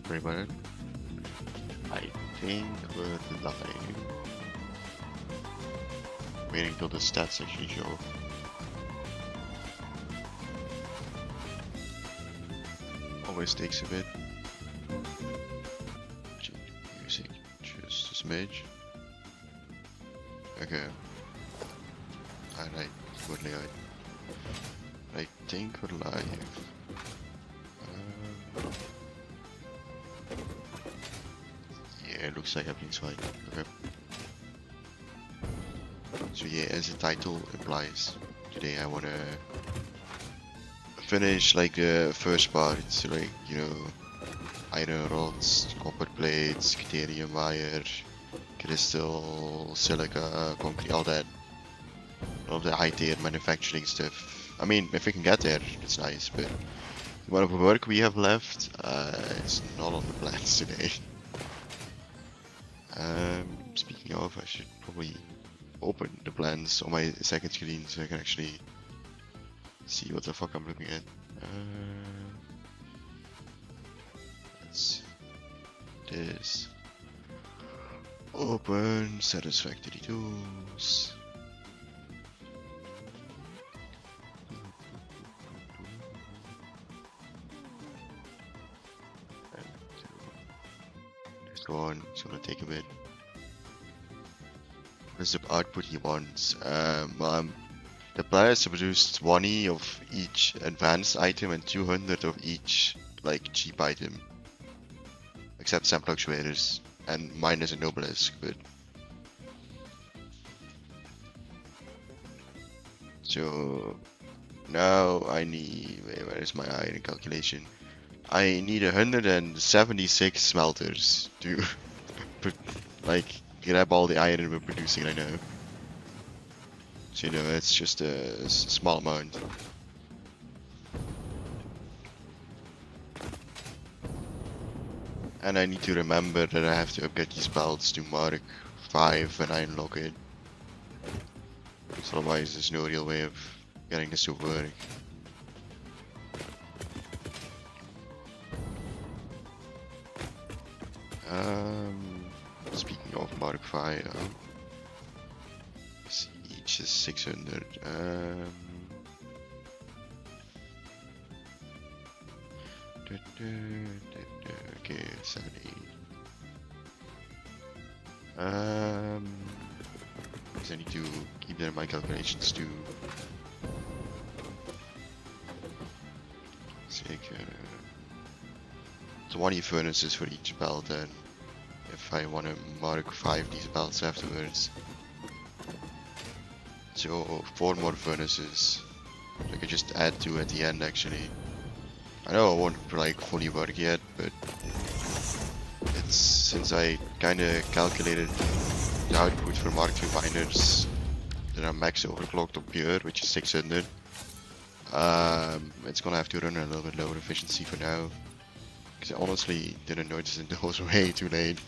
Sorry about it. I think we're lying. Waiting till the stats actually show. Always takes a bit. Change music just a smidge. Okay. Alright, we're live. I think we're live. Yeah, it looks like everything's fine. Okay. So yeah, as the title implies, today I wanna finish like the first part, so like, you know, iron rods, copper plates, deuterium wire, crystal, silica, concrete, all that. All the high tier manufacturing stuff. I mean, if we can get there, it's nice, but the amount of work we have left, it's not on the plans today. Speaking of, I should probably open the plans on my second screen so I can actually see what the fuck I'm looking at. Let's see. This. Open Satisfactory tools. This one is gonna take a bit. What's the output he wants? The players produced 20 of each advanced item and 200 of each like cheap item. Except some fluctuators and minus and obelisk, but so now I need, where is my iron calculation? I need 176 smelters to like grab all the iron we're producing right now. So you know, it's just a small amount. And I need to remember that I have to upgrade these belts to Mark 5 when I unlock it. So otherwise there's no real way of getting this to work. Speaking of Mark 5, each is 600. Okay, 70. Because I need to keep that in my calculations too. Take 20 furnaces for each belt, and if I want to mark 5 these belts afterwards, so 4 more furnaces. I could just add 2 at the end actually. I know it won't like fully work yet, but it's since I kinda calculated the output for Mark II miners that are max overclocked or pure, which is 600. It's gonna have to run a little bit lower efficiency for now. Because I honestly didn't notice it until it was way too late.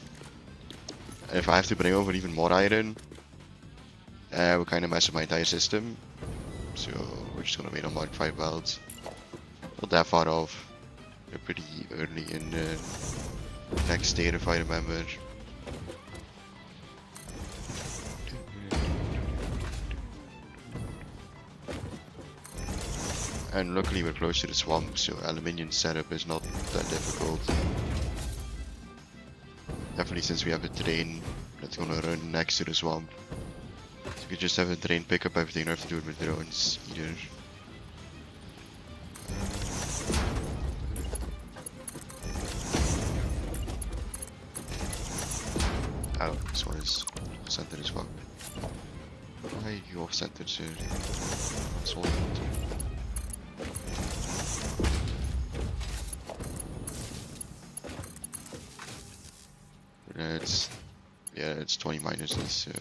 And if I have to bring over even more iron, we're kinda messing my entire system. So we're just gonna wait on Mark 5 belts. Not that far off. They're pretty early in the next state if I remember. And luckily we're close to the swamp, so aluminium setup is not that difficult. Definitely since we have a train that's gonna run next to the swamp. So we could just have a train pick up everything, don't have to do it with drones either. Oh, this one is off-center as well. Why are you off-center, sir? Solve it. It's 20 minus this, so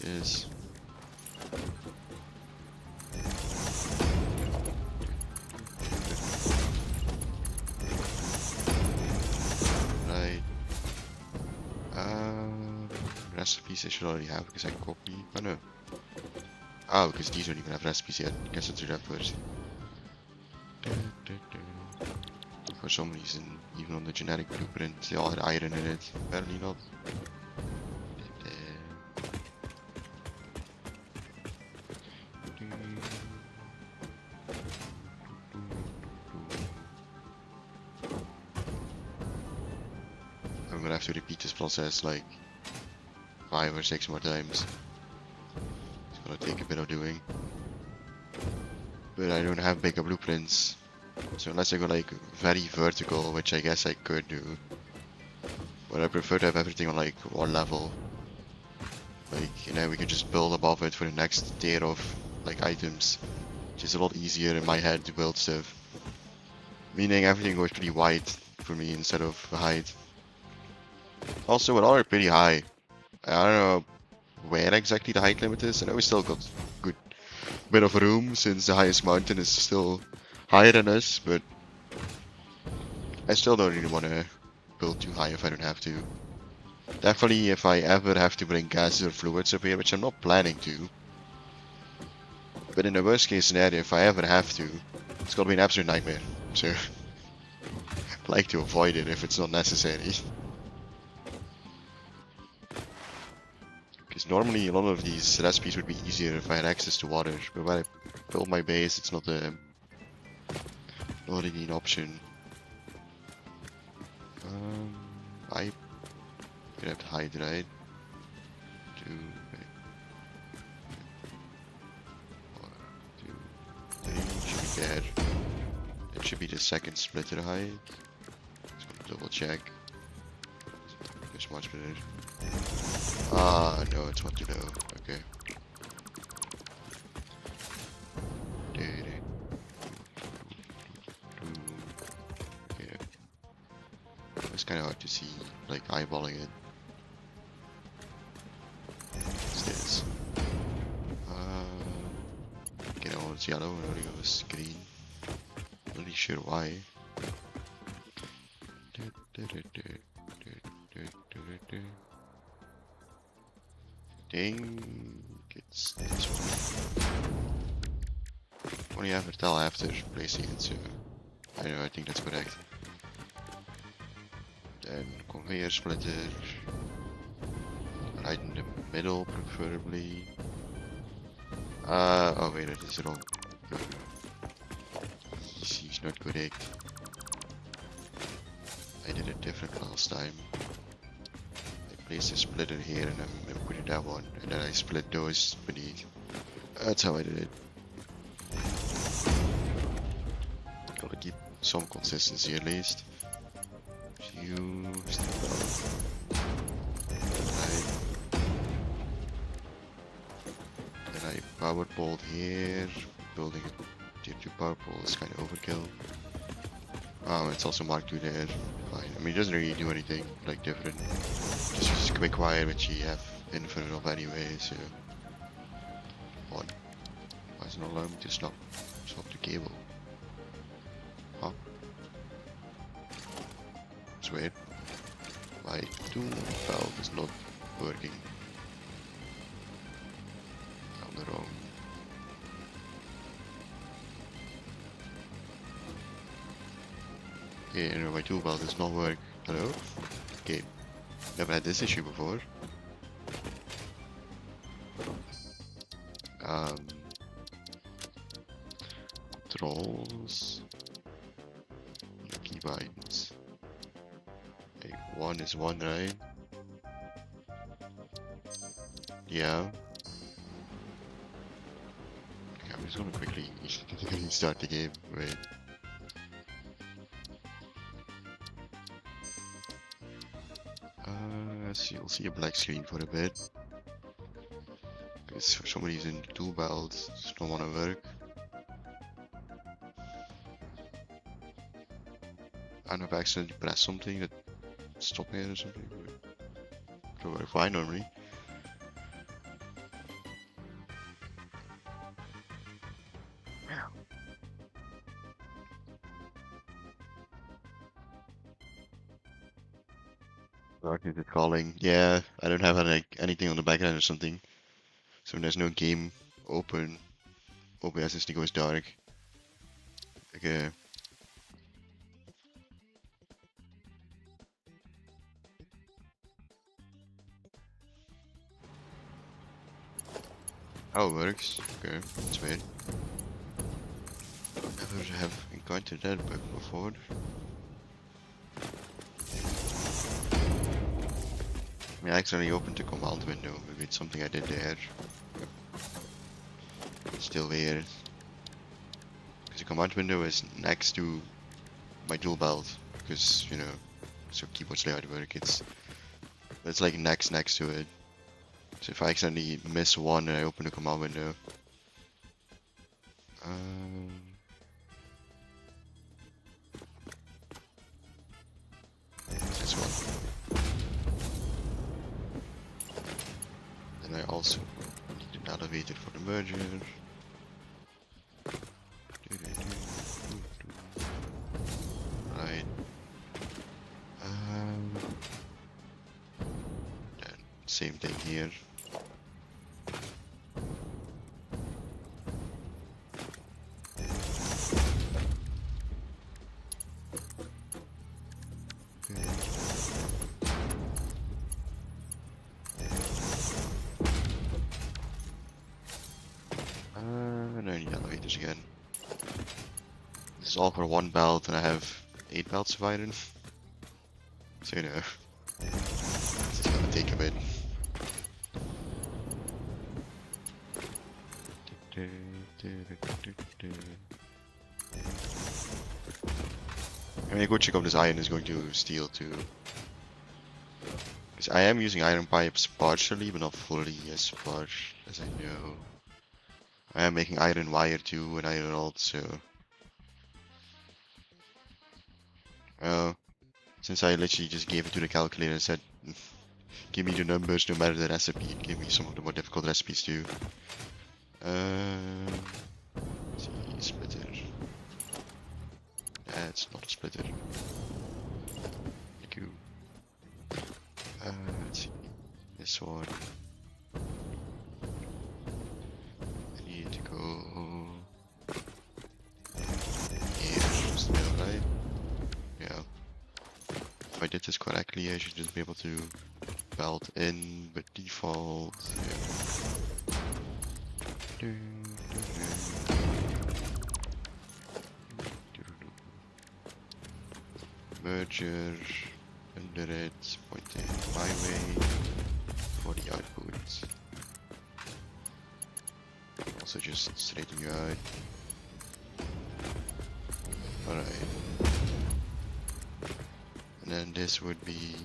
it is. Right. Recipes I should already have because I copy. Oh no. Oh, because these don't even have recipes yet. Guess let's do that first. For some reason, even on the genetic blueprint, they all had iron in it. Apparently not. I'm gonna have to repeat this process like 5 or 6 more times. It's gonna take a bit of doing. But I don't have bigger blueprints. So unless I go like very vertical, which I guess I could do. But I prefer to have everything on like one level. Like, you know, we can just build above it for the next tier of like items. Which is a lot easier in my head to build stuff. Meaning everything goes pretty wide for me instead of height. Also, we're already pretty high. I don't know where exactly the height limit is. I know we still got good bit of room since the highest mountain is still higher than us, but I still don't really want to build too high if I don't have to. Definitely if I ever have to bring gases or fluids up here, which I'm not planning to. But in the worst case scenario, if I ever have to, it's gonna be an absolute nightmare. So, I'd like to avoid it if it's not necessary. Because normally a lot of these recipes would be easier if I had access to water, but when I build my base, it's not not really an option. I grabbed hydride. 2, 1, 2, 3 should be there. It should be the second splitter height. Just gonna double check. It's much better. Ah, no, it's one too low. Okay. Okay. It's kind of hard to see, like eyeballing it. What's this? Okay, no, it's yellow. I already goes green. Not really sure why. Think it's this one. Only have to tell after placing it, so I know, I think that's correct. Then conveyor splitter. Right in the middle, preferably. Oh wait, that is wrong. He's not correct. I did it different last time. I placed a splitter here and I'm putting that one, and then I split those beneath. That's how I did it. Gotta keep some consistency at least. Fused. Then I power pulled here. Building a tier 2 power pole is kind of overkill. It's also marked 2 there. Fine. I mean, it doesn't really do anything like different. Just quick wire, which you have infinite of anyway, so. What? Why is it not allowing me to stop the cable? Huh? It's weird. My tool valve is not working. On the wrong. Yeah, no, my tool valve does not work. Hello? Okay. Never had this issue before. Controls. Keybinds. Like, 1 is 1, right? Yeah. Okay, I'm just gonna quickly start the game. Wait. So you'll see a black screen for a bit. Because for some reason the tool belt does not want to work. I don't know if I accidentally pressed something that stopped it or something. It will work fine normally. Dark is it calling? Yeah, I don't have anything on the background or something. So when there's no game open, OBS instantly goes dark. Okay. Oh, it works. Okay, that's weird. Never have encountered that bug before. I mean, I accidentally opened the command window. Maybe it's something I did there. Still weird. Because the command window is next to my dual belt. Because, you know, so keyboard layout work, it's like next to it. So if I accidentally miss one and I open the command window. This one. Then I also need an elevator for the merger. Right. Then same thing here. And I need elevators again. This is all for one belt, and I have 8 belts of iron. So, you know, it's gonna take a bit. I mean, a good check of this iron is going to steel too. Because I am using iron pipes partially, but not fully as far as I know. I am making iron wire too, and iron rod, so... Since I literally just gave it to the calculator and said, give me the numbers no matter the recipe, it gave me some of the more difficult recipes too. Let's see, splitter. That's not a splitter. Thank you. Let's see, this one. I need to go here, just middle, right? Yeah. If I did this correctly, I should just be able to belt in, but default, yeah. Merger under it, pointing my way for the output. Also just straighten you out. Alright. And then this would be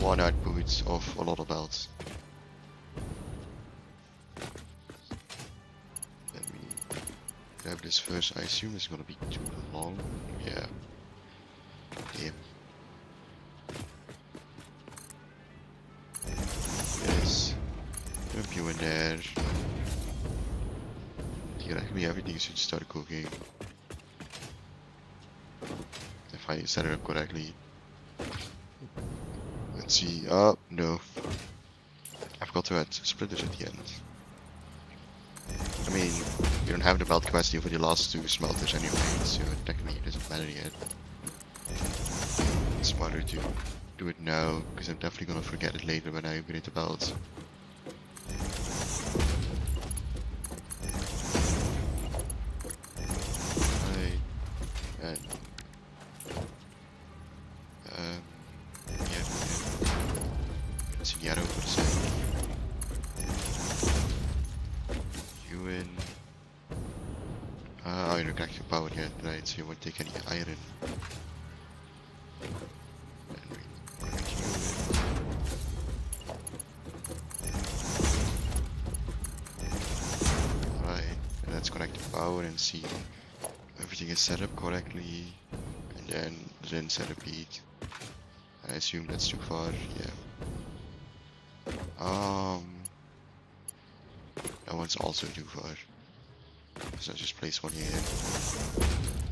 one output of a lot of belts. Let me grab this first. I assume it's gonna be too long. Yeah. Damn. Yes. Dump you in there. Theoretically everything should start cooking. If I set it up correctly. Let's see. Oh, no. I forgot to add splitters at the end. I mean, you don't have the belt capacity for the last 2 smelters anyway, so technically it doesn't matter yet. It's smarter to do it now, because I'm definitely gonna forget it later when I upgrade the belt. So you won't take any iron. Alright, and let's connect the power and see everything is set up correctly, and then set a beat. I assume that's too far, yeah. That one's also too far. So I'll just place one here.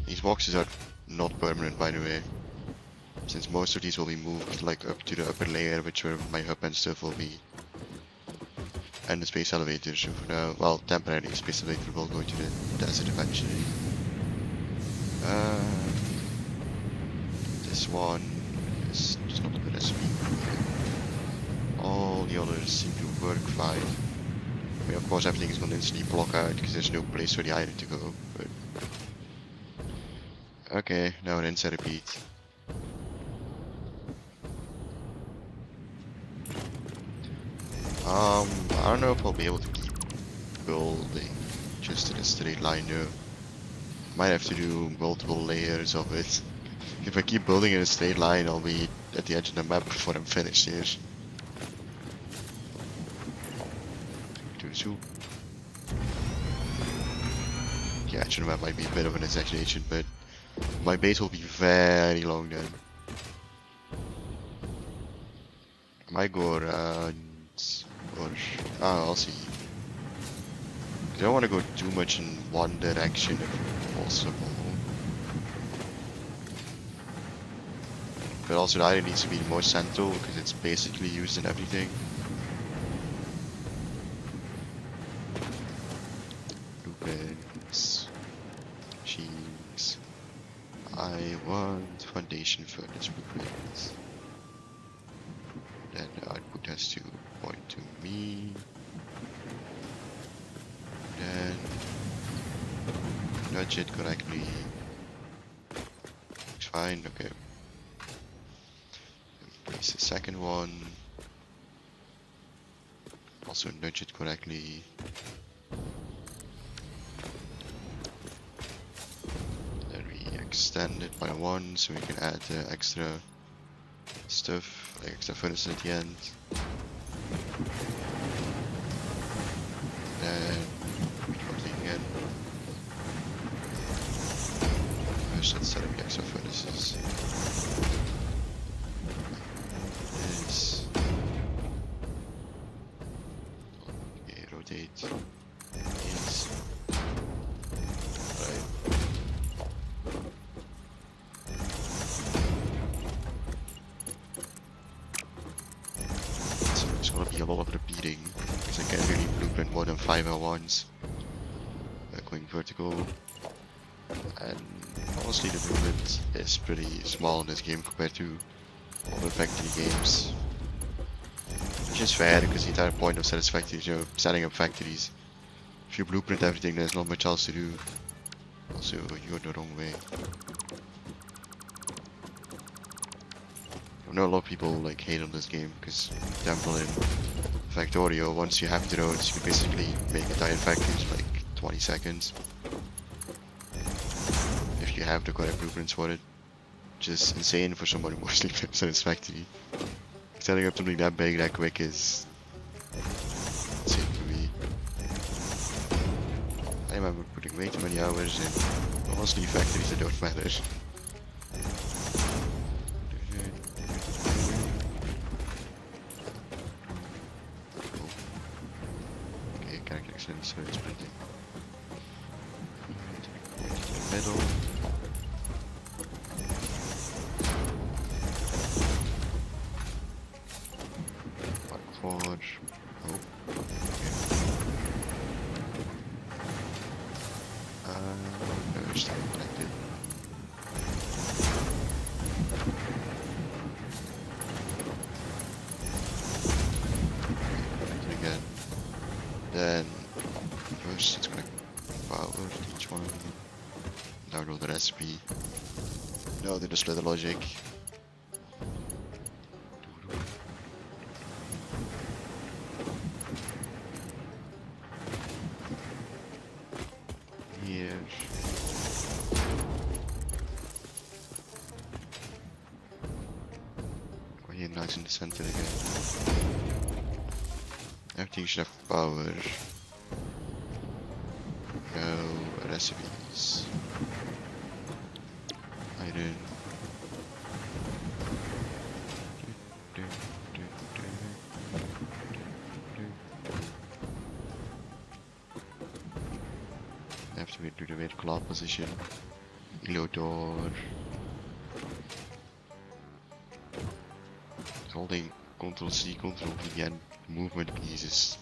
These boxes are not permanent, by the way, since most of these will be moved like up to the upper layer, which where my hub and stuff will be, and the space elevator. So for now, well, temporarily, space elevator will go to the desert eventually. This one is just not a good recipe. All the others seem to work fine. mean, of course everything is gonna instantly block out because there's no place for the iron to go, but... Okay, now rinse and repeat. I don't know if I'll be able to keep building just in a straight line though. Might have to do multiple layers of it. If I keep building in a straight line, I'll be at the edge of the map before I'm finished here. Two. Yeah, edge of the map might be a bit of an exaggeration, but my base will be very long then. I might go around, or I'll see. I don't want to go too much in one direction if possible. But also the iron needs to be more central because it's basically used in everything. Blueprints, machines. I want foundation furnace blueprints. Then the output has to point to me. Then nudge it correctly. Looks fine, okay. Place the second one. Also nudge it correctly. Then we extend it by one so we can add extra stuff, like extra furnaces at the end. Then again. First, let's set up the extra furnaces. This. Okay, rotate. These. Right. So there's gonna be a lot of repeating because I can't really blueprint more than 5 at once. Going vertical. And honestly, the movement is pretty small in this game compared to other factory games. Which is fair because the entire point of Satisfactory is, you know, setting up factories. If you blueprint everything, there's not much else to do. Also, you're the wrong way. I know a lot of people like hate on this game because, for example, in Factorio, once you have the roads, you can basically make entire factories in like 20 seconds. If you have the correct blueprints for it. Just insane for someone who mostly plays Satisfactory. Setting up something that big that quick is insane for me. I remember putting way too many hours in honestly factories that don't matter. Okay, character extending, so it's printing. Middle. Forge. Oh. Okay. No, it's not connected. Connected again. Then first it's connect power to each one. Download the recipe. No, they just let the logic. Here. Oh, here, nice in the center again. Everything should have power. No recipes. Iron. I have to do the weird claw position. Reload door. Holding Ctrl C, Ctrl V and movement keys is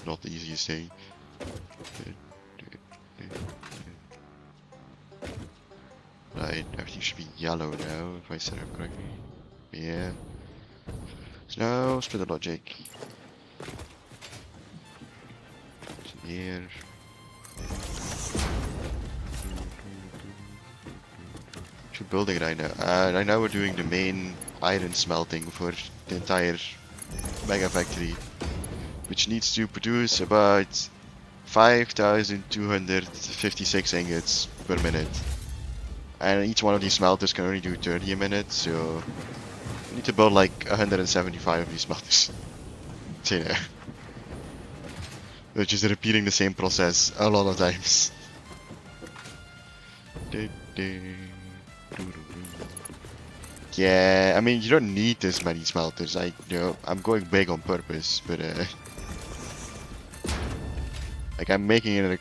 not the easiest thing. Right, everything should be yellow now if I set it up correctly. Yeah. So now split the logic. Here. What you building right now? Right now we're doing the main iron smelting for the entire mega factory, which needs to produce about 5,256 ingots per minute. And each one of these smelters can only do 30 a minute, so we need to build like 175 of these smelters. So, you know, we're just repeating the same process a lot of times. Yeah, I mean, you don't need this many smelters. I'm going big on purpose, but like I'm making it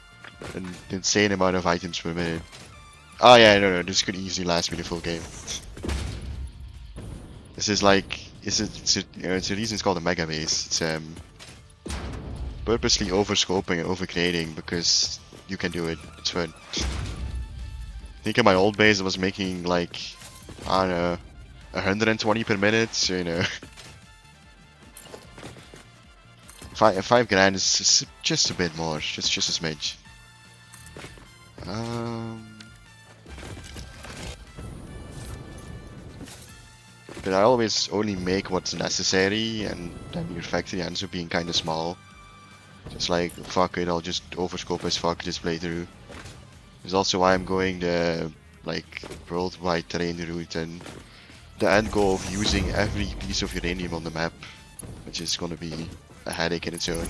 an insane amount of items per minute. Oh yeah, no, this could easily last me the full game. This is like, it's a reason it's called a mega base. It's purposely over-scoping and over-creating because you can do it. It's fun. I think in my old base I was making like, I don't know, 120 per minute, so you know. 5 grand is just a bit more, just a smidge. But I always only make what's necessary, and then your factory ends up being kinda small. Just like, fuck it, I'll just overscope as fuck this playthrough. It's also why I'm going the, like, worldwide terrain route and the end goal of using every piece of uranium on the map, which is gonna be a headache in its own.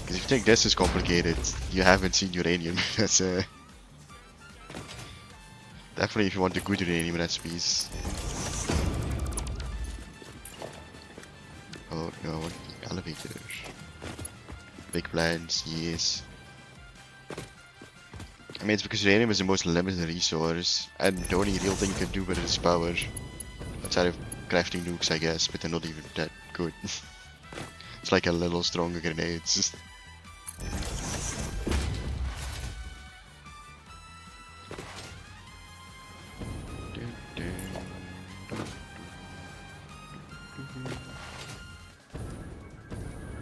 Because if you think this is complicated, you haven't seen uranium. That's definitely if you want the good uranium recipes. Oh no, what the elevator? Big plans, yes. I mean, it's because uranium is the most limited resource, and the only real thing you can do with it is power. Outside of crafting nukes, I guess, but they're not even that good. It's like a little stronger grenades.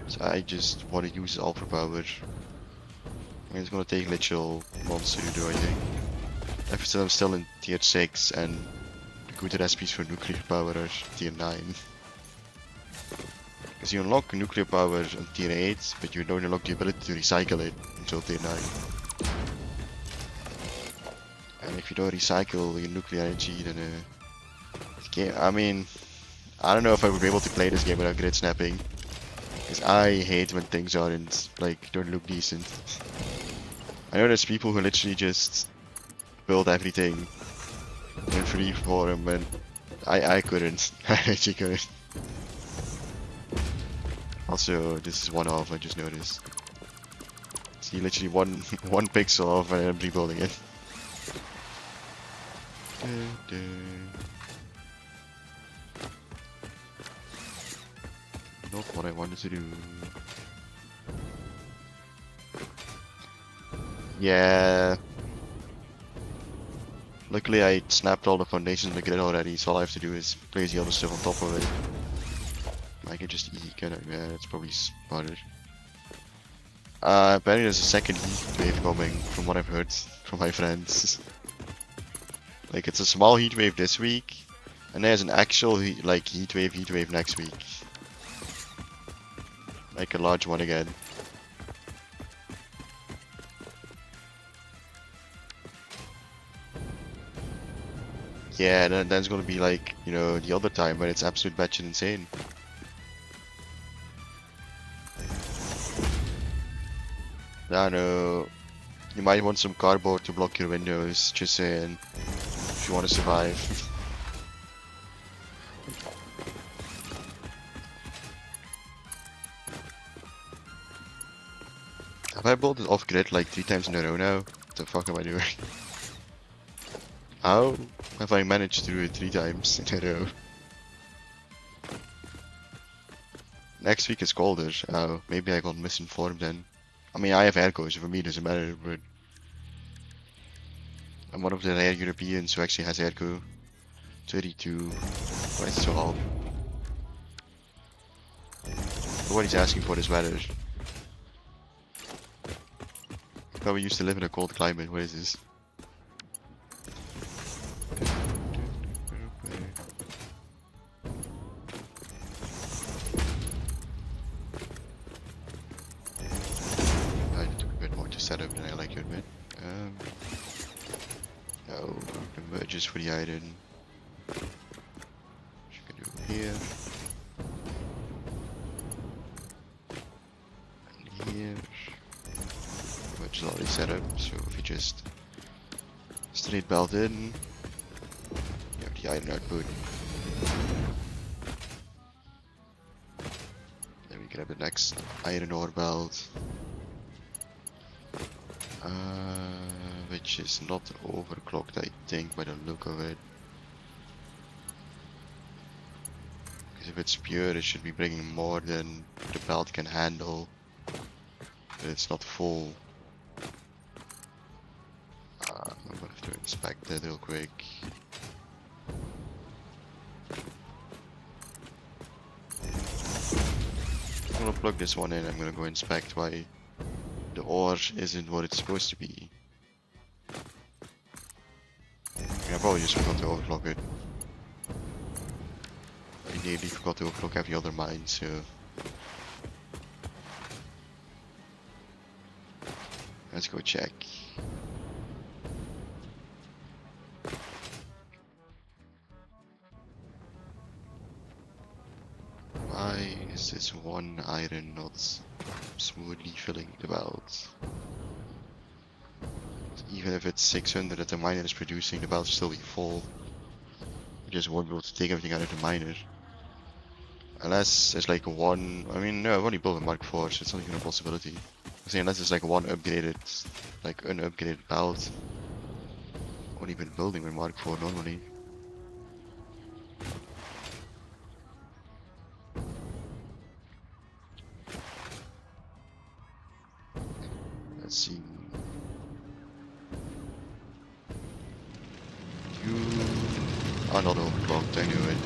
So I just want to use it all for power. I mean, it's gonna take literal months to do, I think. I'm still in tier 6 and the good recipes for nuclear power are tier 9. Because you unlock nuclear power on tier 8, but you don't unlock the ability to recycle it until tier 9. And if you don't recycle your nuclear energy, then this game, I mean, I don't know if I would be able to play this game without grid snapping. Because I hate when things aren't, like, don't look decent. I know there's people who literally just build everything in freeform, and I couldn't. I actually couldn't. Also, this is one off, I just noticed. See, literally one pixel off and I'm rebuilding it. Not what I wanted to do. Yeah. Luckily I snapped all the foundations in the grid already, so all I have to do is place the other stuff on top of it. I can just eat, can I? Yeah, that's probably smarter. Apparently there's a second heat wave coming, from what I've heard from my friends. Like, it's a small heat wave this week, and there's an actual heat wave next week. Like a large one again. Yeah, then it's gonna be like, you know, the other time when it's absolute batshit insane. I know. You might want some cardboard to block your windows, just saying. If you want to survive. Have I built it off grid like 3 times in a row now? What the fuck am I doing? How have I managed to do it 3 times in a row? Next week is colder. Oh, maybe I got misinformed then. I mean, I have airco, so for me it doesn't matter, but I'm one of the rare Europeans who actually has airco. 32. Why is it so hot? Nobody's asking for this weather. thought we used to live in a cold climate. What is this? I took a bit more to set up than I like to admit. No, the merges for the iron. Which you can do here. And here. Merge is already set up, so if you just straight belt in, you have the iron output. Then we grab the next iron ore belt. Which is not overclocked, I think, by the look of it. Because if it's pure, it should be bringing more than the belt can handle. But it's not full. I'm gonna have to inspect that real quick. I'm gonna plug this one in. I'm gonna go inspect why the ore isn't what it's supposed to be. I probably just forgot to overclock it. I nearly forgot to overclock every other mine, so... Let's go check. Why is this one iron not smoothly filling the belt? Even if it's 600 that the miner is producing, the belt will still be full. You just won't be able to take everything out of the miner. Unless there's like one... I mean, no, I've only built a Mark 4, so it's not even a possibility. I'm saying unless there's like one upgraded, like unupgraded belt. Only been building with Mark 4 normally. Let's see. You are not overclocked, I knew it.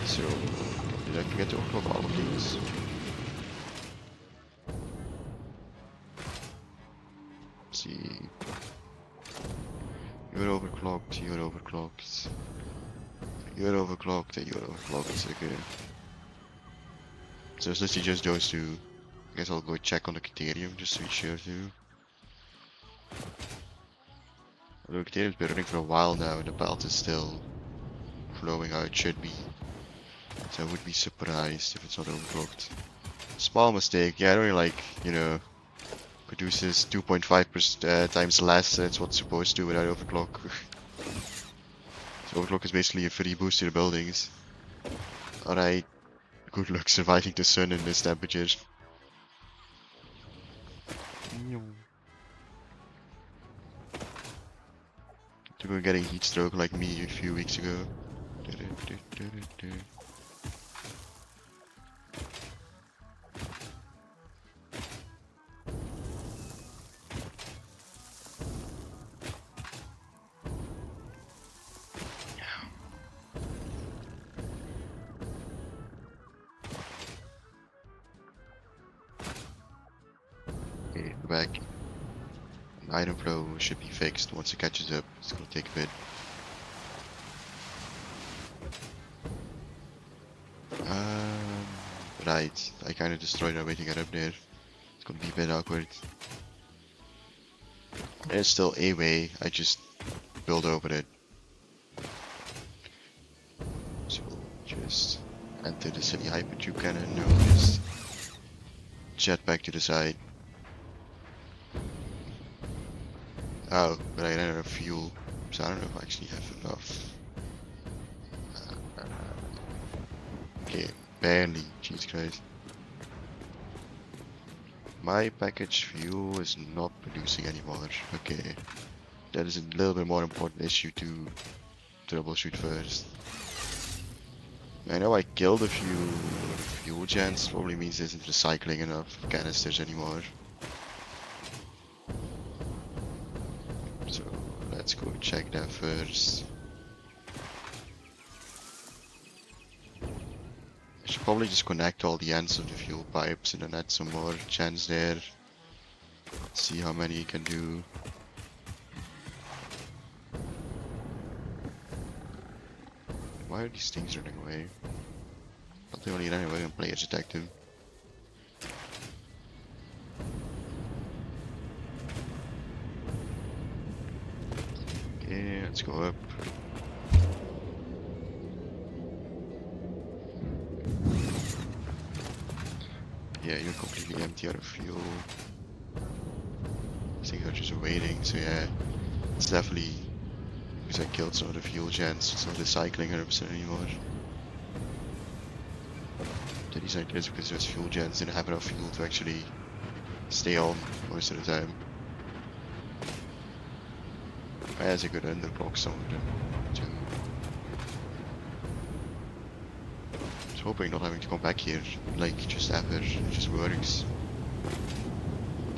So, did I forget to overclock all of these? Let's see. You're overclocked, you're overclocked. You're overclocked, and you're overclocked, okay. So it's literally just those two. I guess I'll go check on the Criterium just to be sure too. Although Criterium's been running for a while now and the belt is still flowing how it should be. So I would be surprised if it's not overclocked. Small mistake, yeah, I don't really like, you know, produces 2.5 times less than it's what's supposed to without overclock. So overclock is basically a free boost to the buildings. Alright, good luck surviving the sun in this temperature. To go get a heat stroke like me a few weeks ago. Okay, we're back. Item flow should be fixed once it catches up. It's gonna take a bit. Right, I kinda destroyed our way to get up there. It's gonna be a bit awkward. There's still a way, I just build over it. So just enter the city hypertube cannon and we'll just jet back to the side. Oh, but I ran out of fuel, so I don't know if I actually have enough. Okay, barely, Jesus Christ. My package fuel is not producing anymore. Okay, that is a little bit more important issue to troubleshoot first. I know I killed a few fuel gens, probably means there isn't recycling enough canisters anymore. So let's go check that first. Should probably just connect all the ends of the fuel pipes and then add some more gens there. See how many you can do. Why are these things running away? Thought they only ran away when players attacked them. Okay, let's go up. Yeah, you're completely empty out of fuel. I think they're just waiting, so yeah. It's definitely because I killed some of the fuel gens, it's not recycling 100% anymore. The reason is because those fuel gens didn't have enough fuel to actually stay on most of the time. I had to go to underblock some of them too. I was hoping not having to come back here, like just after, it just works.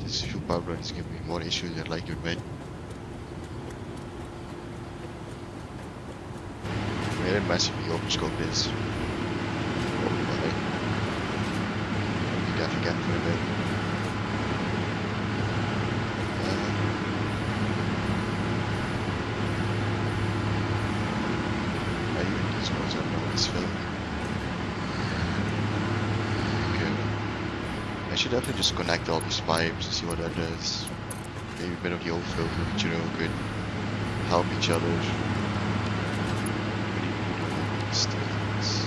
This fuel pipeline is giving me more issues than I like to admit. I didn't massively overscope this. Probably why. You definitely get for a bit. I even these ones I don't know what this film. Okay. I should definitely just connect all these pipes and see what that does. Maybe a bit of the overflow fluid, you know, could help each other. States.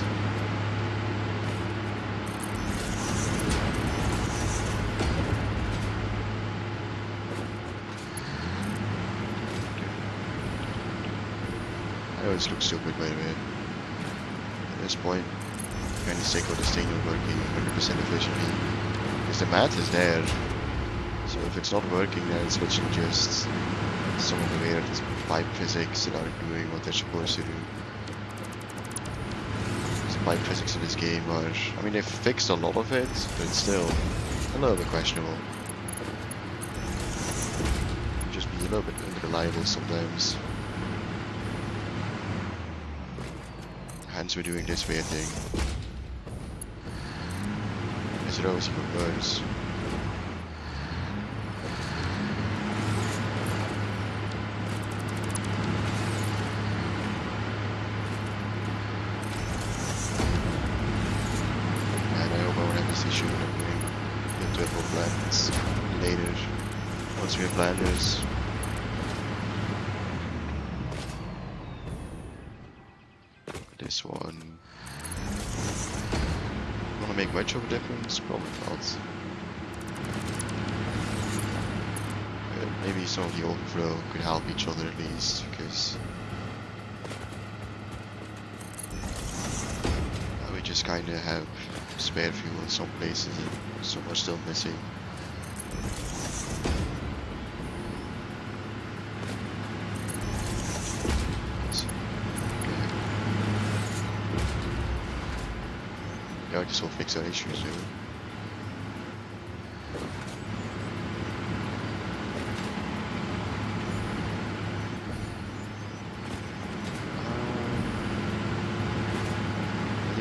I always look stupid by the way. At this point, I'm kind of sick of this thing not working 100% efficiently. Because the math is there. So if it's not working then it's literally just some of the weird pipe physics that aren't doing what they're supposed to do. Pipe physics in this game are, I mean, they've fixed a lot of it, but it's still a little bit questionable. Just be a little bit unreliable sometimes. Hence we're doing this weird thing. As it always even worse. Issue when I'm doing the turbo blends later, once we have blenders. This one, wanna make much of a difference? Probably not. Maybe some of the overflow could help each other at least, because we just kinda have spare fuel in some places and so much still missing. Okay. Yeah, I guess we'll fix our issues soon.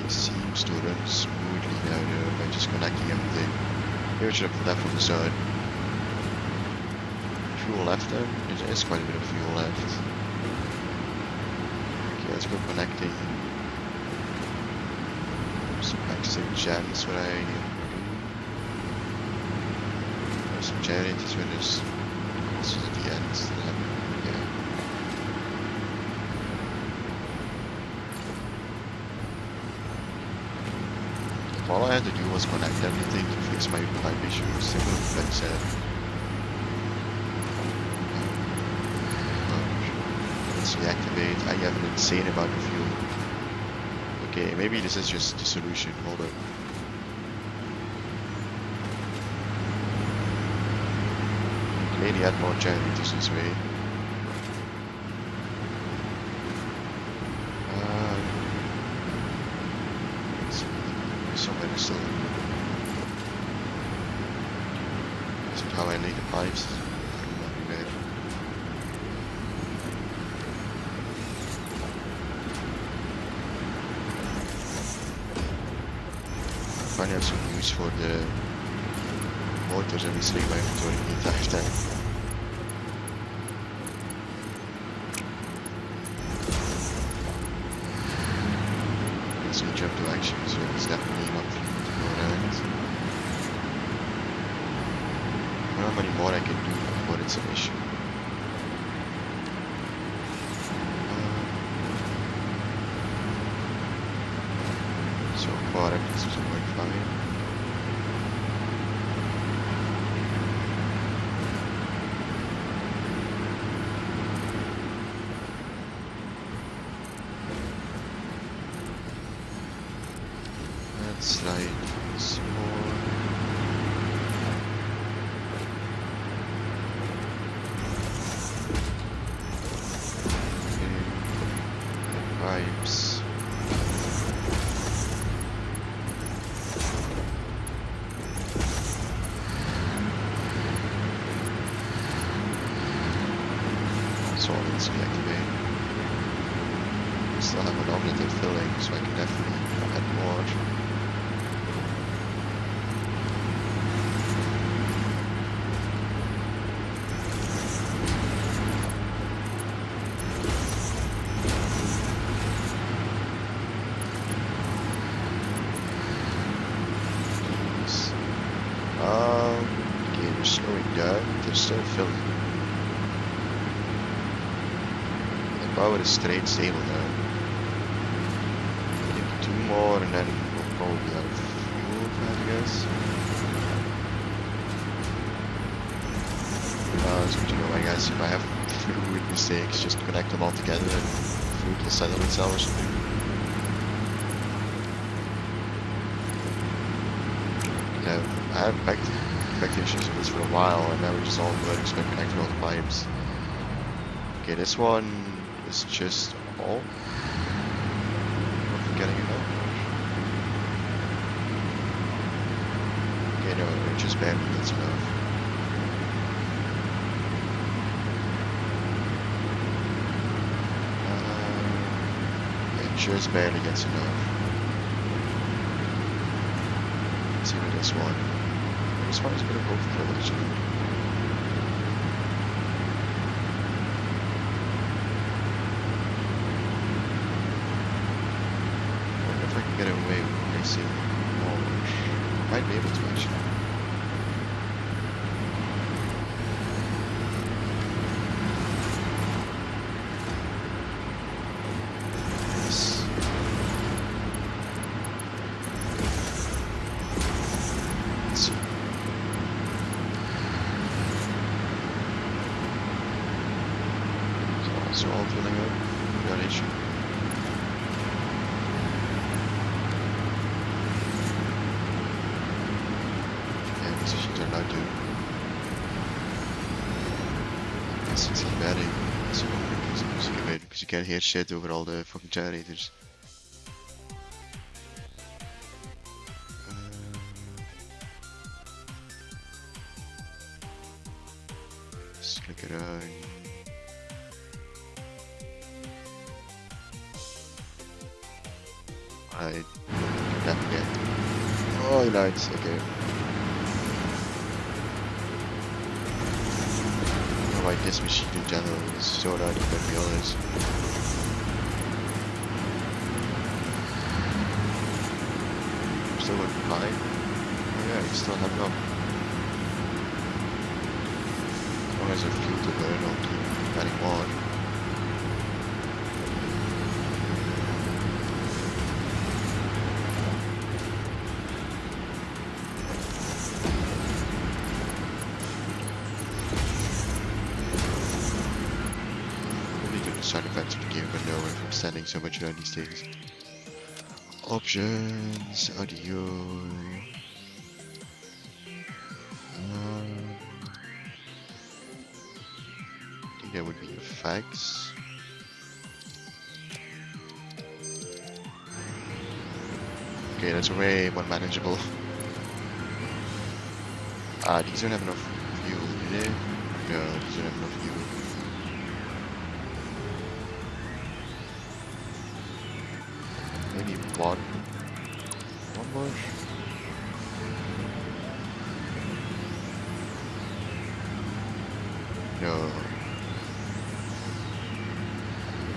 Seems to run smoothly now by just connecting everything. Maybe I should have left from the start. Fuel left then? There is quite a bit of fuel left. Okay, let's go connecting some extra gens where I there's some generators where there's this is at the end. Yeah. All I had to do was connect everything to fix my pipe issues. Simple as that said. Let's reactivate. I have an insane amount of fuel. Okay, maybe this is just the solution. Hold up. Maybe add more generators this way. Somewhere still. Is it how I need the pipes? Everywhere. finally have some use for the motors and sitting in my inventory the entire time. It's gonna jump to action, so it's definitely not to go around. I don't know how many more I can do before it's an issue. So far everything's going fine. Let's slide some more. Okay. Pipes. Solvents deactivate. I still have an omelet in filling, so I can definitely add more. Okay, they're slowing down, they're still filling. The power is straight stable now. Maybe 2 more and then we'll probably be out of fuel, I guess. So you know, I guess if I have fluid mistakes, just connect them all together and fluid will settle itself or something. Yeah, I have back issues with this for a while, and now we're just all good, just gonna connect all the pipes. Okay, this one is just all. I'm getting enough. Okay, no, it just barely gets enough. It just barely gets enough. Let's see with this one. This one is gonna go for actually. I wonder if I can get away with placing more. Might be able to actually. Yes. Let's see. So all filling up, without issue. Yeah, this turned out to. It's batting. That's so good because you can't hear shit over all the fucking generators. Just click around. I definitely. Oh, nice. Okay. I don't know why this machine in general is so loud, to be honest. Still working fine. Oh yeah, you still have enough. As long as I fuel to burn, I'll keep adding more. Satisfactory game, but no, if I'm standing so much around these things. Options, audio. I think that would be effects. Okay, that's way more manageable. These don't have enough fuel, do they? No, these don't have enough fuel. Maybe one more? No.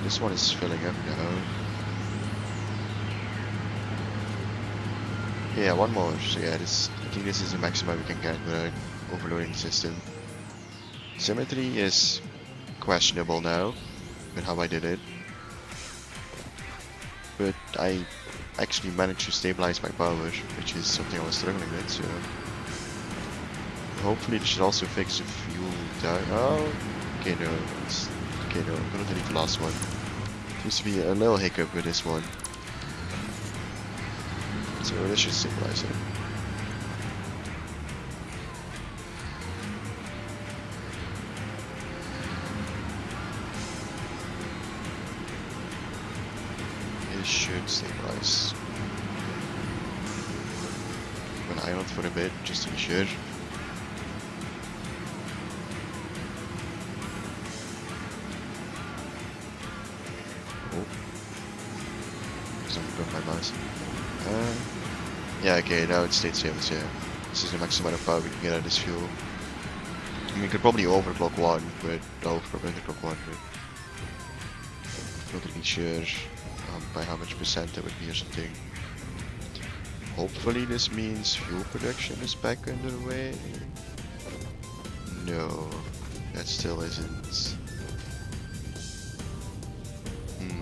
This one is filling up now. Yeah, one more. So yeah, I think this is the maximum we can get without overloading the system. Symmetry is questionable now with how I did it. But I actually managed to stabilize my power, which is something I was struggling with, so hopefully this should also fix the fuel down. Oh, okay, no, okay, no, I'm gonna delete the last one. Seems to be a little hiccup with this one. So this should stabilize it. It should stabilize. I'm gonna island for a bit, just to be sure. Oh. Something broke my mouse. Yeah, okay, now it stayed stable, so yeah. This is the maximum amount of power we can get out of this fuel. I mean, we could probably overclock one, but probably underclock one, but not really sure by how much percent that would be or something. Hopefully this means fuel production is back underway. No, that still isn't.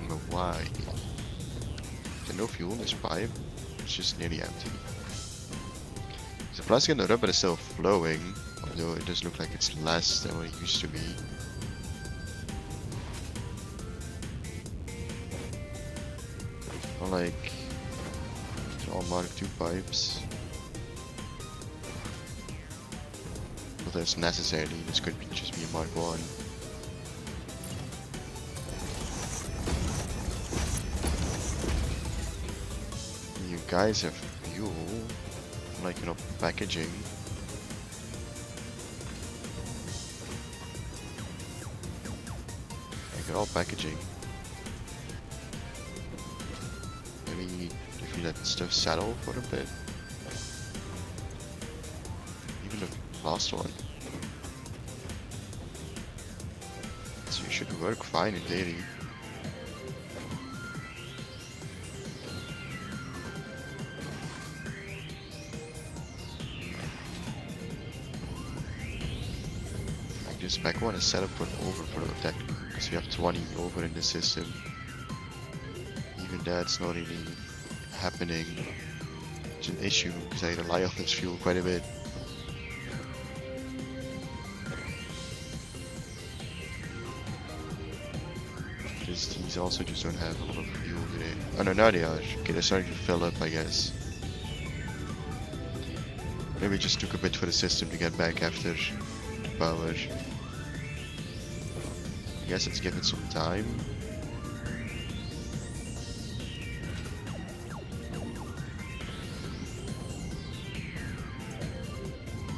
But why? There's no fuel in this pipe. It's just nearly empty. The plastic and the rubber is still flowing, although it does look like it's less than what it used to be. Or like, they're all Mark II pipes. But that's necessarily, this could just be a Mark I. You guys have fuel, like, you know, packaging. Like, they're all packaging. Maybe if you let stuff settle for a bit. Even the last one. So you should work fine in theory. This back one is set up for an overflow technically, because we have 20 over in the system. Even that's not really happening. It's an issue because I rely on this fuel quite a bit. Because these also just don't have a lot of fuel today. Oh no, now they are. Okay, they're starting to fill up, I guess. Maybe it just took a bit for the system to get back after the power. I guess let's give it some time.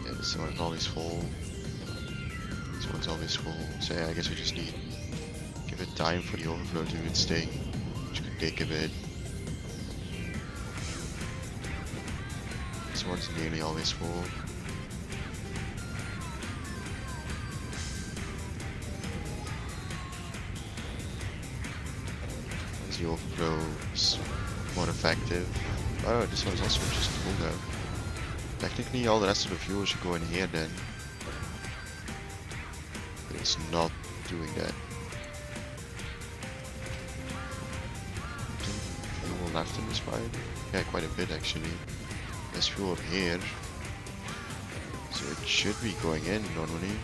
Yeah, this one's always full. This one's always full. So yeah, I guess we just need give it time for the overflow to even stay, which could take a bit. This one's nearly always full. The overflow is more effective. Oh, this one is also just full now. Technically all the rest of the fuel should go in here then. But it's not doing that. Fuel left in this pipe? Yeah, quite a bit actually. There's fuel here. So it should be going in normally.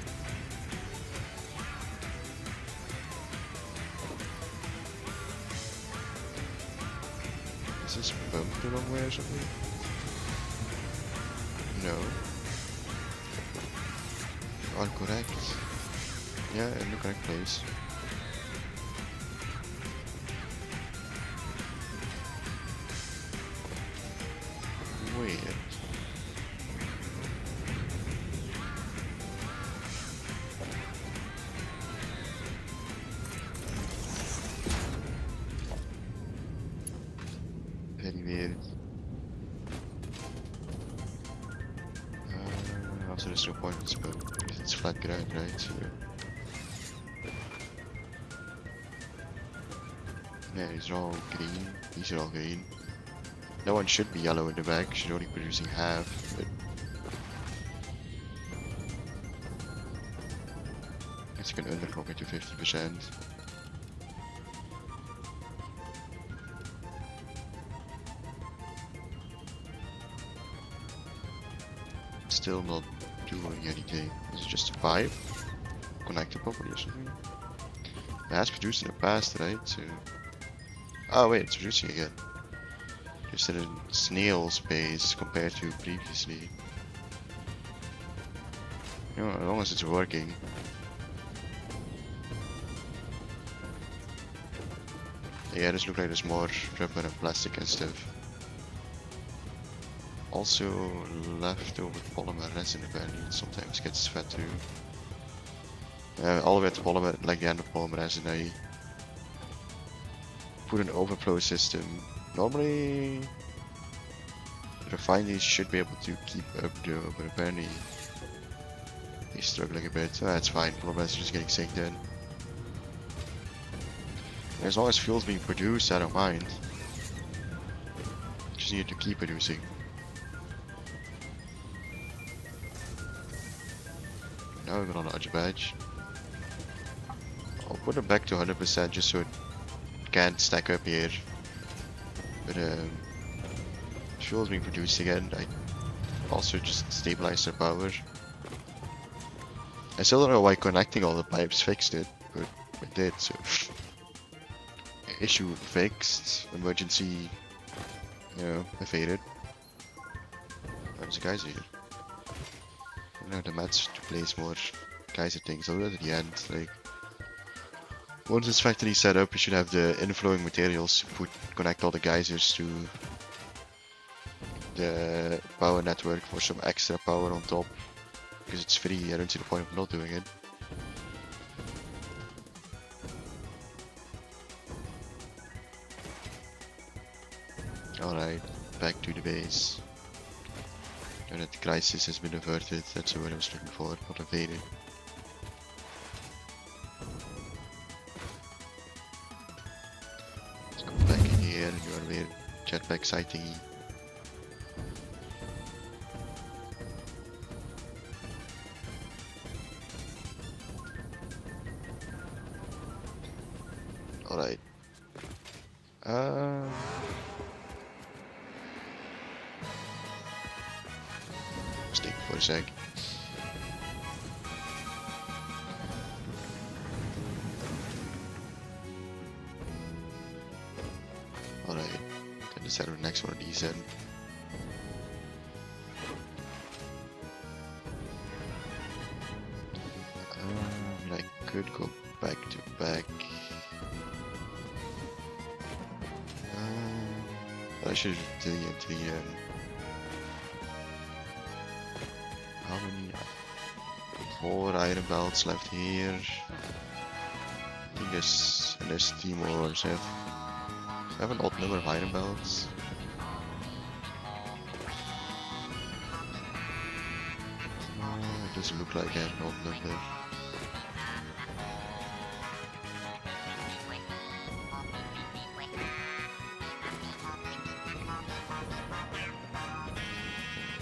Is this bumped the wrong way or something? No. You are correct. Yeah, in the correct place. Weird. Very weird. Also there's no point in this boat because it's flat ground, right? So Yeah, these are all green. These are all green. No one should be yellow in the back. Should only producing half. But it's can underclock it to 50%. Still not doing anything. Is it just a pipe? Connected properly or something? It has produced in the past, right? So. Oh wait, it's producing again. Just at a snail's pace compared to previously. You know, as long as it's working. Yeah, this looks like there's more rubber and plastic and stuff. Also, leftover polymer resin apparently sometimes gets fed through. All the way to polymer, like the end of polymer resin, I put an overflow system. Normally, refineries should be able to keep up though, but apparently they're struggling a bit. That's fine, polymer resin is getting synced in. As long as fuel's being produced, I don't mind. Just need to keep producing. Now we're on a badge. I'll put it back to 100% just so it can't stack up here. But fuel's being produced again. I also just stabilized the power. I still don't know why connecting all the pipes fixed it, but it did, so. Issue fixed. Emergency, you know, evaded. There's a geyser here. I know the mats to place more geyser things. I'll do that at the end. Like, once this factory is set up, we should have the inflowing materials to connect all the geysers to the power network for some extra power on top. Because it's free, I don't see the point of not doing it. Alright, back to the base. Now that the crisis has been averted, that's what I was looking for, not evaded. Let's go back in here and do our weird jetpack sighting. Alright. Stick for a sec. Alright, then decide on the next one of these then. I could go back to back. I should do the how many? 4 iron belts left here. I think there's 3 more. So I have an odd number of iron belts. It doesn't look like I have an odd number.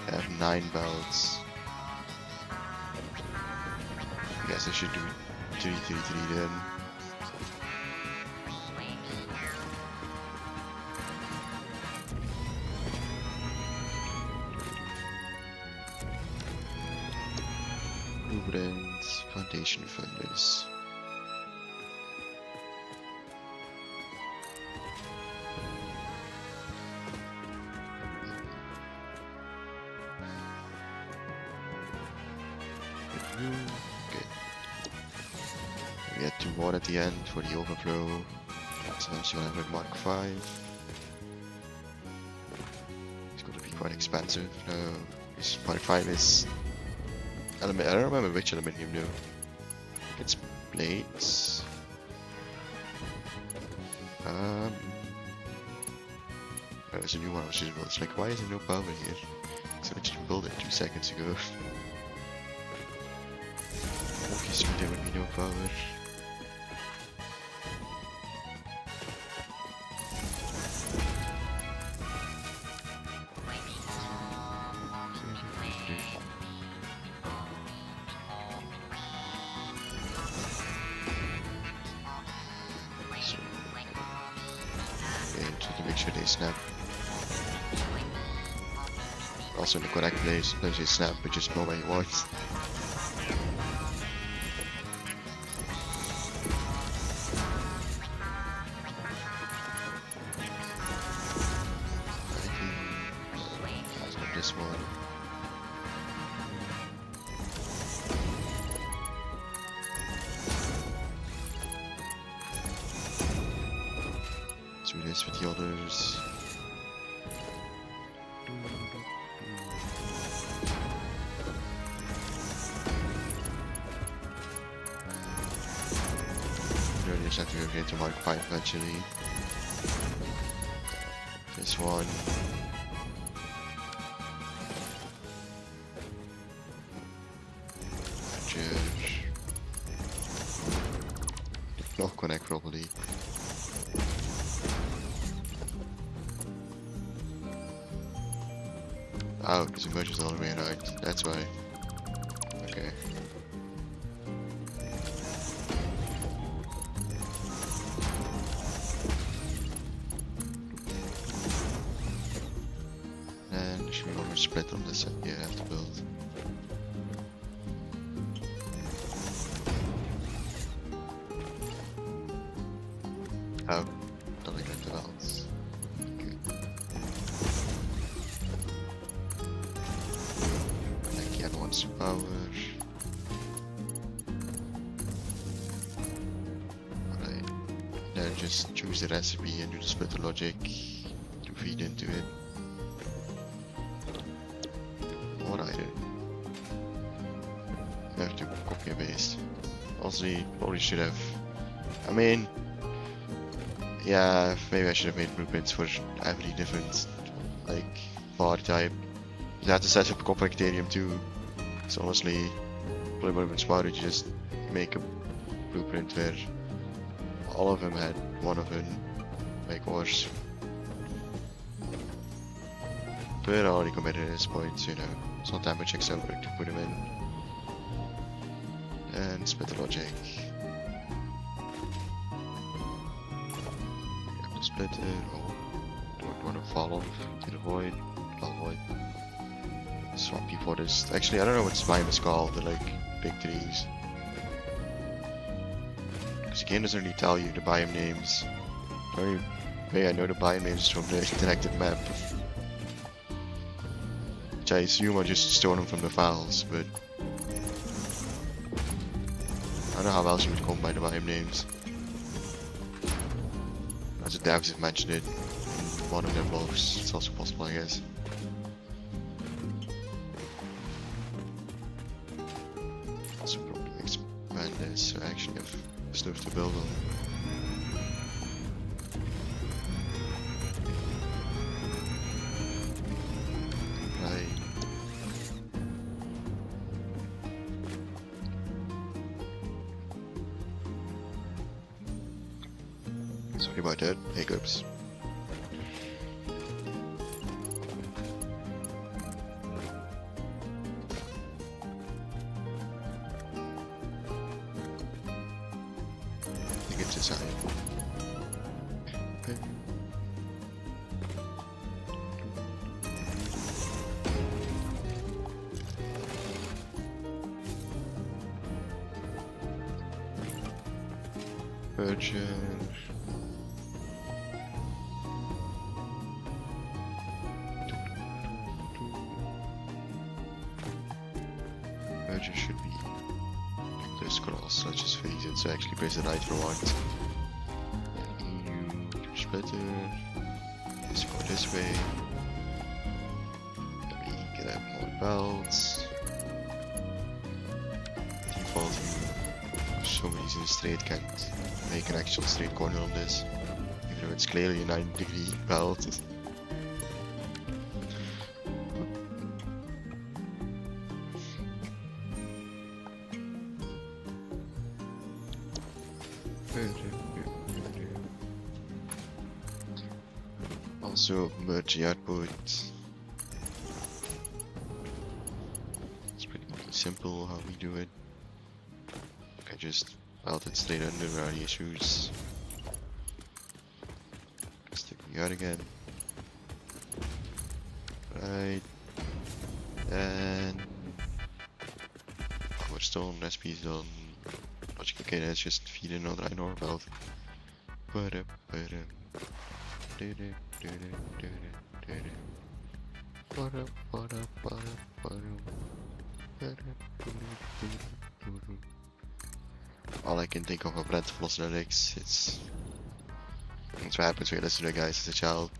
I have 9 belts. I guess I should do 333 then. Blueprints, foundation funders. Okay. We had 2 more at the end for the overflow. Sometimes you have a Mark 5. It's going to be quite expensive. No, this Mark 5 is. I don't remember which aluminium though. It's plates. Oh, there's a new one I was just about. It's like, why is there no power here? So I just built it 2 seconds ago. Obviously there would be no power. make sure they snap. Also in the correct place, sometimes they snap but just nobody wants. This one. Let's do this with the others. Really just have to go here to Mark 5 eventually. This one. Not connect properly. Oh, because the merge is all the way around. That's why. Okay. And there should be one more split on this side. Yeah, I have to build. Oh, don't like the belts. Good. Like the other one's power. Alright. Then just choose the recipe and do the splitter logic to feed into it. What I do. I have to copy and paste. Also, you probably should have. I mean, yeah, maybe I should have made blueprints for every different, like, bar type. You have to set up a compactarium too. So honestly, probably would have been smarter to just make a blueprint where all of them had one of them, like ores. But I already committed at this point, so, you know, it's not that much extra work to put them in. And split the logic. Split it, or don't want to fall off to the void. Void. Swampy forest. Actually, I don't know what this biome is called, the like big trees. Because the game doesn't really tell you the biome names. The only way I know the biome names is from the interactive map. Which I assume are just stolen from the files, but I don't know how else you would come by the biome names. As the devs have mentioned it in one of their blogs, it's also possible, I guess. Also probably expand this so I actually have stuff to build on. Right. Sorry about that, hiccups. I think it's this side. Okay. Virgin. Merger should be this cross, let's just phase it so I actually press the right for once. EU splitter. Let's go this way. Let me grab more belts. Default view. For some reason straight can't make an actual straight corner on this. Even though it's clearly a 9-degree belt. Also merge the output. It's pretty simple how we do it. I just weld it straight under without any issues. Stick you out again. Right. And power stone, recipe's done. Logic, okay, let's just feed in another iron ore belt. All I can think of are plentiful lyrics. That's what happens when you listen to the guys as a child.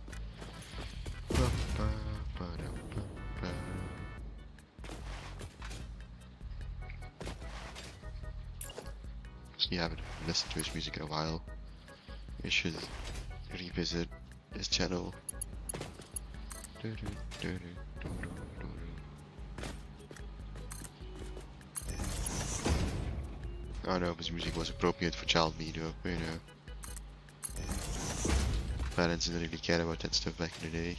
So you haven't listened to his music in a while. You should revisit his channel. I don't know if his music was appropriate for child media, but you know. Parents didn't really care about that stuff back in the day.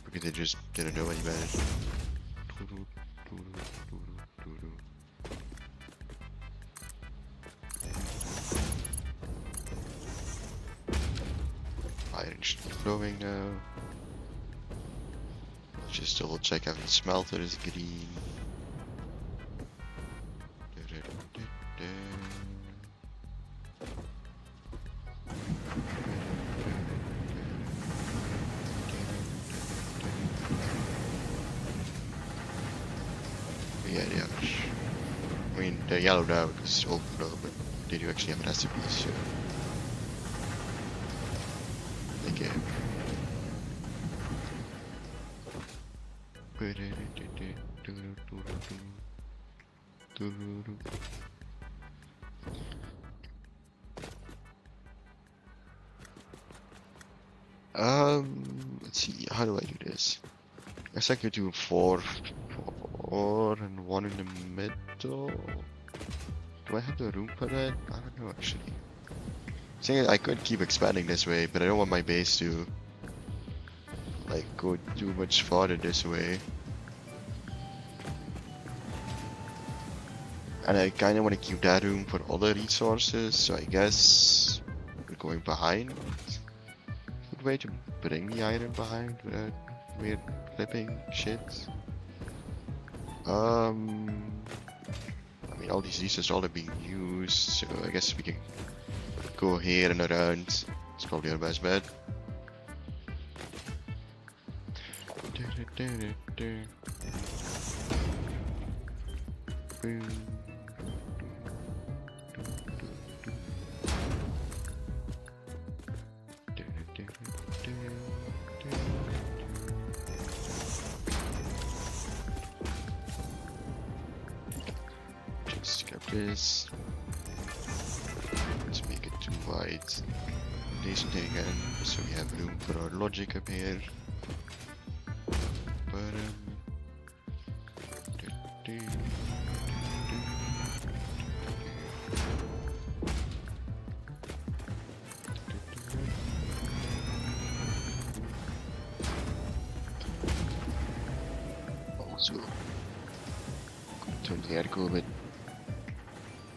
Because they just didn't know any better. Iron should be flowing now. Just double check if the smelter is green. Yeah, they are. I mean, they're yellow now because it's open though, but they do actually have recipes, so. Okay. Let's see, how do I do this? I guess I could do 4 and 1 in the middle. Do I have the room for that? I don't know actually. Saying I could keep expanding this way, but I don't want my base to like go too much farther this way. And I kind of want to keep that room for other resources, so I guess we're going behind. Good way to bring the iron behind without weird flipping shit. I mean, all these resources are all being used, so I guess we can go here and around. It's probably our best bet. Just grab this. Let's make it too wide. Decent thing again, so we have room for our logic up here. Also, turn the air cool a bit.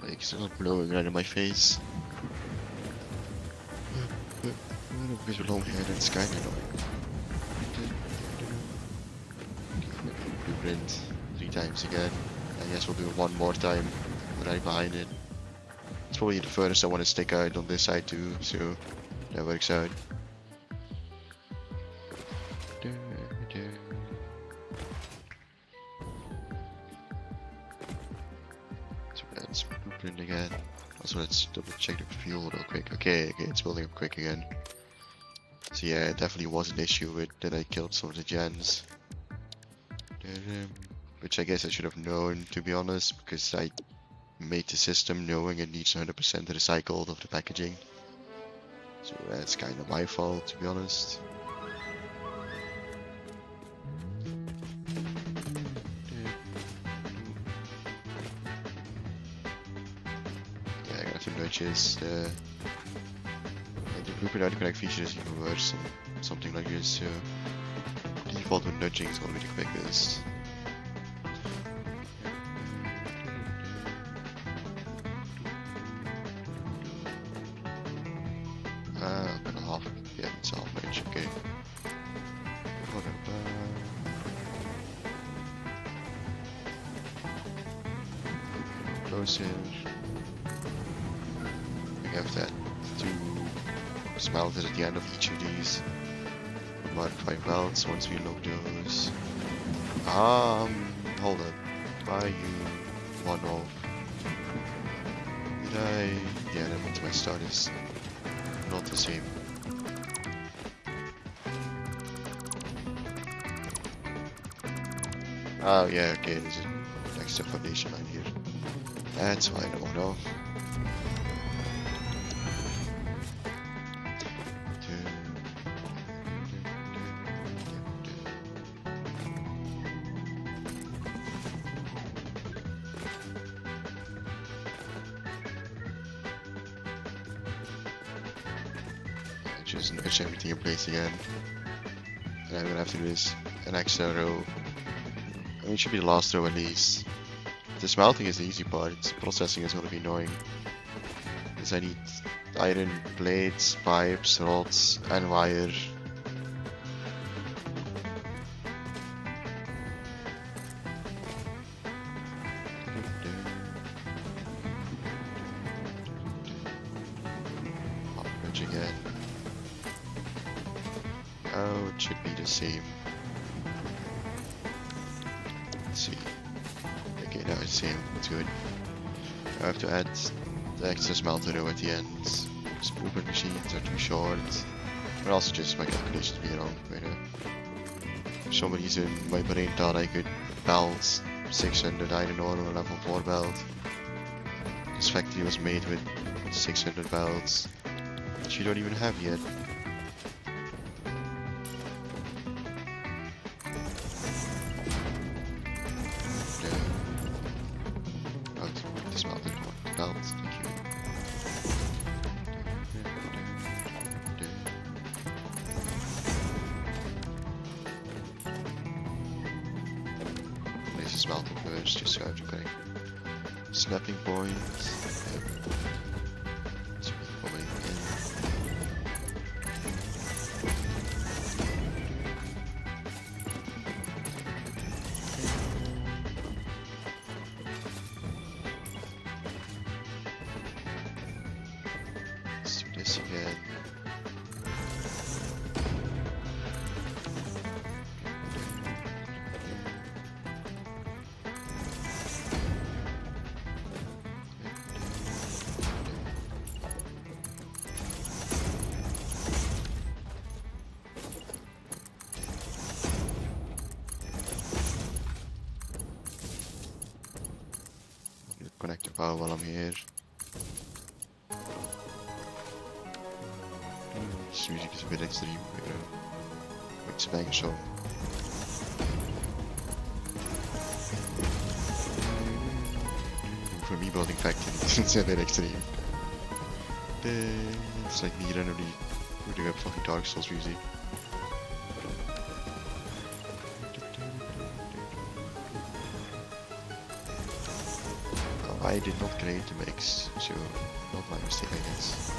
Like, it's not blowing right in my face. Because we're long here and it's kinda annoying. Blueprint 3 times again. I guess we'll do it 1 more time right behind it. It's probably the furthest I want to stick out on this side too, so that works out. So that's blueprint again. Also, let's double check the fuel real quick. Okay, it's building up quick again. So yeah, it definitely was an issue with that I killed some of the gens. Which I guess I should have known, to be honest, because I made the system knowing it needs 100% recycled of the packaging. So that's kind of my fault, to be honest. Yeah, I got some nudges. The blueprint autocorrect feature is even worse on something like this, so default when nudging is gonna be the quickest. explosive. We have that 2 smelters at the end of each of these. Modify belts once we load those. Hold up. Why you one off? Did I? Yeah, that means my start is not the same. Oh yeah, okay, there's an extra foundation line here. That's why I don't want off. Just nudge everything in place again. And I'm gonna have to do this an extra row. I mean, it should be the last row at least. The smelting is the easy part, processing is gonna be annoying. Because I need iron plates, pipes, rods, and wire. Nudge again. Oh, it should be the same. Let's see. Okay, now it's the same. It's good. I have to add the extra smelter row at the end. Movement machines are too short. But also just my calculations being wrong. For some reason, my brain thought I could belt 600 iron ore on a level 4 belt. This factory was made with 600 belts, which you don't even have yet. Smelting first, just so I have to connect snapping point. Yep. So coming in. Let's do this again. Connect the power while I'm here. This music is a bit extreme. It's bang so. For me, building factory, it's a bit extreme. It's like me randomly putting up fucking Dark Souls music. I did not create the mix, so not my mistake, I guess.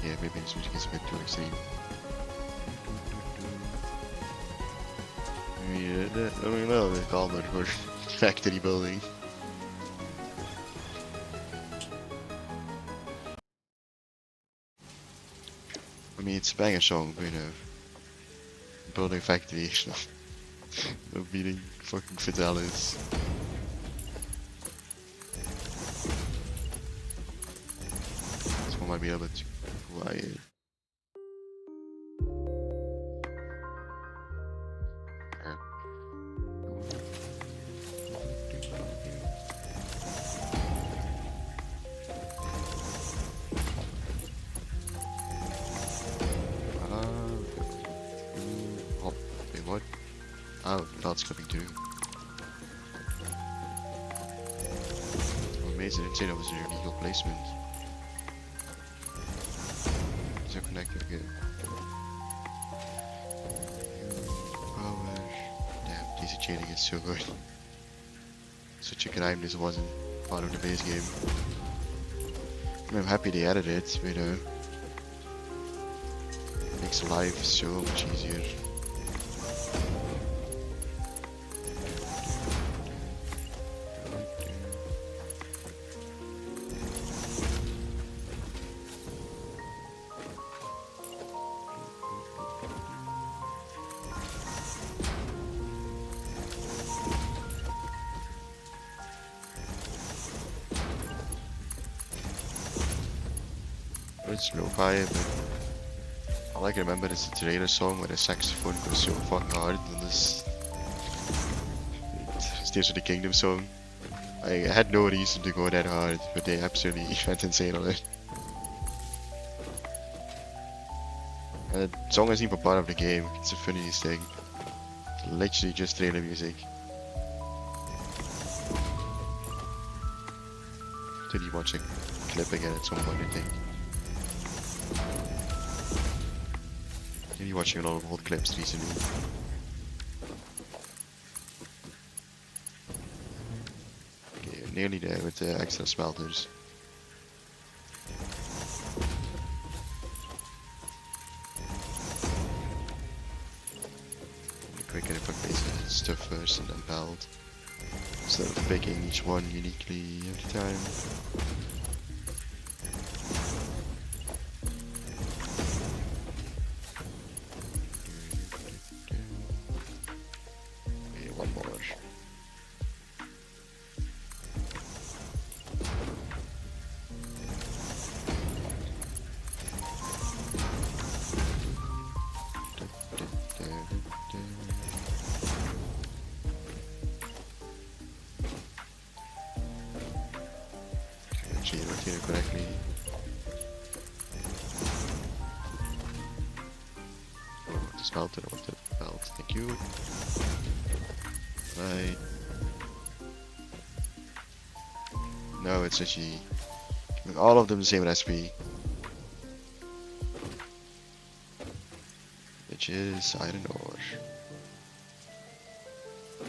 Yeah, maybe this music is a bit too extreme. Yeah, I don't know, they call it for factory building. I mean, it's a banger song, but you know, building factory, no beating fucking Vitalis. This one might be a bit too quiet. Oh, clouds coming through. I'm amazed I didn't say that was an illegal placement. So connected again. Power. Damn, DC chaining is so good. Such a crime this wasn't part of the base game. I'm happy they added it, but makes life so much easier. It's lo-fi, but all I can remember is the trailer song where the saxophone goes so fucking hard, and this Tears of the Kingdom song. I had no reason to go that hard, but they absolutely went insane on it. And the song isn't even part of the game, it's the funniest thing. It's literally just trailer music. Did you watch a clip again at some point, I think? Maybe watching a lot of old clips recently. Okay, nearly there with the extra smelters. Quicker if I place the stuff first and then belt, instead of picking each one uniquely every time. Actually rotate it correctly. Oh, just belted, I want the belt, thank you. Right. No, it's actually all of them the same recipe. Which is iron ore. I'm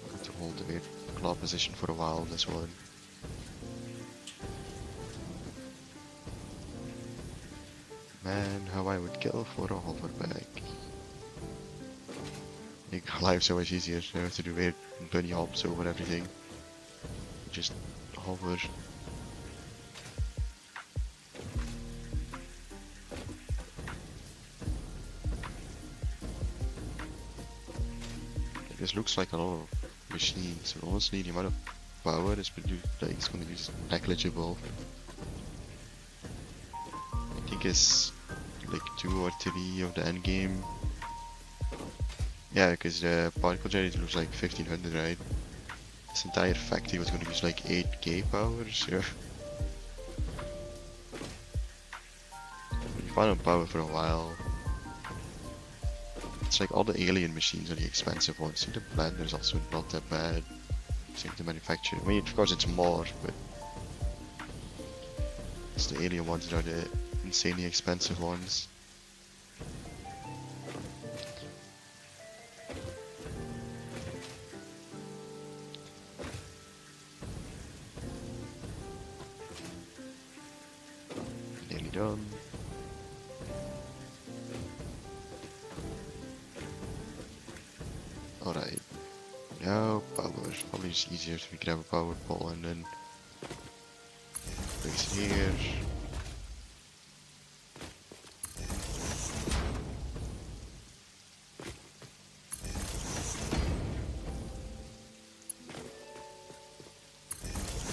going to hold the weird claw position for a while on this one. Man, how I would kill for a hoverback. Make life so much easier. I don't have to do weird bunny hops over everything. Just hover. This looks like a lot of machines, but honestly the amount of power is produced, like, it's gonna be just negligible. I think it's like 2 or 3 of the end game. Yeah, because the particle generator looks like 1500, right? This entire factory was gonna use like 8k power, so you find on power for a while. It's like all the alien machines are the expensive ones. I think the blender is also not that bad. Same to manufacture. I mean, of course it's more, but it's the alien ones that are the insanely expensive ones. Nearly done. Alright. Now power. Probably just easier if we grab a power pole and then place it here.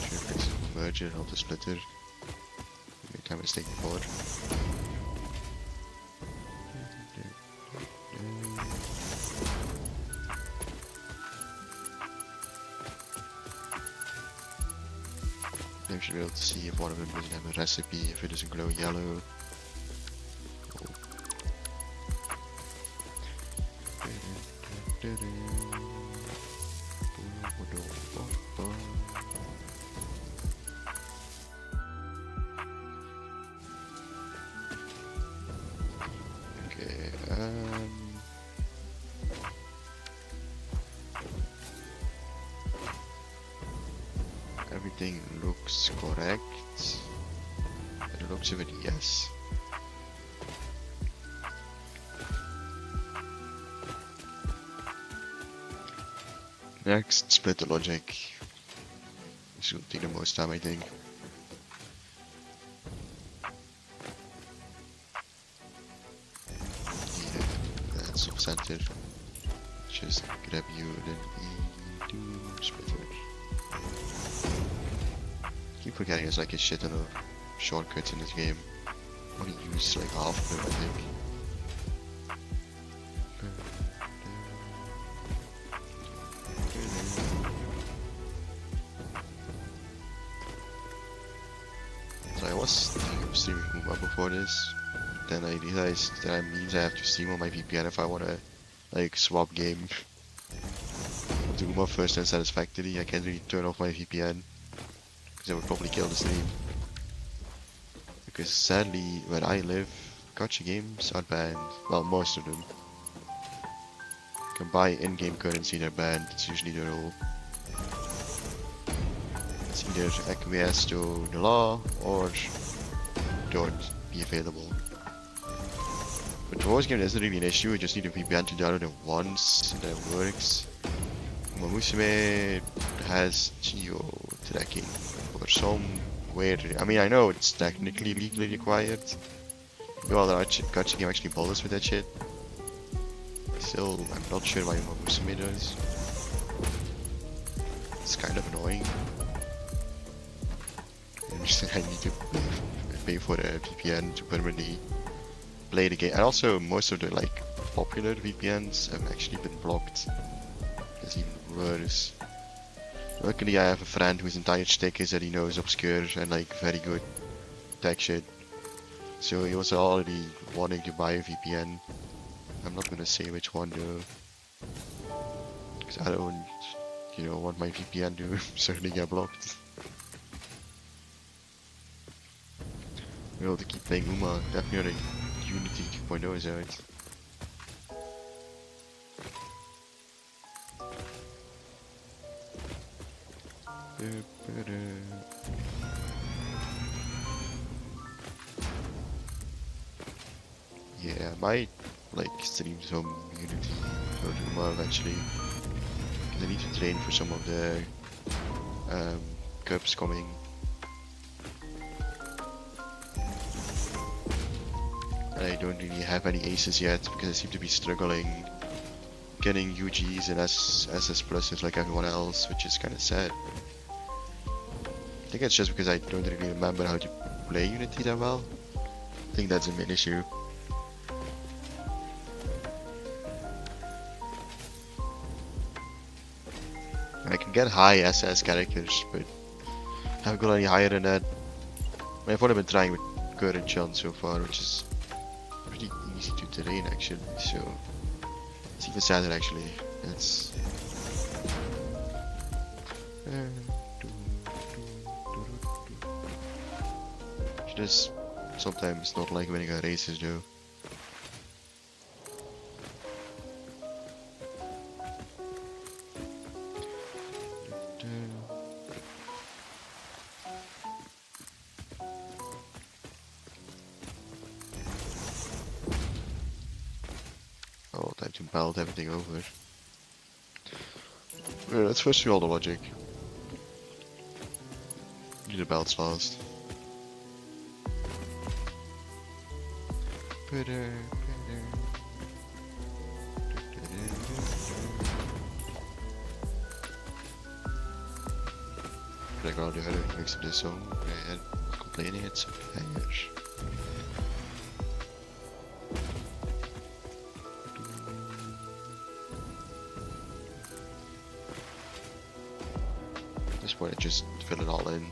Sure, place a merger, not a splitter. Make a mistake before. You should be able to see if one of them doesn't have a recipe, if it doesn't glow yellow. Everything looks correct. It looks of it, yes. Next, split the logic. This will take the most time, I think. Yeah, that's off center. Just grab you and then E to splitter. Keep forgetting there's like a shit ton of shortcuts in this game. I only use like half of them, I think. So I was streaming Uma before this. Then I realized that means I have to stream on my VPN if I wanna like swap game. Do Uma first and Satisfactory. I can't really turn off my VPN because I would probably kill the stream. Because sadly, where I live, gacha games are banned. Well, most of them. You can buy in-game currency, they're banned. It's usually the rule. It's either acquiesce to the law or don't be available. But the voice game isn't really an issue. You just need a VPN to download it once, and then it works. Musume has geo tracking for some weird. I mean, I know it's technically legally required. Well, the gacha game actually bothers with that shit. Still, I'm not sure why Musume does. It's kind of annoying. I need to pay for a VPN to permanently play the game. And also, most of the like popular VPNs have actually been blocked. That's even worse. Luckily, I have a friend whose entire shtick is that he knows obscure and like very good tech shit. So he was already wanting to buy a VPN. I'm not gonna say which one though, because I don't, want my VPN to certainly get blocked. We're able to keep playing Uma. Definitely Unity 2.0 is out. Yeah, I might like stream some Unity or Uma eventually. Because I need to train for some of the cups coming. And I don't really have any aces yet because I seem to be struggling getting UGs and SS pluses like everyone else, which is kind of sad. I think it's just because I don't really remember how to play Unity that well. I think that's a main issue. I can get high SS characters, but I haven't got any higher than that. I've only been trying with current Chun so far, which is pretty easy to train actually, so it's even sadder actually. It's just sometimes not like winning at races though. Oh, time to belt everything over. Yeah, let's first do all the logic. Do the belts last. Like all the other mix of this song, and complaining it's hangers. At this point, I just fill it all in.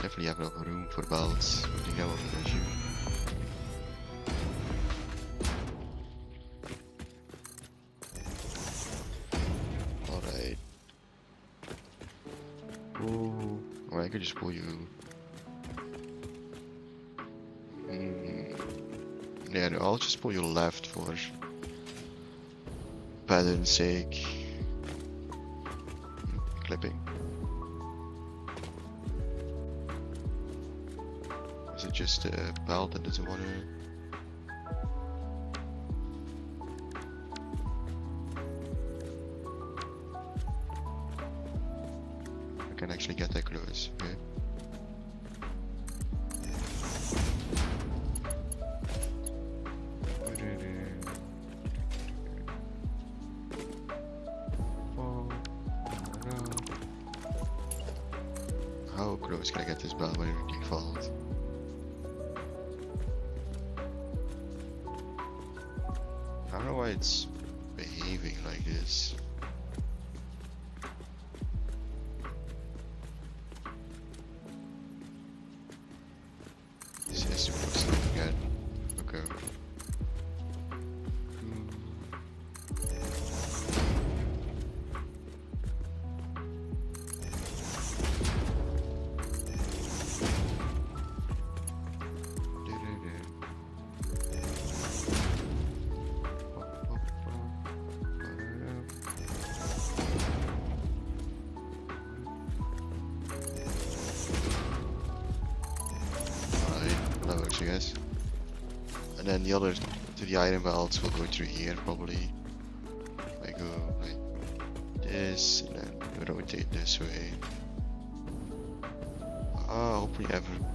Definitely have enough room for belts. I think that will be an issue. Alright. could just pull you. Yeah, no, I'll just pull you left for pattern's sake. Clipping. Is it just a belt that doesn't want to? I can actually get that close. Okay. How close can I get this belt by default? I don't know why it's behaving like this. This has to be something again. Okay. That works, I guess. And then the other to the item belts will go through here probably. I go like this and then rotate this way. Hopefully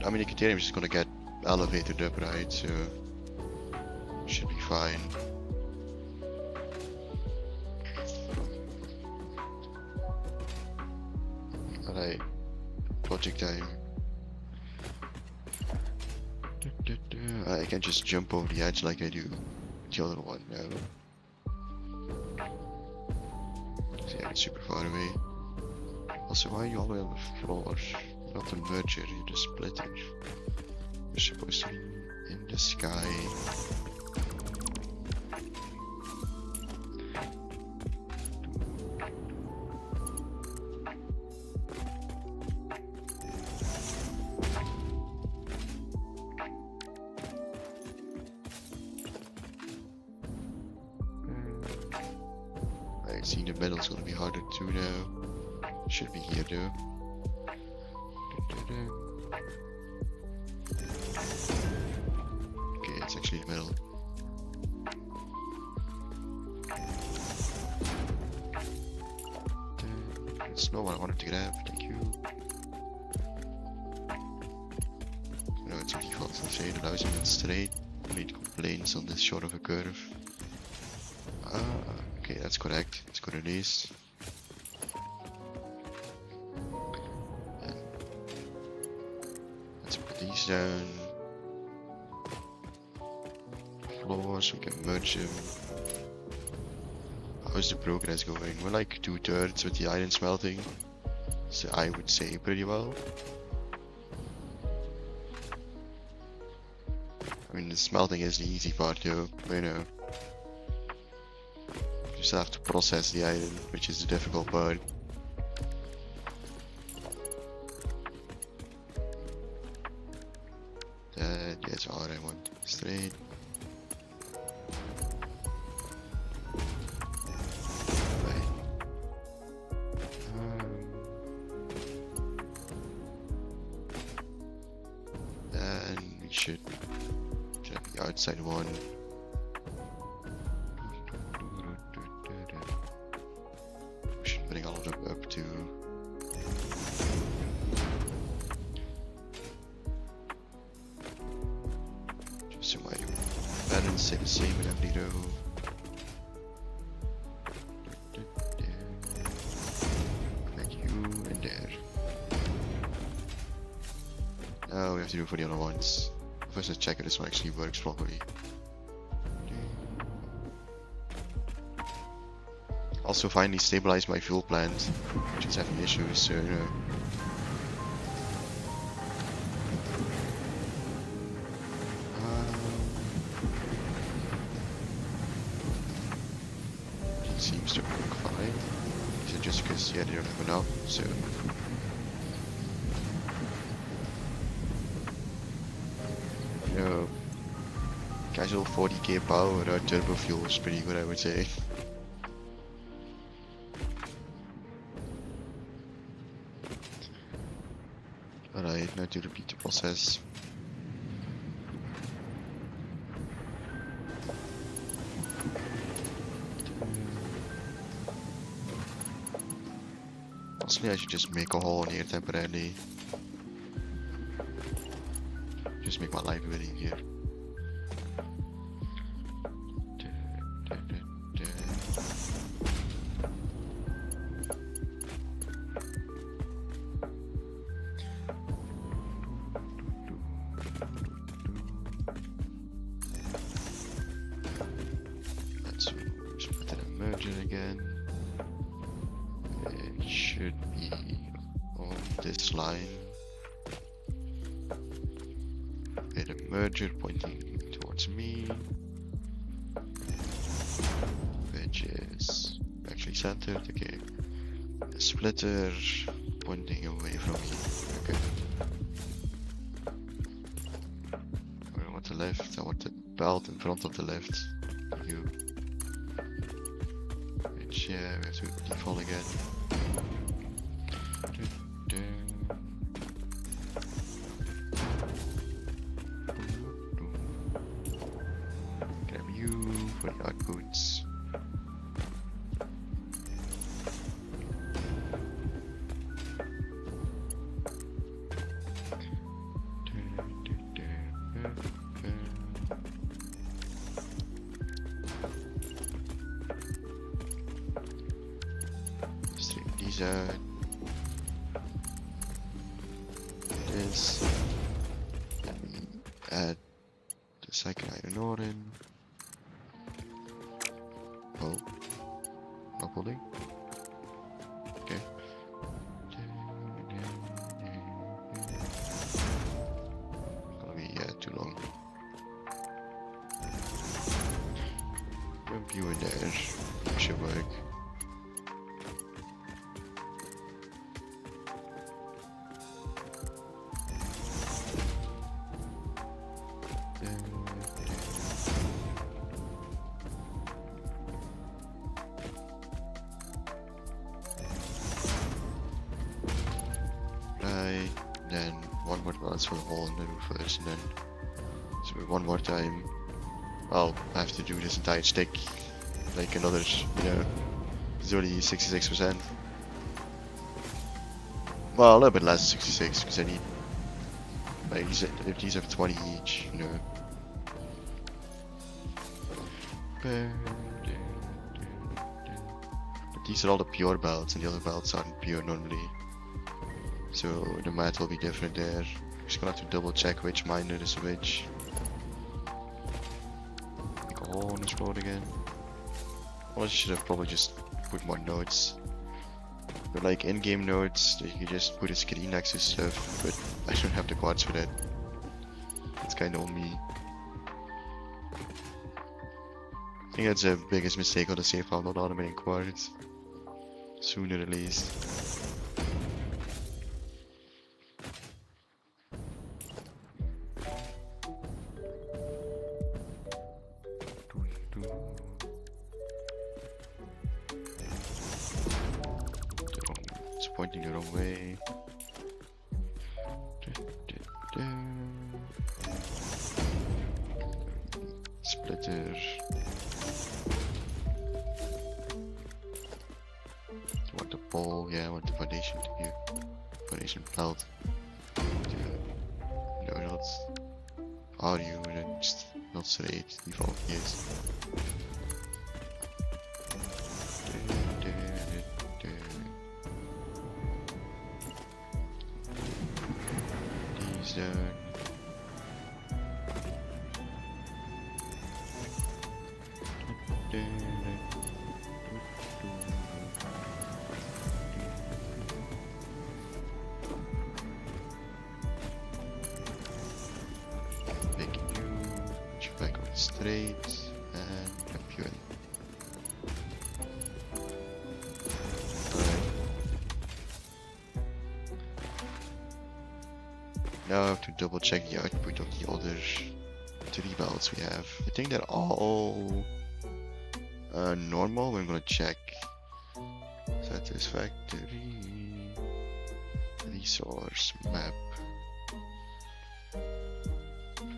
I mean the container is just gonna get elevated up, right? So should be fine. Alright, project time. I can just jump over the edge like I do the other one now. So yeah, it's super far away. Also, why are you all the way on the floor? Not the merger, you're the splitter. You're supposed to be in the sky. I see the middle's gonna be harder too now. Should be here though. Okay, it's actually the middle. It's not what I wanted to grab, thank you. No, it's a default shade, allows me to straight. No need complaints on this short of a curve. Okay, that's correct. Let's go to these. Let's put these down. Floors, we can merge them. How's the progress going? We're like 2/3 with the iron smelting. So I would say pretty well. I mean, the smelting is the easy part though, you know. You just have to process the iron, which is the difficult part. That's all I want. Straight. Right. Then we should check the outside one. We should bring all of them up to just so my patterns stay the same in every row. Like you and there. Now we have to do it for the other ones. First let's check if this one actually works properly. Also finally stabilized my fuel plant, which is having issues, so you know. It seems to work fine. Is it just because, yeah, they don't have enough, so. know, casual 40k power without turbo fuel is pretty good, I would say. Alright, now to repeat the process. Honestly, I should just make a hole in here temporarily. Just make my life a bit easier. Let's split it and merge it again. It should be on this line. With a merger pointing towards me, which is actually centered. Okay, a splitter pointing away from me. Okay. I want the left. I want the belt in front of the left. You. Which yeah, we have to default again. For the outputs. Straighten these out. This. Let me add the second iron ore in. Oh, not pulling. Okay. Gonna be too long. Dump you in there. Should work. Then one more glance for the hole in the roof first, and then so one more time I'll have to do this entire stick like another, you know, it's already 66%. Well, a little bit less, 66, because I need, like, if these have 20 each, you know. But these are all the pure belts, and the other belts aren't pure normally. So the math will be different there. Just gonna have to double check which miner is which. Make a hole in this road again. Or I should have probably just put more nodes. But like in-game nodes, you can just put a screen next to stuff, but I don't have the quartz for that. That's kinda on me. I think that's the biggest mistake on the save file, not automating quartz. Sooner at least. It's pointing the wrong way. Splitter. I want the pole, yeah, I want the foundation to be foundation belt. No, not are you and then just not straight default, yes. These down. Straight and dump you in. Alright. Now I have to double check the output of the other 3 belts we have. I think they're all normal. We're gonna check. Satisfactory. Resource map.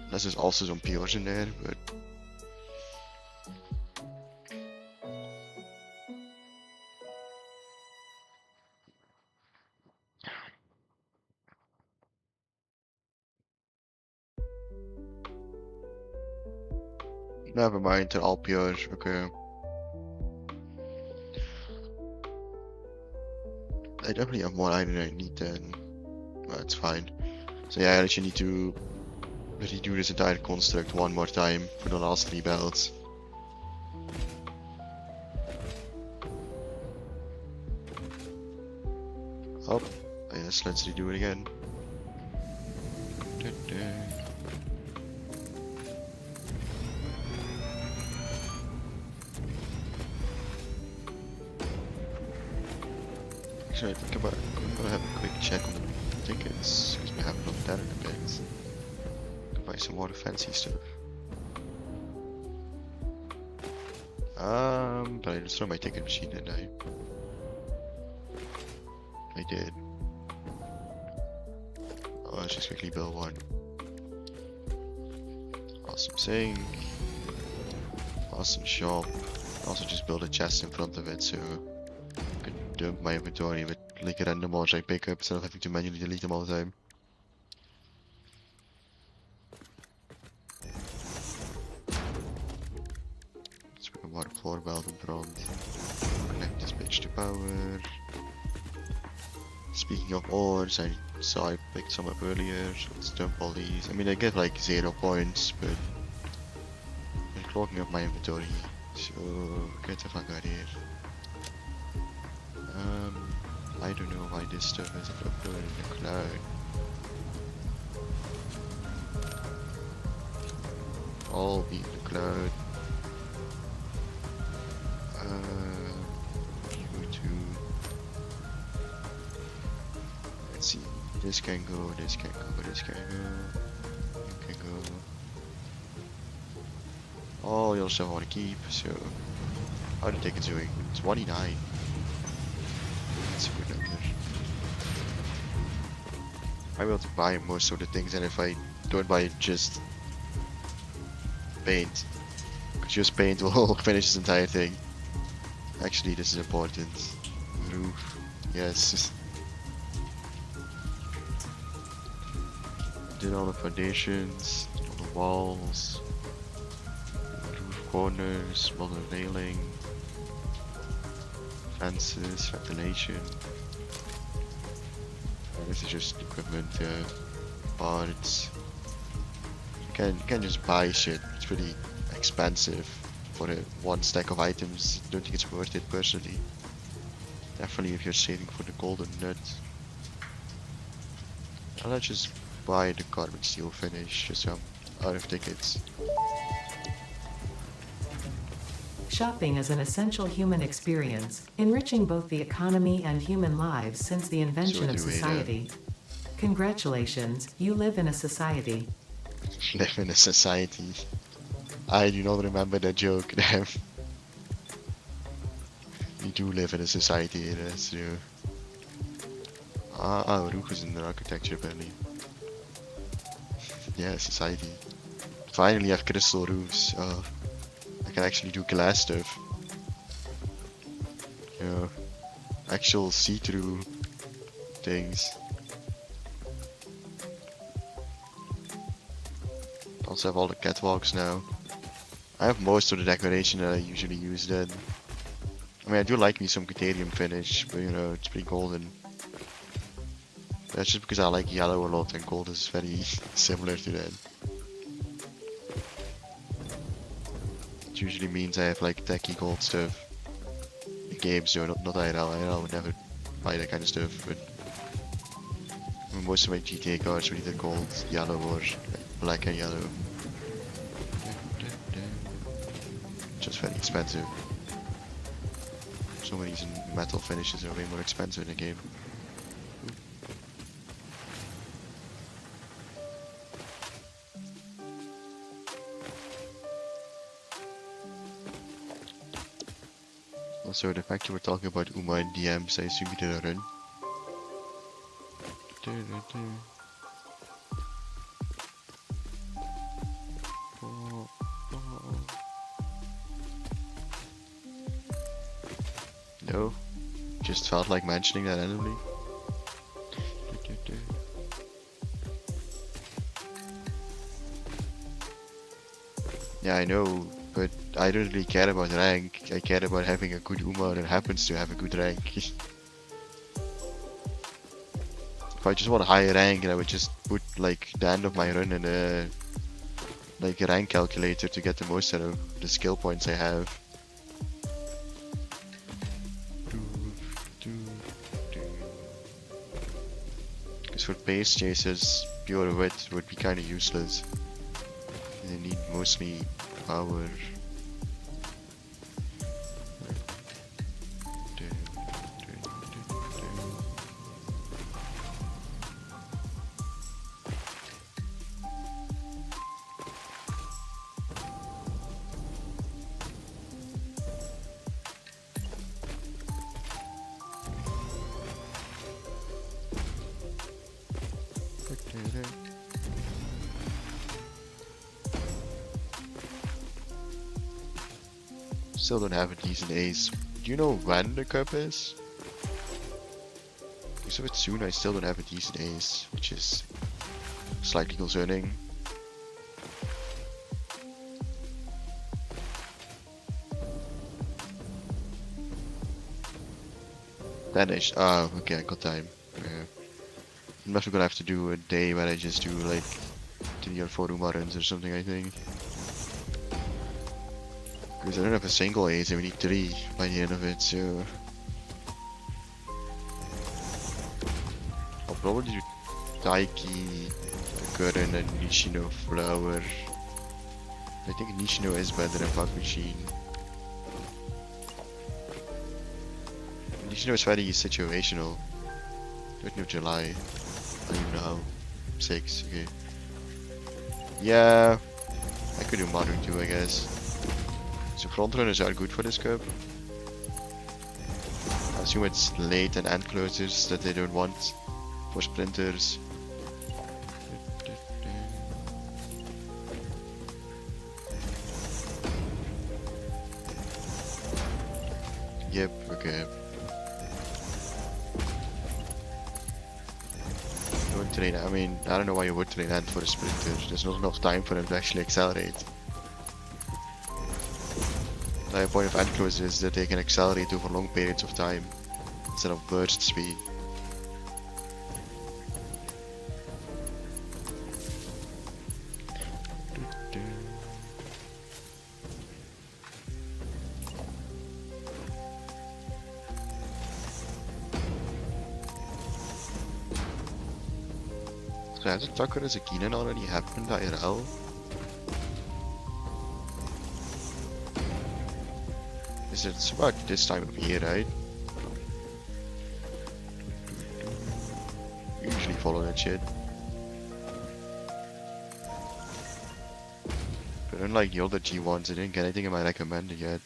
Unless there's also some PRs in there, but never mind, they're all PRs, okay. I definitely have more iron than I need then. That's fine. So yeah, I actually need to redo this entire construct one more time for the last 3 belts. Oh, yes, let's redo it again. Actually, I think I'm gonna have a quick check on the tickets, because we haven't looked at it a bit. Could buy some more fancy stuff. But I just throw my ticket machine, didn't I? I did. Oh, let's just quickly build one. Awesome sink. Awesome shop. Also just build a chest in front of it so I can dump my inventory with like random mods I pick up instead of having to manually delete them all the time. Let's put a water floor belt in front. Connect this bitch to power. Speaking of ores, I saw I picked some up earlier, so let's dump all these. I mean, I get like 0 points, but I'm clogging up my inventory, so get the fuck out of here. I don't know why this stuff is uploaded in the cloud. All be in the cloud. YouTube. Let's see. This can go, this can go, this can go. You can go. All your stuff I want to keep, so how the ticket's doing? 29. That's a good number. I'm able to buy most of the things, and if I don't buy just paint, because just paint will finish this entire thing. Actually, this is important. Roof, yes. Did all the foundations, did all the walls, roof corners, modern railing, fences, ventilation. This is just equipment, parts. You can just buy shit. It's pretty expensive for one stack of items. Don't think it's worth it personally. Definitely if you're saving for the golden nut. And let's just buy the carbon steel finish, just so I'm out of tickets. Shopping is an essential human experience, enriching both the economy and human lives since the invention of society. Congratulations, you live in a society. Live in a society. I do not remember that joke. We do live in a society, that's true. Roof is in the architecture apparently. Yeah, society. Finally have crystal roofs. I can actually do glass stuff. Yeah. Actual see-through things. Also have all the catwalks now. I have most of the decoration that I usually use then. I mean, I do like me some Caterium finish, but you know, it's pretty golden. That's just because I like yellow a lot and gold is very similar to that. It usually means I have like techie gold stuff. In games, so not IRL. IRL would never buy that kind of stuff, but I mean, most of my GTA cards are either gold, yellow, or like black and yellow. Just very expensive. For some reason, metal finishes are way more expensive in the game. Also, the fact you were talking about Uma in DMs, I assume you did a run. No, just felt like mentioning that randomly. Yeah, I know, but I don't really care about rank. I care about having a good Uma that happens to have a good rank. If I just want a higher rank, I would just put like the end of my run in a like a rank calculator to get the most out of the skill points I have. Because for pace chasers, pure wit would be kind of useless. They need mostly power. Still don't have a decent ace. Do you know when the cup is? Because if it's soon, I still don't have a decent ace, which is slightly concerning. Vanished. Ah, okay, I got time. Yeah. I'm definitely gonna have to do a day where I just do like 3 or 4 Uma runs or something, I think. Because I don't have a single ace and we need 3 by the end of it, so... I'll probably do Taiki, Gurren and Nishino Flower. I think Nishino is better than Fog Machine. Nishino is very situational. 13th of July. I don't even know how. 6, okay. Yeah, I could do Modern too, I guess. So frontrunners are good for this cup. I assume it's late and end closers that they don't want for sprinters. Yep, okay. Don't train, I mean, I don't know why you would train end for a sprinter. There's not enough time for them to actually accelerate. The point of end closers is that they can accelerate over long periods of time instead of burst speed. So has the Tucker as a Keenan already happened IRL? It's about this time of year, right? Usually follow that shit. But unlike the other G1s, I didn't get anything in my recommended yet.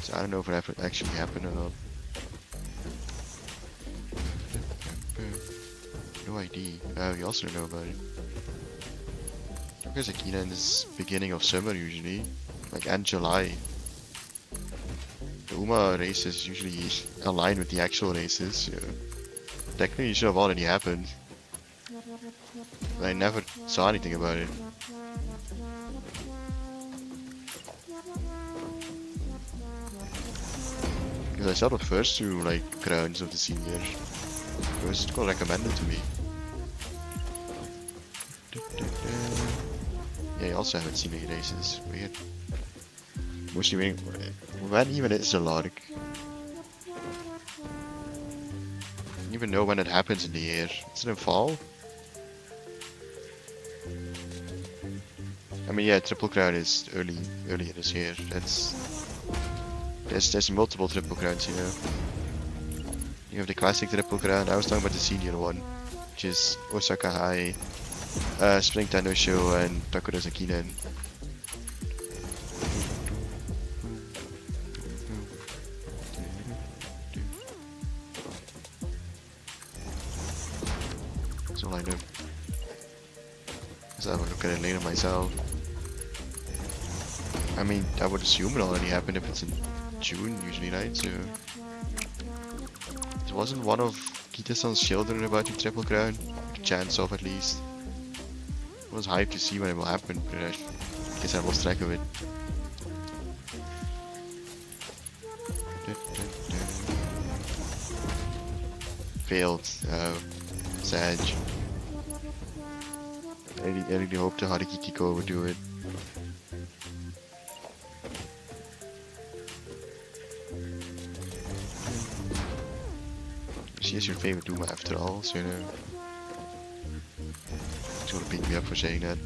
So I don't know if it actually happened or not. No idea. We also don't know about it. Because Akina is beginning of summer usually. Like end July. The Uma races usually align with the actual races, so technically it should have already happened. But I never saw anything about it. Because I saw the first 2 like crowns of the senior. It was got recommended to me. Yeah, I also haven't seen any races. Weird. Mostly waiting for it. When even is the Lark? I don't even know when it happens in the year. Is it in fall? I mean, yeah, Triple Crown is earlier this year. There's multiple Triple Crowns, you know. You have the classic Triple Crown. I was talking about the senior one, which is Osaka High, Spring Tendo Show, and Takura Zakinen. That's all I know. Let's have a look at it later myself. I mean, I would assume it already happened if it's in June usually, right? So it wasn't one of Kita-san's children about to triple crown. A chance of at least. I was hyped to see when it will happen, but I guess I lost track of it. Failed. Sag. I really hope the Haruki Kiko would do it. She is your favorite Uma after all, so you know. She's gonna beat me up for saying that.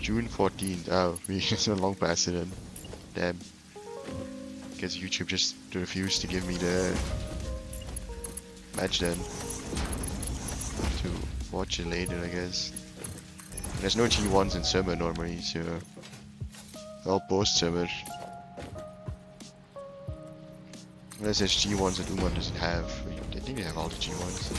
June 14th. Oh, we so long past it then. Damn. Guess YouTube just refused to give me the match then. Have to watch it later, I guess. There's no G1s in summer normally, so all post summer. Unless there's G1s that Uma doesn't have. I think they have all the G1s.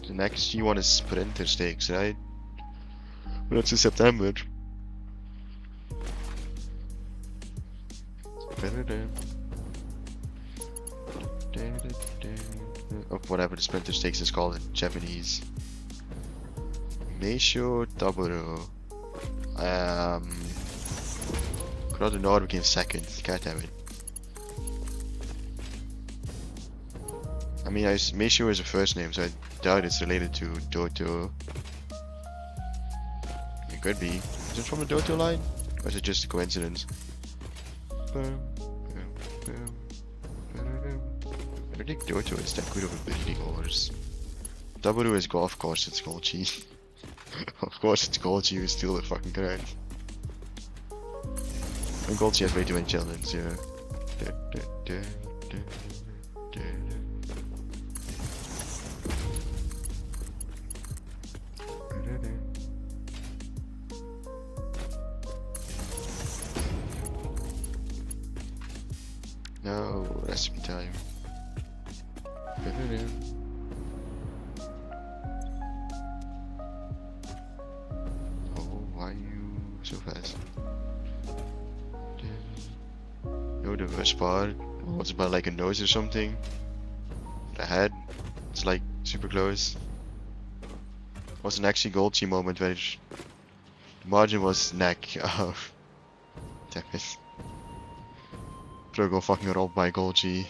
The next G1 is Sprinter Stakes, right? But that's in September. Or whatever the Sprinter Stakes is called in Japanese. Meisho Taburo. Kurodonor became second. God damn it. I mean, Meisho is a first name, so I doubt it's related to Doto. It could be. Is it from the Doto line? Or is it just a coincidence? I don't think Doto is that good of a breeding horse. Taburo is golf course, it's Golchi. Of course it's Golchi who's still the fucking crown. And Golchi has way too many children, yeah. No, recipe time. Oh, why are you so fast? No, the worst part. What's about like a nose or something? The head. It's like super close. Was an actually Golchi moment where the margin was neck. Oh, damn it. Pro got fucking robbed by Golchi.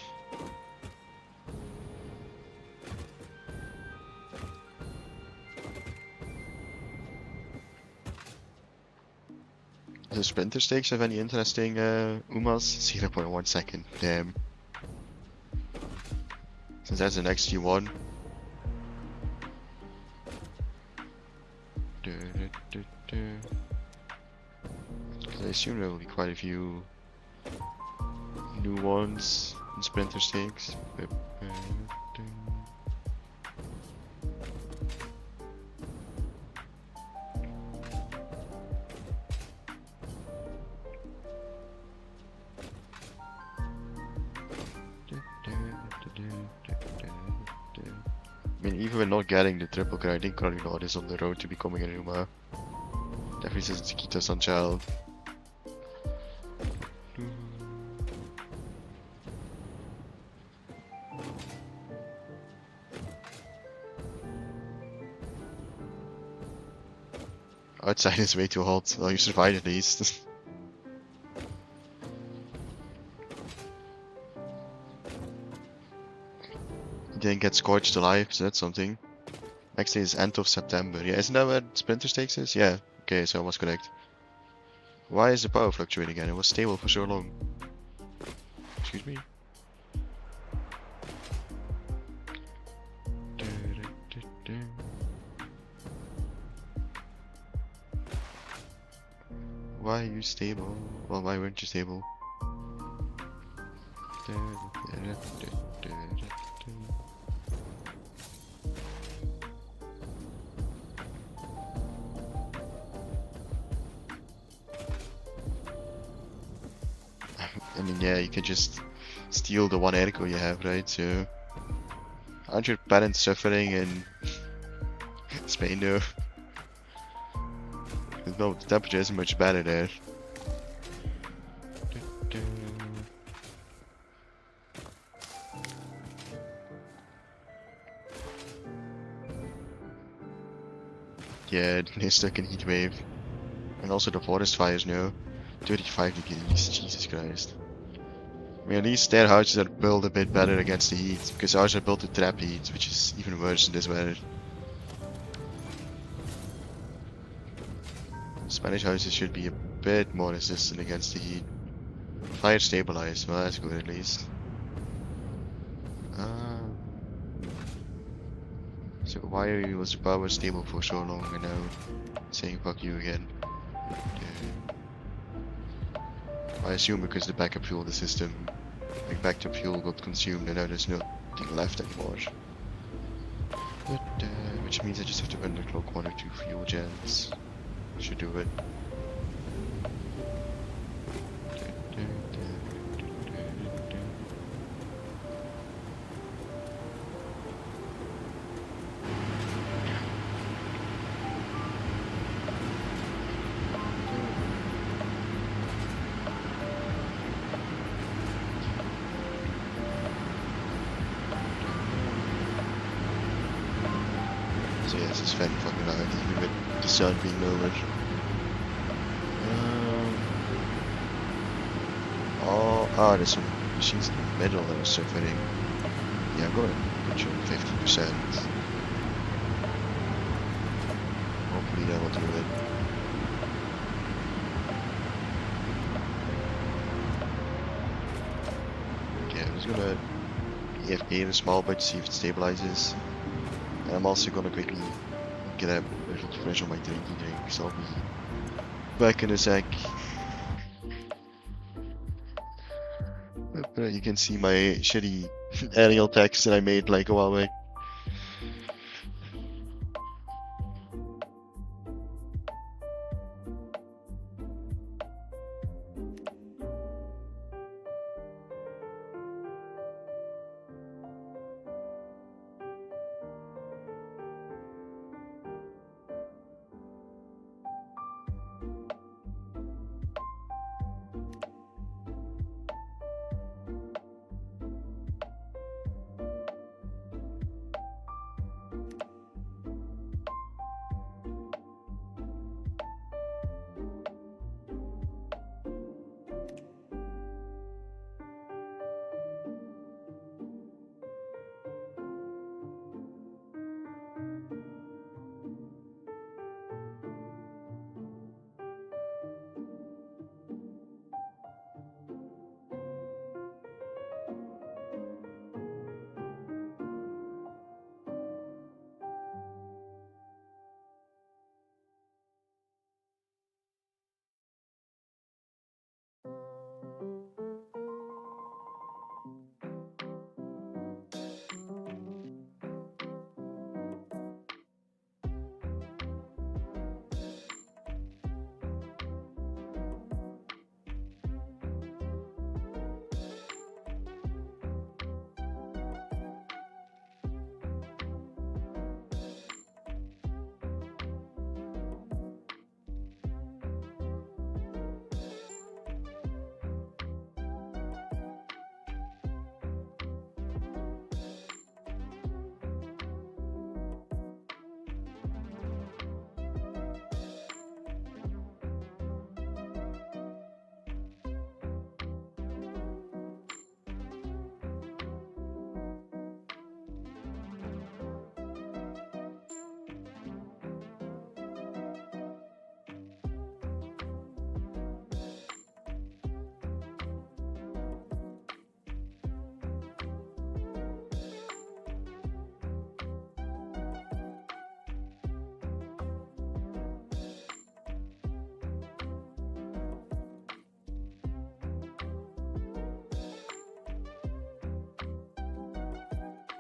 Does the Sprinter Stakes have any interesting Umas? 0.1 second, damn. Since that's the next G1. I assume there will be quite a few new ones in Sprinter Stakes. mean, even when not getting the triple card, I think Carolina is on the road to becoming a Numa. Definitely says Chiquita Sunchild. Outside is way too hot. Well, you survived at least. You didn't get scorched alive, so that's something. Next day is end of September. Yeah, isn't that where Splinter Stakes is? Yeah. Okay, so I was correct. Why is the power fluctuating again? It was stable for so long. Excuse me? Why are you stable? Well, why weren't you stable? I mean, yeah, you can just steal the one Ergo you have, right? So, aren't your parents suffering in Spain though? No, the temperature isn't much better there. Yeah, they're stuck in heat wave. And also the forest fires now. 35 degrees, Jesus Christ. I mean, at least their houses are built a bit better against the heat, because ours are built to trap heat, which is even worse in this weather. Spanish houses should be a bit more resistant against the heat. Fire stabilized, well that's good at least. So why was the power stable for so long and now saying fuck you again? I assume because the backup fuel of the system, like backup fuel got consumed and now there's nothing left anymore. But, which means I just have to underclock 1 or 2 fuel gens. Should do it. So yes, it's very fucking loud, even with the sun being lowered. There's some machines in the middle that are suffering. Yeah, I'm gonna put you on 50%. Hopefully that will do it. Okay, I'm just gonna EFK in a small bit to see if it stabilizes. And I'm also gonna quickly get a little fresh on my drinking drink, so I'll be back in a sec. But you can see my shitty aerial text that I made like a while back.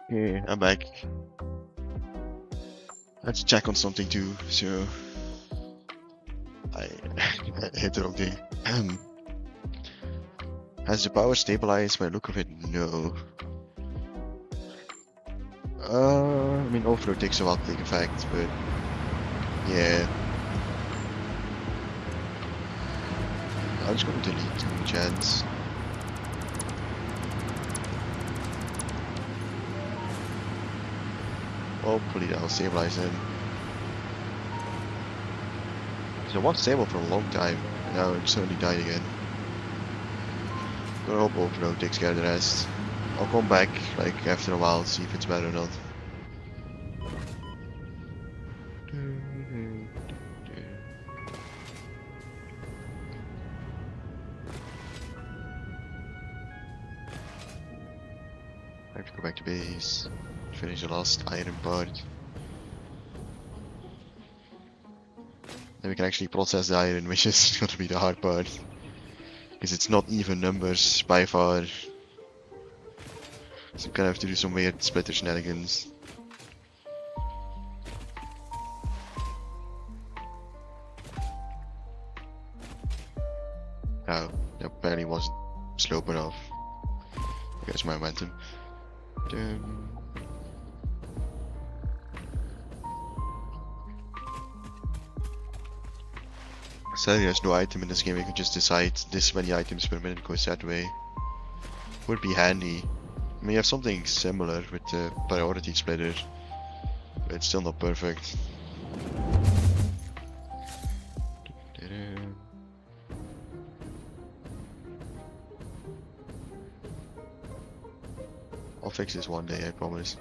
Okay, I'm back. I had to check on something too, so I hit the wrong thing. Has the power stabilized by the look of it? No. I mean, overload takes a while to take effect, but yeah. I'm just going to delete 2 chance. Hopefully that'll stabilize him. So it was stable for a long time, and now it suddenly died again. Gonna hope overload takes care of the rest. I'll come back like after a while to see if it's better or not. I have to go back to base, finish the last iron part. Then we can actually process the iron, which is gonna be the hard part. Because it's not even numbers by far. So we kind of have to do some weird splitter shenanigans. Oh, that apparently wasn't slope enough. I guess my momentum. Sadly, there's no item in this game. You can just decide this many items per minute goes that way. Would be handy. I mean, you have something similar with the priority splitter, but it's still not perfect. I'll fix this one day, I promise.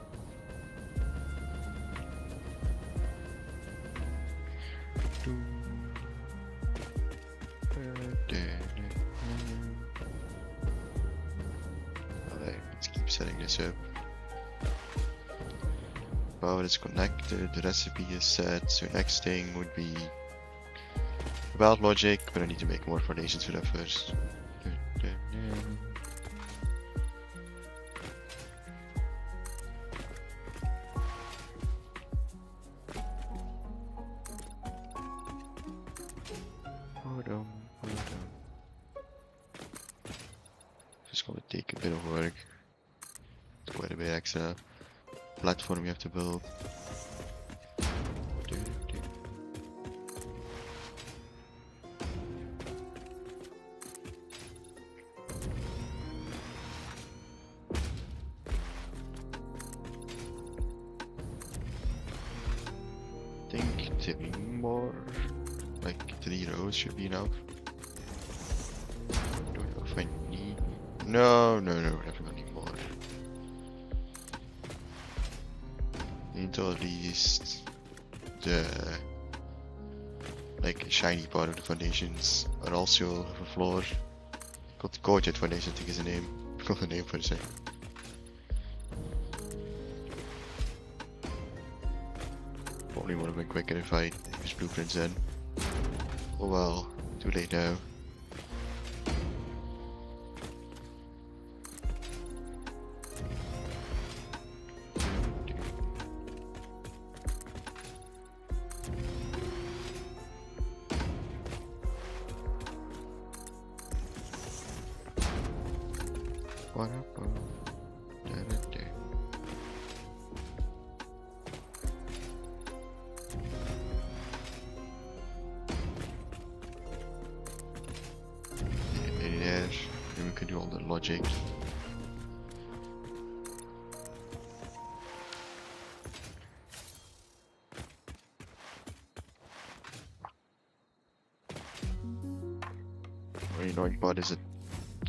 Alright, let's keep setting this up. Power is connected, the recipe is set, so next thing would be about logic, but I need to make more foundations for that first. Hold on. Just gonna take a bit of work. Quite a bit extra platform you have to build. I think 3 more, like 3 rows should be enough. Don't know if I need. No, definitely need more. Need at least the like shiny part of the foundations are also have a floor. Got the gorgeous foundation, I think is the name. Forgot the name for a second. Probably would have been quicker if I used blueprints then. Oh well, too late now. Then we can do all the logic. Very annoying part is that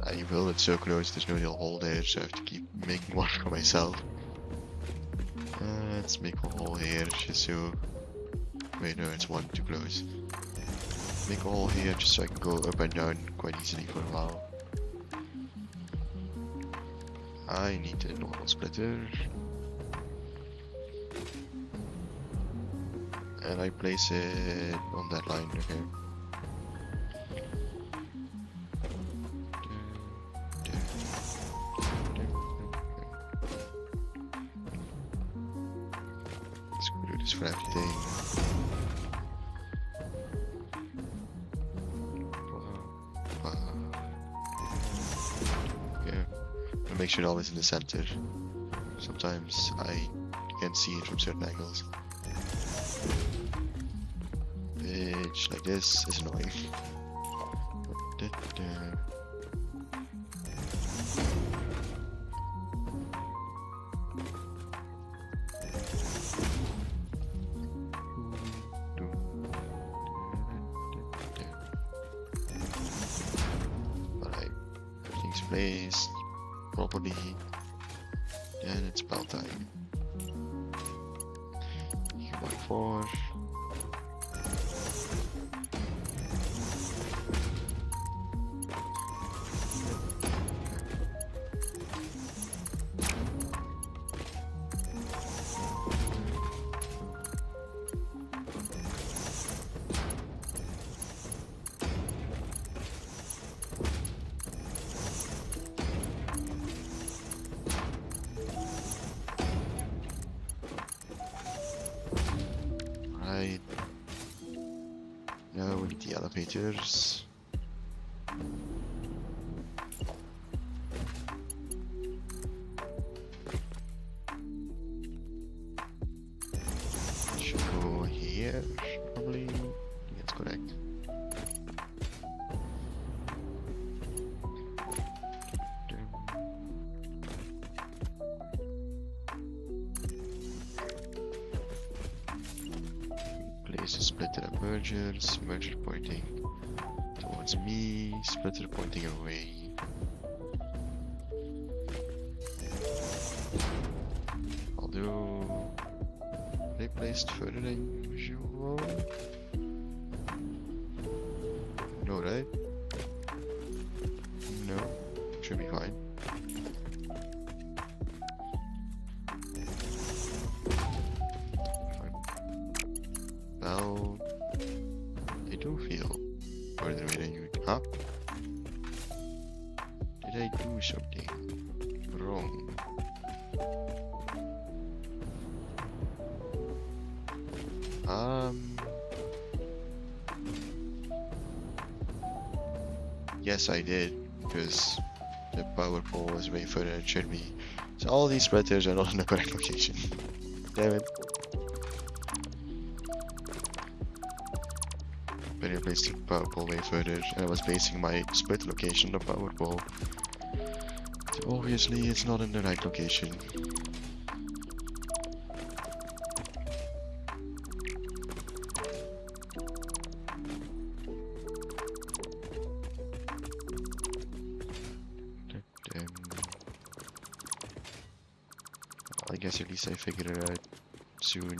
I build it so close, there's no real hole there, so I have to keep making one for myself. Let's make a hole here, just so... Wait, no, it's one too close. Make a hole here just so I can go up and down quite easily for a while. I need a normal splitter. And I place it on that line, okay. just for everything. Yeah, but make sure it always in the center. Sometimes I can't see it from certain angles. Which, like this, is annoying. Alright, everything's placed properly. Then it's about time. Here, 1, 4. Right. Now we need the elevators. Should go here, probably. That's correct. Place a splitter and mergers. Merger pointing towards me. Splitter pointing away. Although they placed further than usual. No, right? No, should be fine. Well, I do feel further away than you. Huh? Did I do something wrong? Yes, I did, because the power pole was way further than it should be. So all these splitters are not in the correct location. Damn it. But I placed the power pole way further, and I was basing my split location on the power pole. So obviously it's not in the right location. I guess at least I figured it out soon,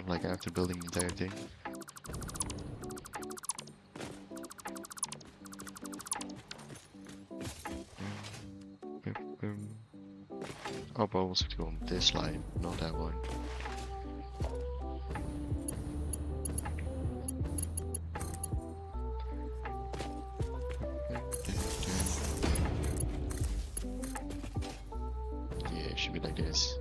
like after building the entire thing. Oh, but I also have to go on this line, not that one. Yeah, it should be like this.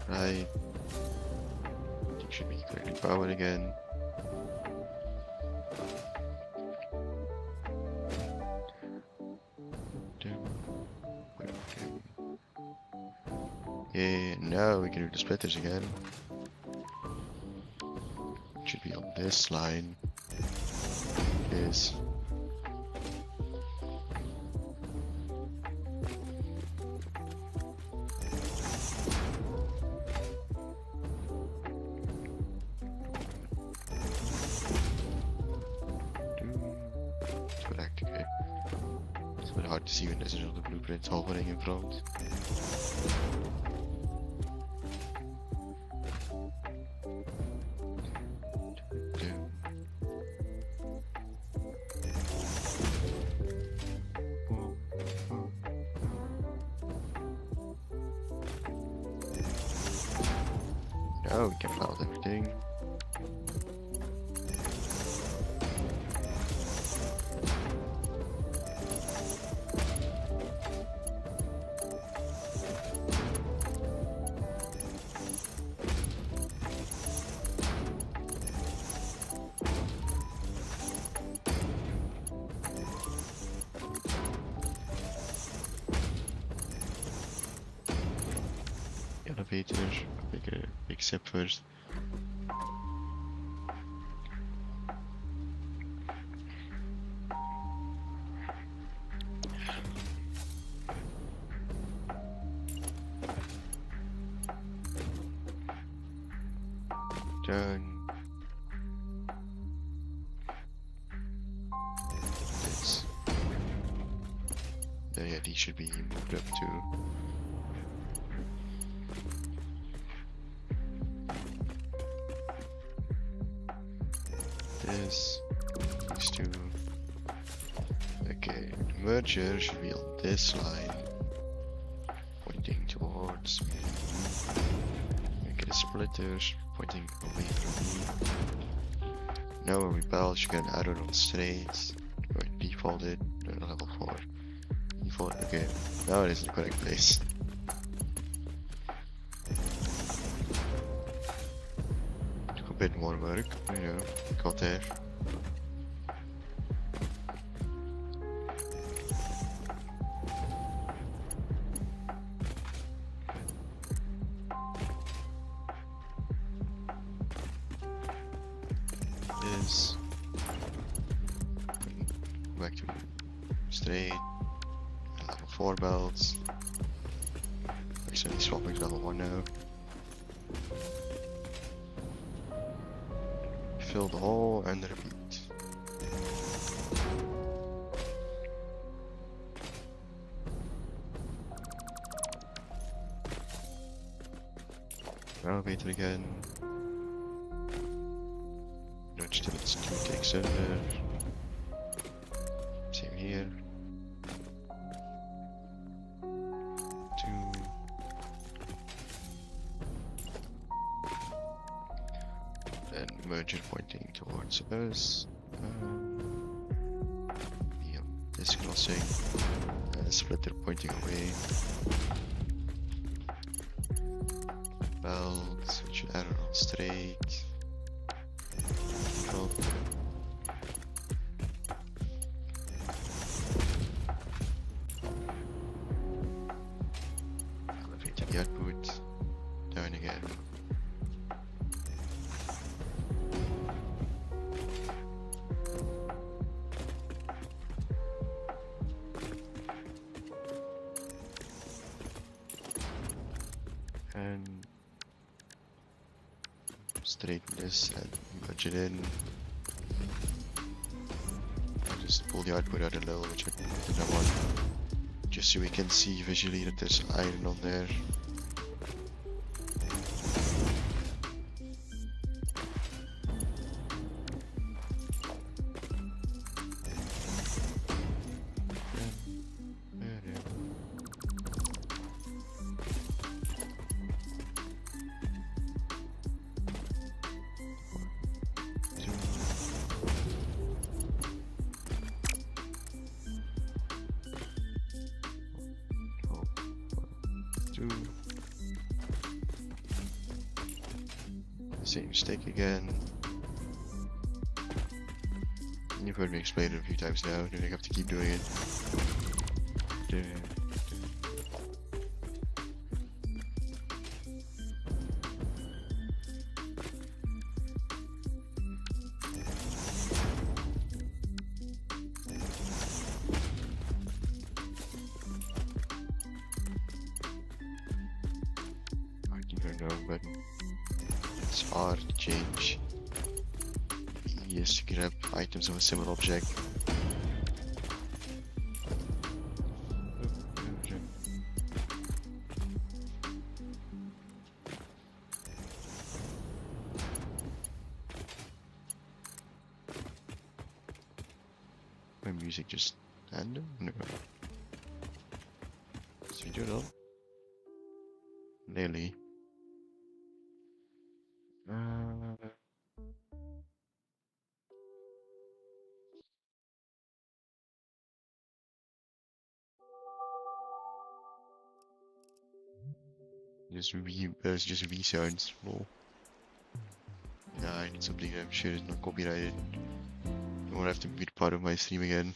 Right. It should be correctly powered again. Yeah, now we can do the splitters again. It should be on this line. This. Correct, okay. It's a bit hard to see when there's another blueprint hovering in front. Oh, we can file everything. Elevator, big step first. Done. This. Yeah, these should be moved up too. This. These two. Okay, the merger should be on this line. Pointing towards me. Make it a splitters pointing away from me. Now a repel should get an arrow on straight. Or defaulted. Level 4. Default. Okay, now it is in the correct place. Took a bit more work, you know, got there. This. Back to straight. Level 4 belts. Actually swapping to level 1 now. Fill the hole and repeat. Elevator again. Nudge till it's 2 ticks under. Same here. 2. Then merger pointing towards us. Yeah, this crossing. Splitter pointing away. Belt, which should arrow on straight. Drop. Elevating the output. Down again. And straighten this and merge it in. I'll just pull the output out a little, which I don't want, just so we can see visually that there's iron on there. Same mistake again. You've heard me explain it a few times now, and I have to keep doing it. I don't know, but it's hard to change. E is to grab items of a similar object. My music just random? No. Is video done? Nearly. There's just V sounds. Lol. Yeah, I need something I'm sure is not copyrighted. I won't have to be part of my stream again.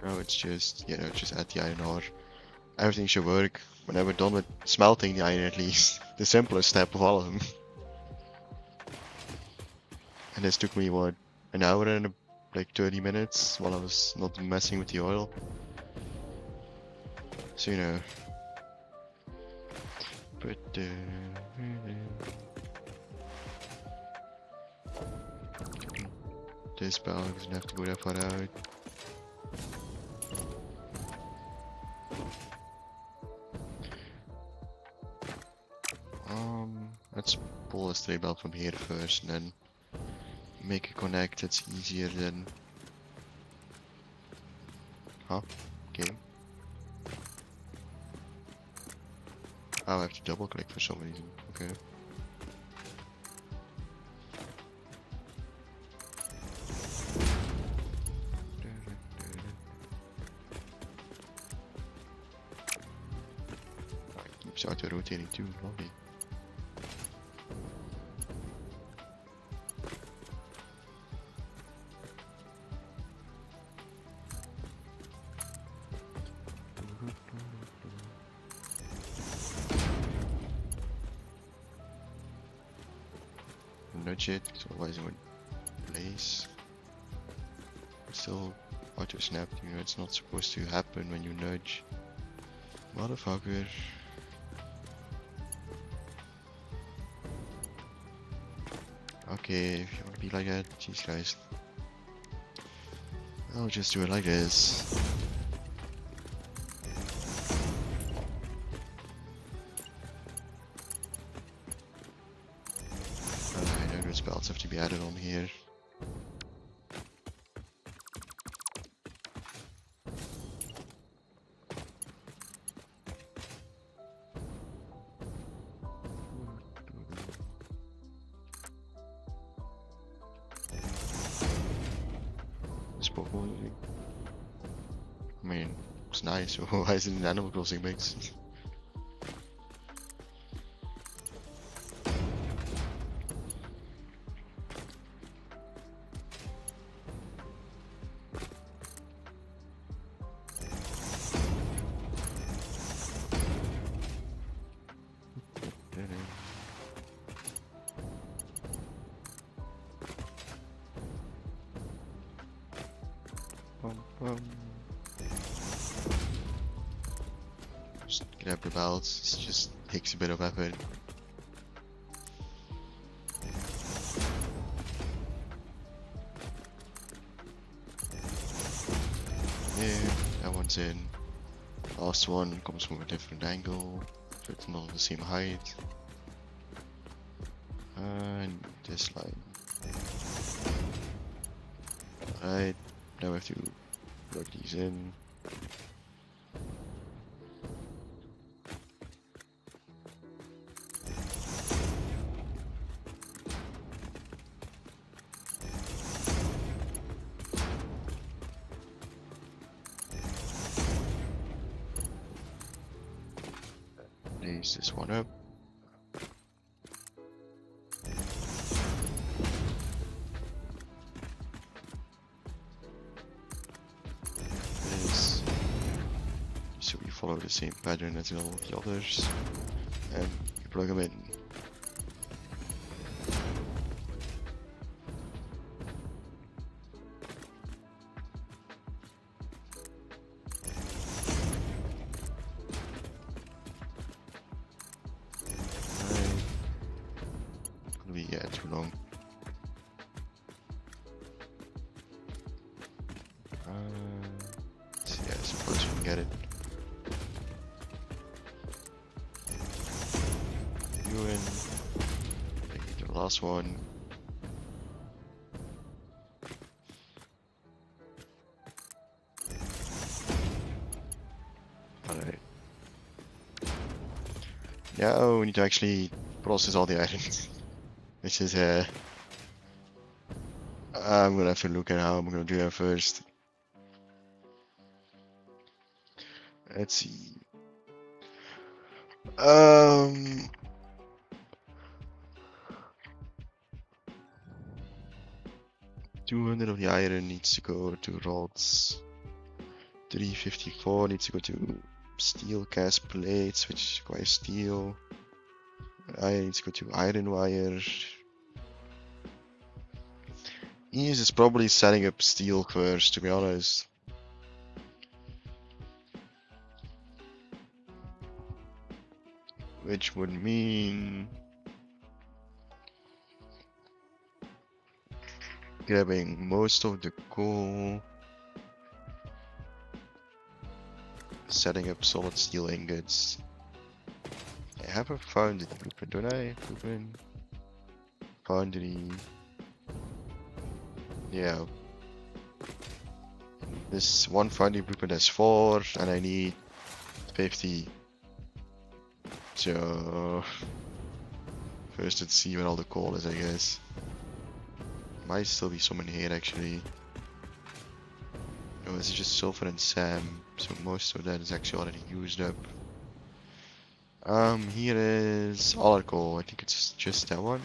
No, it's just, just add the iron ore. Everything should work. When we're done with smelting the iron at least. The simplest step of all of them. And this took me, what, an hour and like 30 minutes while I was not messing with the oil. So, but, this barrel doesn't have to go that far out. Let's pull a stray belt from here first and then make a connect that's easier than... Huh? Okay. Oh, I have to double click for some reason. Okay. It keeps auto-rotating too, lovely. Nudge it, because otherwise it would blaze. Still auto snap, it's not supposed to happen when you nudge. Motherfucker. Okay, if you want to be like that, jeez guys. I'll just do it like this. I know those belts have to be added on here. I mean, it's nice. Why is it an Animal Crossing mix? Just grab the belts, it just takes a bit of effort. Yeah, that one's in. Last one comes from a different angle, so it's not the same height. And this line. Alright, now we have to plug these in. Raise this one up. So we follow the same pattern as all the others, and you plug them in. Yeah, too long. So yeah, I suppose we can get it. You in. Maybe the last one. Now we need to actually process all the iron. Which is I'm gonna have to look at how I'm gonna do that first. Let's see. 200 of the iron needs to go to rods. 354 needs to go to steel cast plates, which requires steel. Iron needs to go to iron wire. Ease is probably setting up steel first, to be honest. Which would mean grabbing most of the coal, setting up solid steel ingots. I haven't found the blueprint, don't I? Blueprint, foundry. Yeah. This one foundry blueprint has 4, and I need 50. So first let's see where all the coal is, I guess. Might still be some in here actually. No, this is just sulfur and SAM, so most of that is actually already used up. Here is all our coal. I think it's just that one.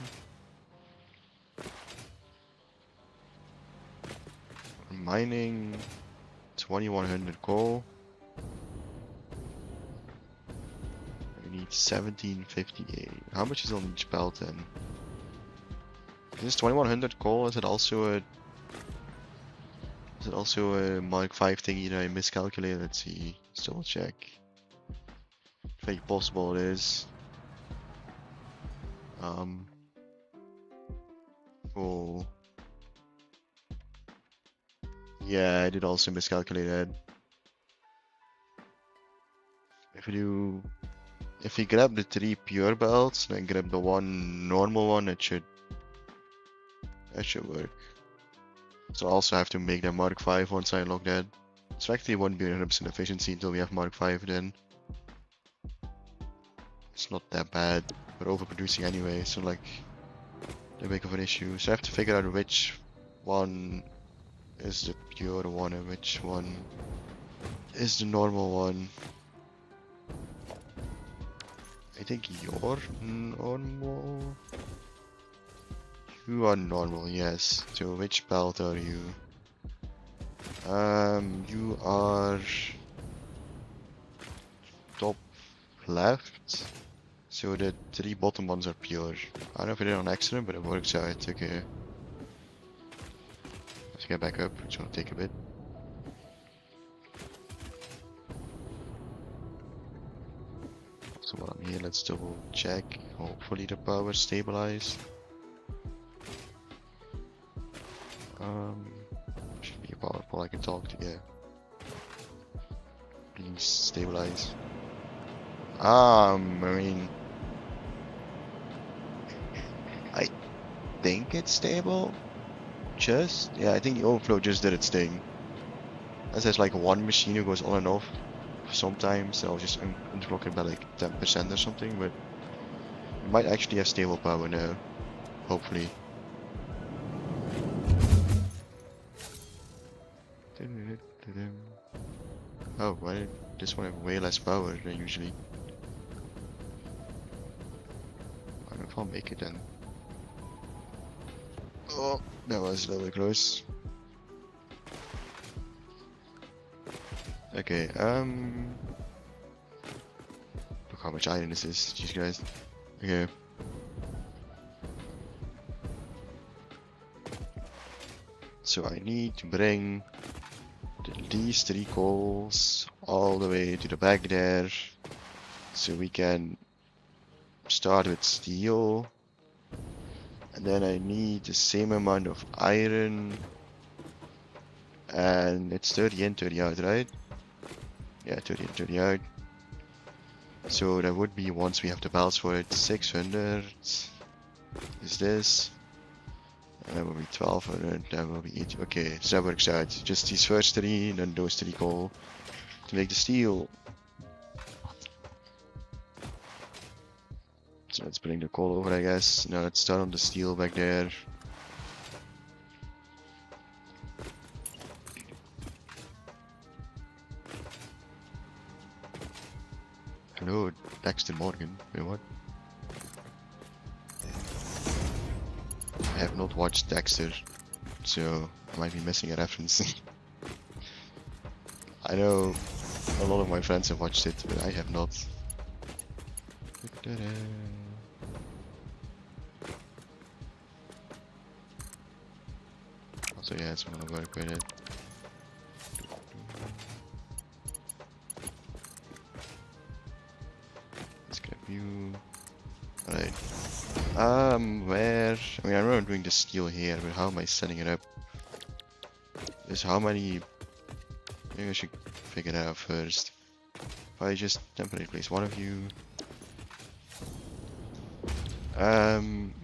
Mining 2100 coal. We need 1758. How much is on each belt then? Is this 2100 coal? Is it also a Mark 5 thingy that I miscalculated? Let's see. Let's double check. Very possible it is. Oh. Yeah, I did also miscalculate that. If we grab the 3 pure belts, then grab the 1 normal one, that should work. So I also have to make that Mark 5 once I unlock that. So actually it won't be 100% efficiency until we have Mark 5 then. It's not that bad. We're overproducing anyway, so like, that big of an issue. So I have to figure out which one is the pure one and which one is the normal one. I think you're normal. You are normal, yes. So which belt are you? You are top left. So the 3 bottom ones are pure. I don't know if I did it on accident, but it works out. Okay. Let's get back up, which will take a bit. So while I'm here, let's double check. Hopefully the power stabilized. Should be a power pole I can talk to, yeah. Please stabilize. I mean, I think it's stable. Yeah, I think the overflow just did its thing. As there's like one machine who goes on and off sometimes, so I'll just unblock it by like 10% or something, but we might actually have stable power now. Hopefully. Oh, why did this one have way less power than usually? I don't know if I'll make it then. Oh, that was a little bit close. Okay, look how much iron this is, jeez guys. Okay. So I need to bring these 3 coals all the way to the back there, so we can start with steel. And then I need the same amount of iron, and it's 30 in, 30 out, right? Yeah, 30 in, 30 out. So that would be, once we have the belts for it, 600 is this. And that will be 1200, that will be 80. Okay, so that works out. Just these first 3, and then those 3 coal to make the steel. So let's bring the coal over, I guess. Now let's start on the steel back there. Hello, Dexter Morgan. Wait, what? I have not watched Dexter, so I might be missing a reference. I know a lot of my friends have watched it, but I have not. Also, yeah, it's gonna work with it. Let's grab you. Alright. Where? I mean, I know I'm doing the steel here, but how am I setting it up? There's how many? Maybe I should figure that out first. If I just temporarily place one of you.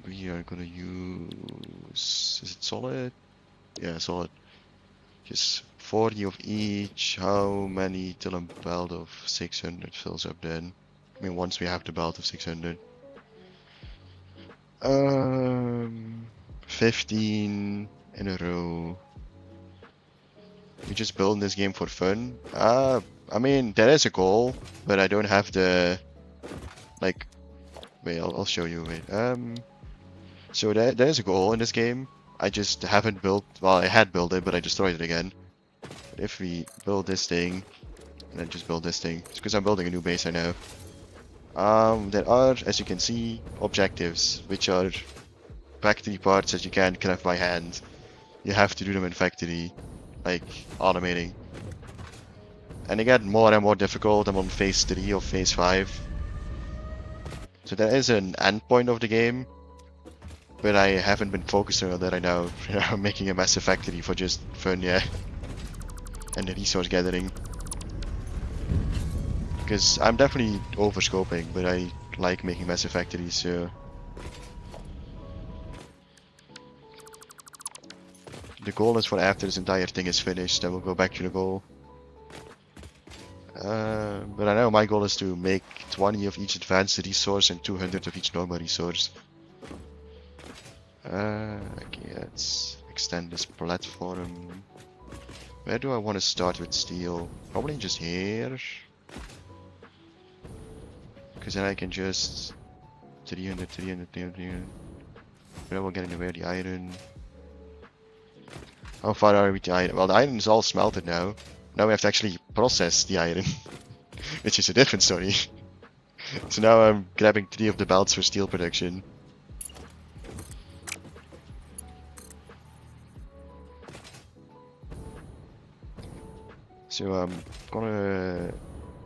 We are gonna use. Is it solid? Yeah, solid. Just 40 of each. How many till a belt of 600 fills up then? I mean, once we have the belt of 600. 15 in a row. We just building this game for fun. I mean, there is a goal, but I don't have the, like, wait, I'll show you, wait. So there's a goal in this game. I just haven't built, well, I had built it, but I destroyed it again. But if we build this thing, and then just build this thing, it's because I'm building a new base right now. There are, as you can see, objectives, which are factory parts that you can't craft by hand. You have to do them in factory, like automating. And they get more and more difficult. I'm on phase 3 of phase 5. So there is an endpoint of the game, but I haven't been focusing on that right now. I'm making a massive factory for just fun, yeah. And the resource gathering. Because I'm definitely overscoping, but I like making massive factories, so... The goal is for after this entire thing is finished, then we'll go back to the goal. But I know my goal is to make 20 of each advanced resource and 200 of each normal resource. Okay, let's extend this platform. Where do I want to start with steel? Probably just here. Because then I can just 300, 300, 300, 300. But I will get in the way of the iron. How far are we with the iron? Well, the iron is all smelted now. Now we have to actually process the iron, which is a different story. So now I'm grabbing 3 of the belts for steel production. So I'm gonna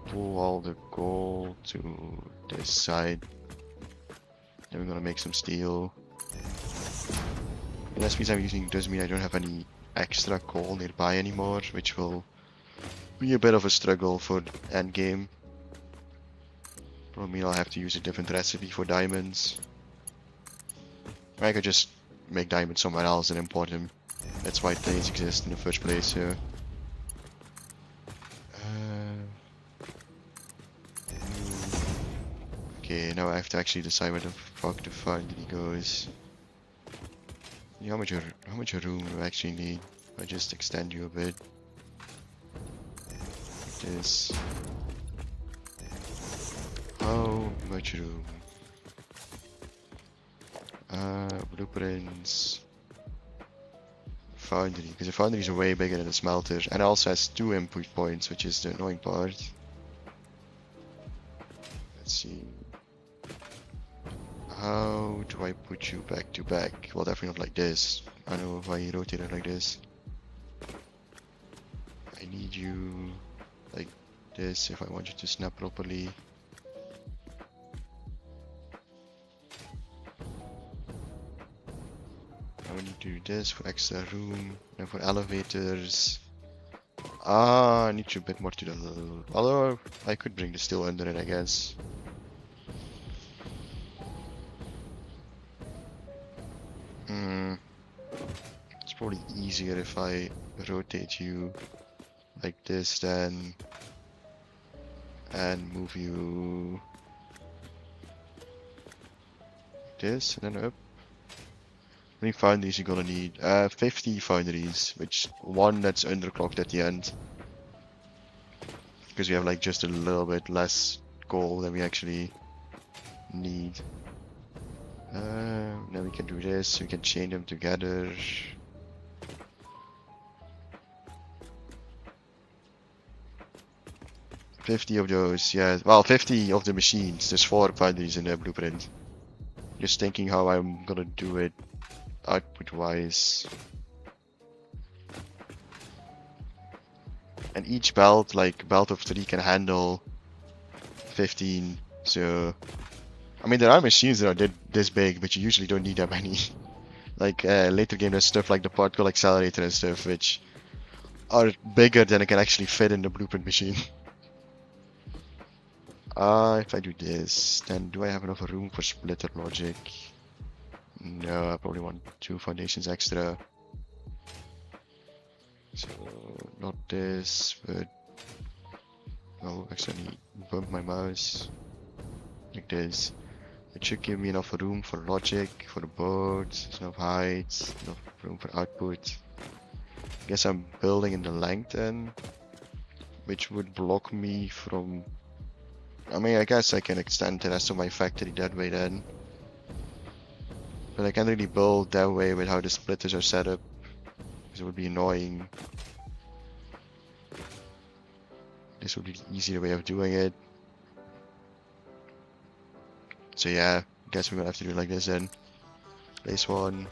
pull all the gold to this side. Then we're gonna make some steel. The recipes I'm using does mean I don't have any extra coal nearby anymore, which will be a bit of a struggle for end game. Probably mean I'll have to use a different recipe for diamonds. I could just make diamonds somewhere else and import them. That's why planes exist in the first place, so... Okay, now I have to actually decide where the fuck the foundry goes. How much room do I actually need? If I just extend you a bit. Like this. How much room? Blueprints. Foundry, because the foundry is way bigger than the smelter, and it also has 2 input points, which is the annoying part. Let's see. How do I put you back to back? Well, definitely not like this. I don't know if I rotate it like this. I need you like this if I want you to snap properly. I need to do this for extra room and for elevators. I need you a bit more to the... Although I could bring the steel under it, I guess. It's probably easier if I rotate you like this then, and move you this, and then up. How many foundries you're gonna need? 50 foundries, which one that's underclocked at the end. Because we have like just a little bit less coal than we actually need. Now we can do this, we can chain them together. $50 of those, yeah. Well, 50 of the machines. There's 4 foundries in the blueprint. Just thinking how I'm gonna do it output wise. And each belt, like belt of 3, can handle 15. So, I mean, there are machines that are this big, but you usually don't need that many. Like later game, there's stuff like the particle accelerator and stuff, which are bigger than it can actually fit in the blueprint machine. If I do this, then do I have enough room for splitter logic? No, I probably want 2 foundations extra. So, not this, but... Oh, actually, bump my mouse. Like this. It should give me enough room for logic, for the board, enough height, enough room for output. Guess I'm building in the length then, which would block me from... I mean, I guess I can extend the rest of my factory that way then. But I can't really build that way with how the splitters are set up, because it would be annoying. This would be the easier way of doing it. So yeah, I guess we're gonna have to do it like this then. Place 1.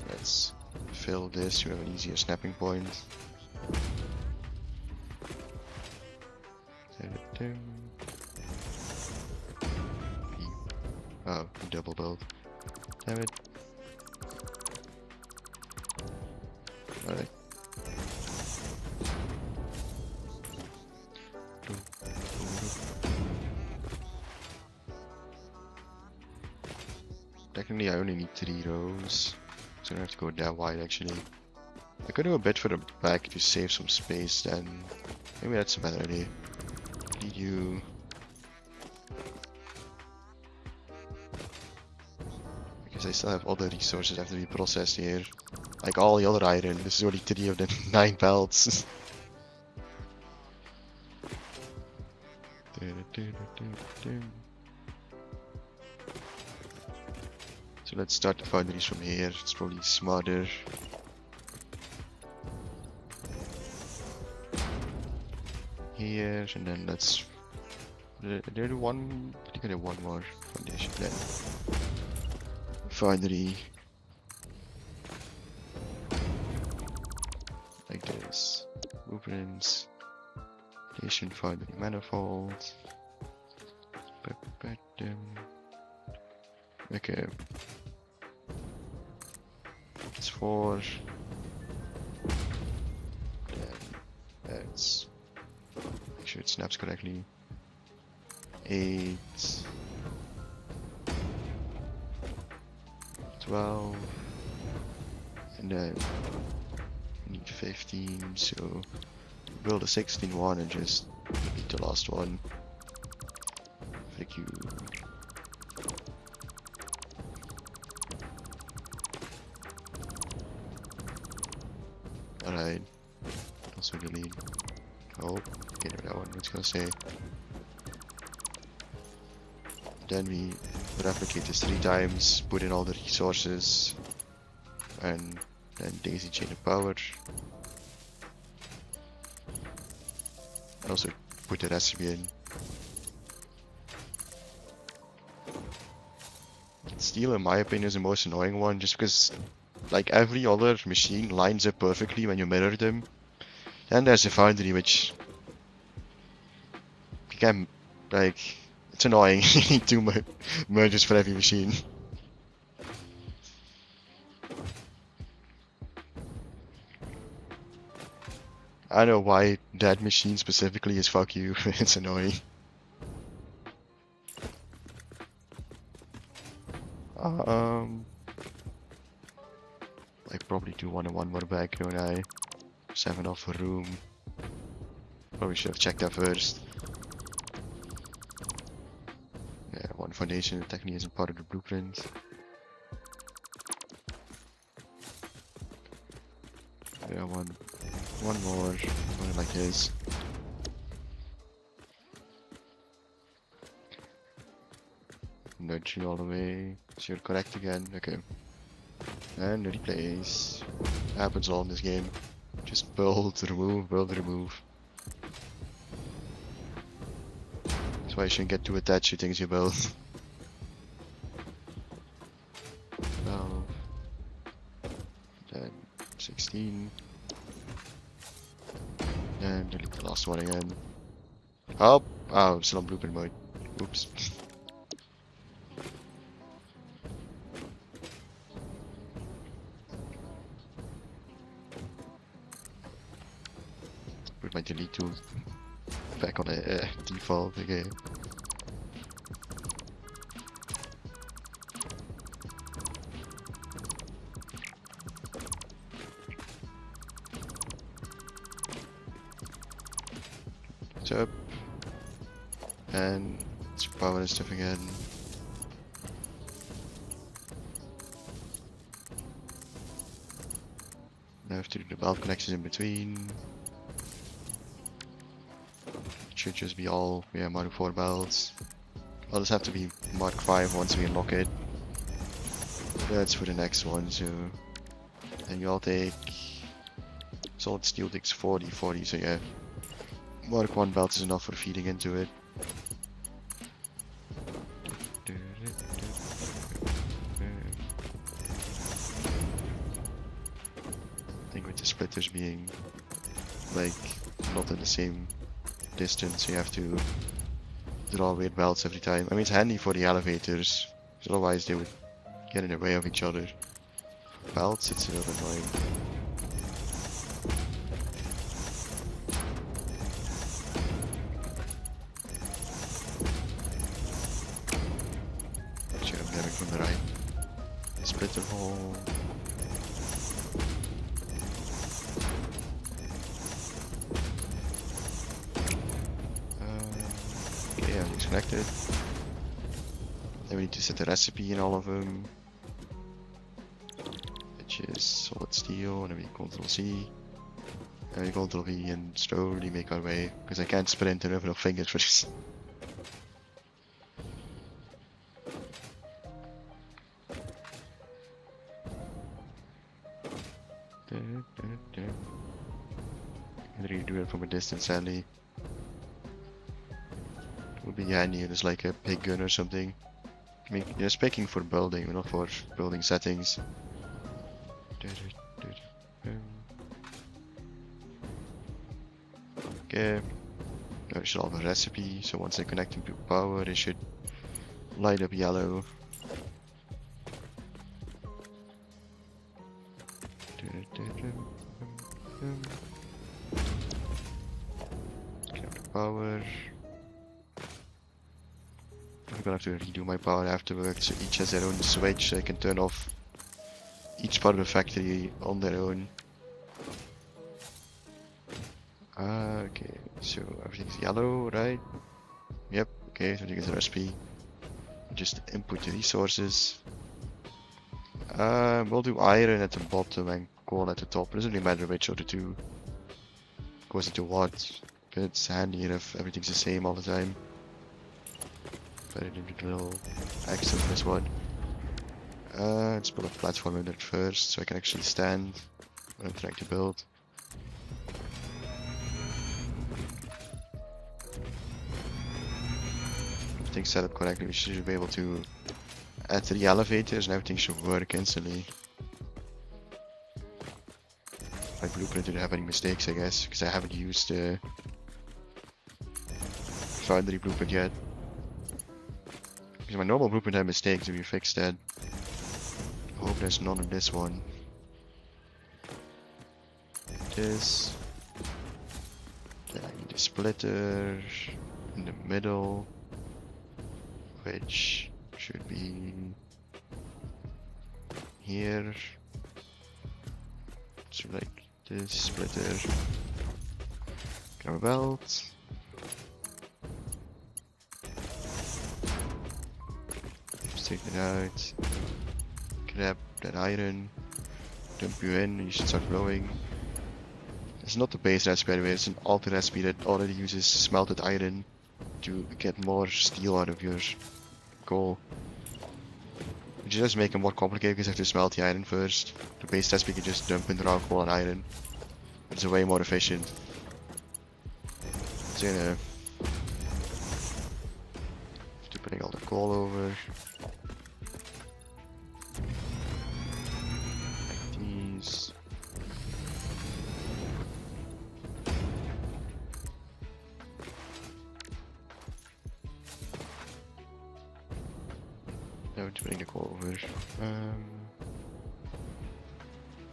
Let's fill this to have an easier snapping point. Oh, double build. Damn it. Alright. Technically, I only need 3 rows, so I don't have to go that wide actually. I could do a bit for the back to save some space then. Maybe that's a better idea. Need you. Because I still have other resources that have to be processed here. Like all the other iron. This is only 3 of the 9 belts. So let's start the foundries from here. It's probably smarter. Here, and then let's do one. I think I did one more foundation then. Foundry. Like this. Blueprints. Foundation, foundry manifold. Okay. It's 4. Then that's. Make sure it snaps correctly. 8. 12. And then we need 15, so build a 16 one and just repeat the last one. Thank you. Alright. Also delete. Oh, get rid of that one. What's gonna say? Then we replicate this 3 times, put in all the resources, and then daisy chain of power. And also put the recipe in. Steel, in my opinion, is the most annoying one, just because like every other machine lines up perfectly when you mirror them. Then there's the foundry, which you can, like, it's annoying. You need 2 mergers for every machine. I don't know why that machine specifically is fuck you. It's annoying. I probably do want one more back, don't I? Just have enough room. Probably should have checked that first. Yeah, 1 foundation technically isn't part of the blueprint. Yeah, one more, one like this. Nudge you all the way, so you're correct again, okay. And replace. Happens all in this game. Just build, remove, build, remove. That's why you shouldn't get too attached to things you build. 12, 10, 16. And delete the last one again. Oh, I'm still on blueprint mode. Oops. Put my delete tool back on a default again. Up and let's power this stuff again. Now I have to do the valve connections in between. It should just be all Mark 4 valves. I'll just have to be Mark 5 once we unlock it. That's for the next one, so and you all take solid steel takes 40, so yeah. Mark 1 belt is enough for feeding into it. I think with the splitters being like not in the same distance, you have to draw weird belts every time. I mean, it's handy for the elevators, because otherwise they would get in the way of each other. Belts, it's a little annoying. From the right. Splitter hole. Okay, everything's connected. Then we need to set the recipe in all of them. Which is solid steel, and then we Ctrl C. And we Ctrl V and slowly make our way. Because I can't sprint and have enough fingers for this. I'd really do it from a distance, sadly. It would be handy if there's like a big gun or something. I mean, you're speaking for building, not for building settings. Okay. Now we should have a recipe, so once I connect them to power, it should light up yellow. Power. I'm gonna have to redo my power afterwards, so each has their own switch, so I can turn off each part of the factory on their own. Okay, so everything's yellow, right? Yep, okay, so everything is a recipe. Just input the resources. We'll do iron at the bottom and coal at the top. It doesn't really matter which of the two goes into what. It's handy if everything's the same all the time. But I did a little accent on this one. Let's build a platform under it first so I can actually stand when I'm trying to build. Everything's set up correctly, we should be able to add 3 elevators and everything should work instantly. My blueprint didn't have any mistakes, I guess, because I haven't used the foundry blueprint yet. Because my normal blueprint had mistakes, if you fix that. I hope there's none in this one. This. Then I need a splitter in the middle, which should be here. So like this splitter. Grab a belt. Just take it out. Grab that iron. Dump you in, and you should start glowing. It's not the base recipe anyway, it's an alter recipe that already uses smelted iron to get more steel out of your coal. Which does make it more complicated because you have to smelt the iron first. The base recipe can just dump in raw coal and iron. It's way more efficient. So you know, to bring all the coal over. Like these. Now to bring the coal over.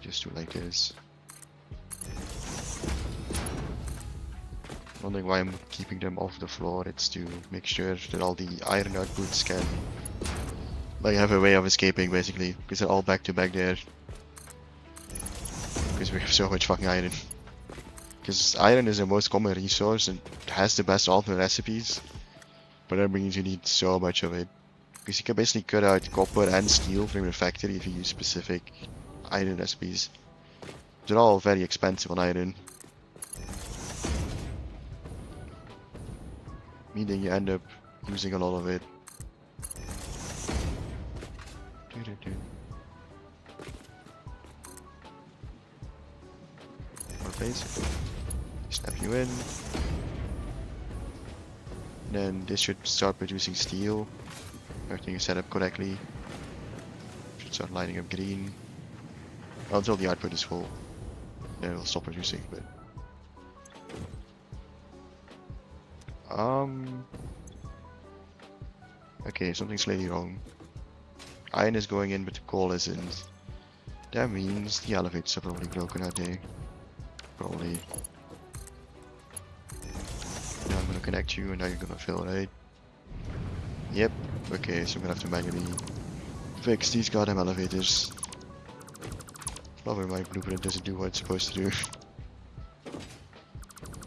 Just do it like this. Wondering why I'm keeping them off the floor. It's to make sure that all the iron outputs can like have a way of escaping basically, because they're all back to back there. Because we have so much fucking iron. Because iron is the most common resource and has the best alternate recipes, but that means you need so much of it. Because you can basically cut out copper and steel from your factory if you use specific iron recipes. They're all very expensive on iron. Meaning you end up using a lot of it. More basic. Snap you in. Then this should start producing steel. Everything is set up correctly. Should start lighting up green. Until the output is full. Then it'll stop producing, but okay, something's slightly wrong. Iron is going in, but the coal isn't. That means the elevators are probably broken out there. Probably. Now I'm gonna connect you, and now you're gonna fill, right? Yep. Okay, so I'm gonna have to manually fix these goddamn elevators. Probably my blueprint doesn't do what it's supposed to do.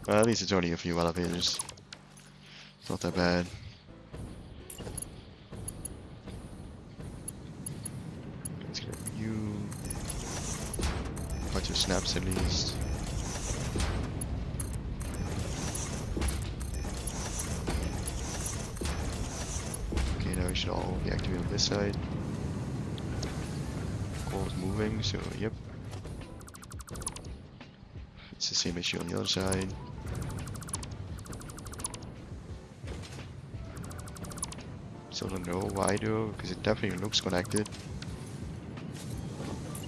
Well, at least it's only a few elevators. It's not that bad. Let's get you. Bunch of snaps at least. Okay, now we should all be activated on this side. Coal is moving, so yep. It's the same issue on the other side. Still don't know why though, because it definitely looks connected.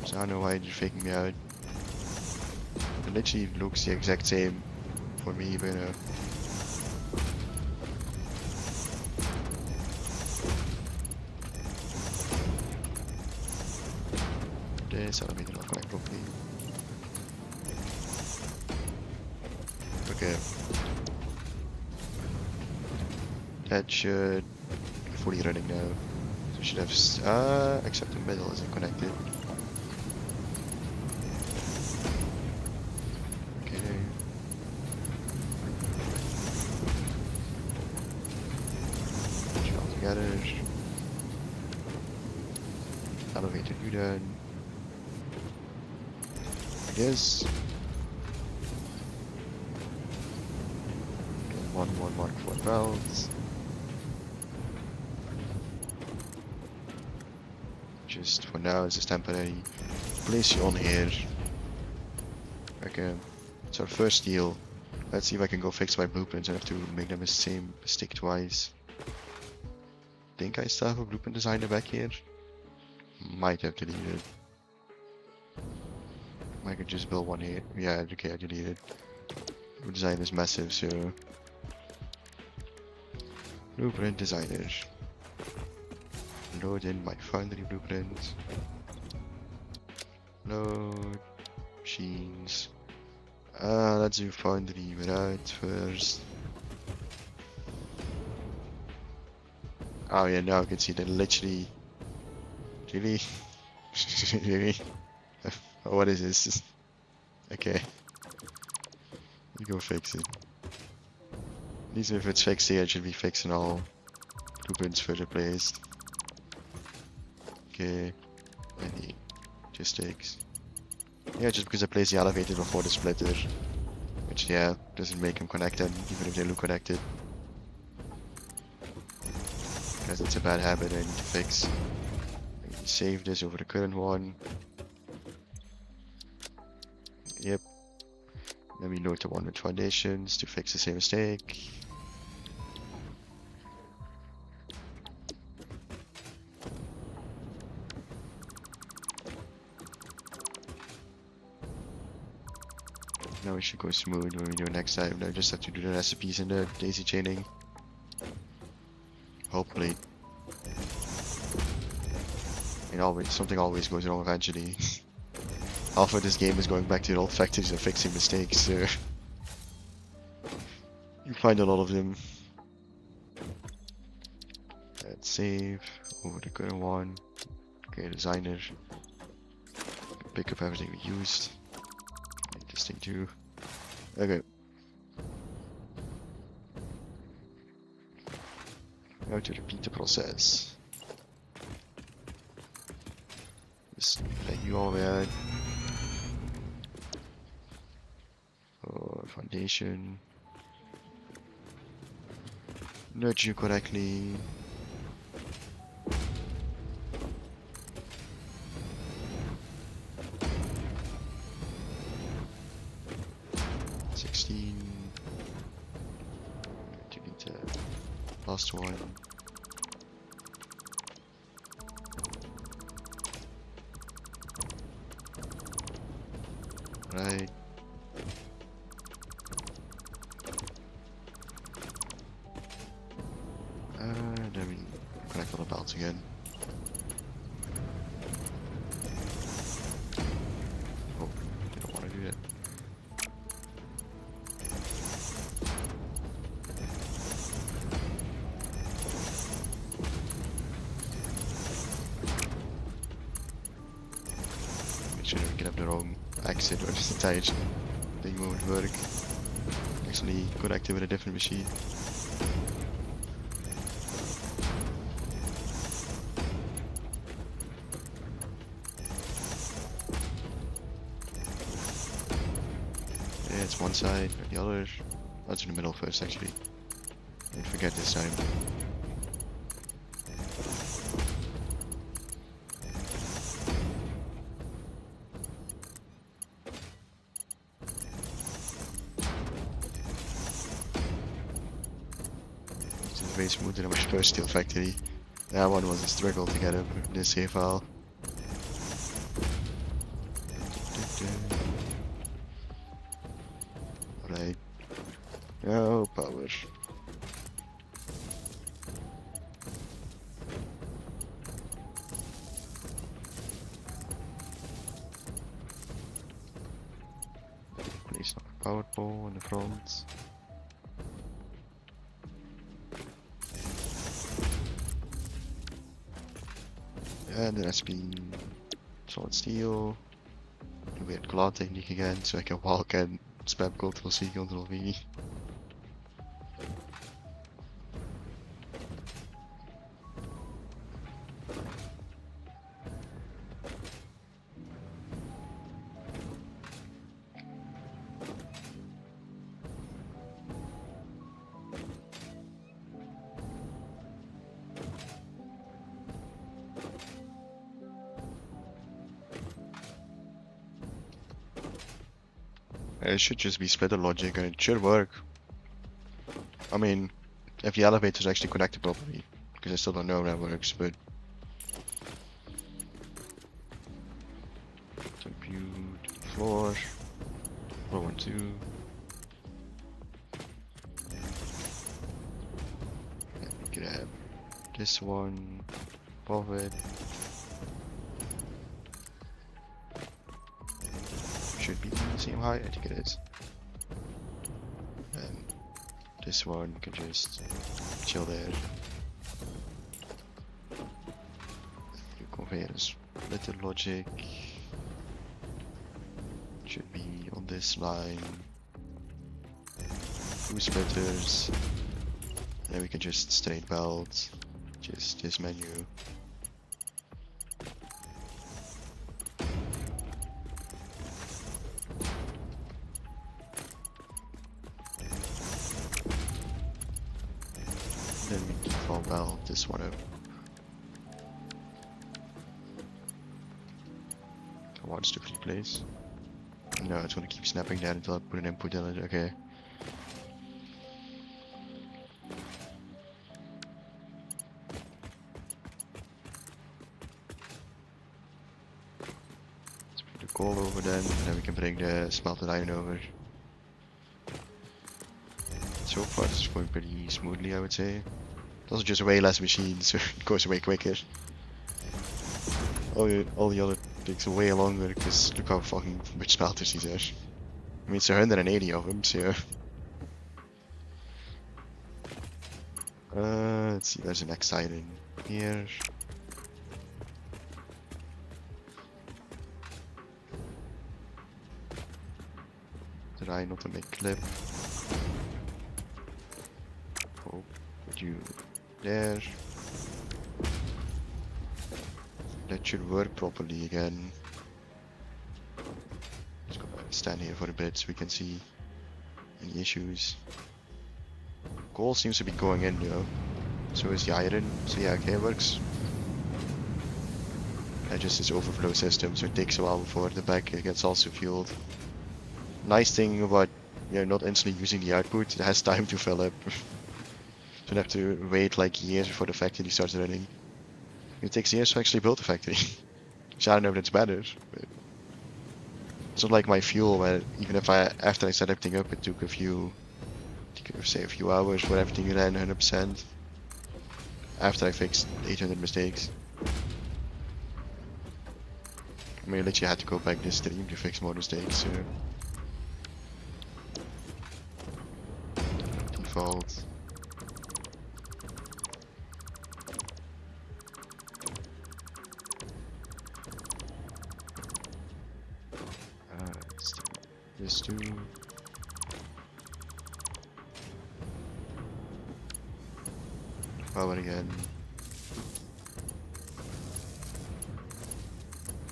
So I don't know why you're faking me out. It literally looks the exact same for me, but this elevator not connect properly. Okay. That should be fully running now. So we should have, except the middle isn't connected. Okay. Put it all together. Elevator you done. Like this. One more Mark IV belts. Just for now, it's just temporary. Place you on here. Okay, it's our first deal. Let's see if I can go fix my blueprints. I have to make them the same mistake twice. Think I still have a blueprint designer back here? Might have deleted. I could just build one here. Yeah, okay, I deleted. The design is massive, so blueprint designer. Load in my foundry blueprint. Load machines. Let's do foundry without first. Oh yeah, now I can see that literally. Really? Really? What is this? Okay. You go fix it. At least if it's fixed here, it should be fixing all blueprints further placed. Okay. Any logistics. Yeah, just because I placed the elevator before the splitter. Which, yeah, doesn't make them connected, even if they look connected. Because it's a bad habit I need to fix. I can save this over the current one. Yep. Then we load the one with foundations to fix the same mistake. Now we should go smooth when we do it next time. Now I just have to do the recipes and the daisy chaining. Hopefully. And always, something always goes wrong eventually. Half of this game is going back to the old factories and fixing mistakes, so you find a lot of them. Let's save over the current one. Okay, designer. Pick up everything we used. Make this thing too. Okay. Now to repeat the process. Just let you all add. Foundation. Nudge you correctly. To get the last one. Right. Then we connect all the belts again. Oh, didn't want to do that. Make sure we get up the wrong exit or just the tire thing won't work. Actually connect it with a different machine. Yeah, it's one side or the other. That's in the middle first actually. Don't forget this time. Way smoother than my first steel factory. That one was a struggle to get up in this save file. Right. No power. Place a power pole in the front. And then that's been solid steel. Weird claw technique again, so I can walk and spam Ctrl C, Ctrl V. It should just be splitter logic and it should work. I mean, if the elevator is actually connected properly, because I still don't know if that works, but... Compute floor, floor 1, 2. And we grab this one above it. Should be the same height, I think it is. And this one can just chill there. You conveyor is splitter logic. Should be on this line. 2 splitters. And then we can just straight belt. Just this menu. default valve this one up. Wants to replace. No, it's gonna keep snapping that until I put an input in it. Okay. Let's put the coal over then, and then we can bring the smelted iron over. So far, it's going pretty smoothly, I would say. It's also just way less machines, so it goes way quicker. All the other takes way longer because look how fucking much smelters these are. I mean, it's 180 of them, so. Let's see, there's an exciting here. Try not to make clip. Oh, put you there. That should work properly again. Just gonna stand here for a bit so we can see any issues. Coal seems to be going in though. So is the iron. So yeah, okay, it works. And just this overflow system, so it takes a while before the back gets also fueled. Nice thing about not instantly using the output, it has time to fill up. Don't have to wait like years before the factory starts running. It takes years to actually build a factory. So I don't know if that's better, but it's not like my fuel where even if after I set everything up it took a few hours for everything to ran 100% after I fixed 800 mistakes. I mean, I literally had to go back this stream to fix more mistakes, so default. This too. Power again.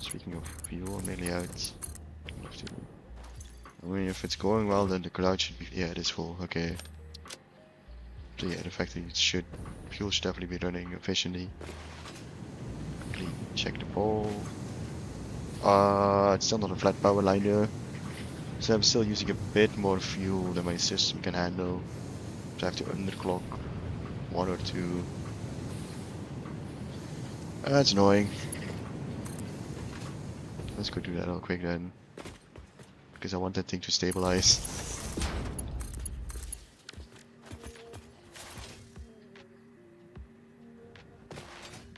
Speaking of fuel, I'm nearly out. I mean, if it's going well, then the cloud should be. Yeah, it is full. Okay. So yeah, the factory fuel should definitely be running efficiently. Quickly check the pole. It's still not a flat power line there. So I'm still using a bit more fuel than my system can handle. So I have to underclock 1 or 2. That's annoying. Let's go do that real quick then. Because I want that thing to stabilize.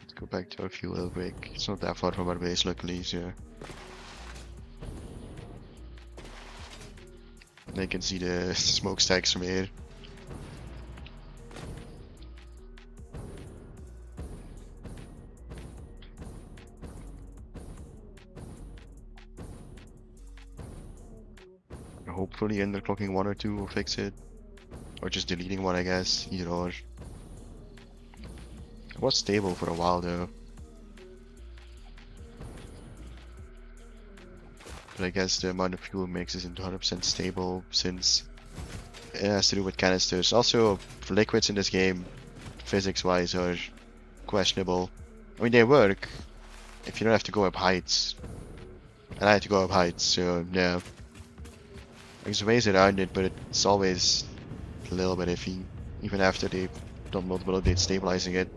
Let's go back to our fuel real quick. It's not that far from our base luckily, so. And I can see the smokestacks from here. Hopefully underclocking 1 or 2 will fix it. Or just deleting one, I guess. Either or. It was stable for a while though. But I guess the amount of fuel makes it into 100% stable since it has to do with canisters. Also, liquids in this game, physics-wise, are questionable. I mean, they work if you don't have to go up heights. And I had to go up heights, so yeah. There's ways around it, but it's always a little bit iffy. Even after they've done multiple updates stabilizing it.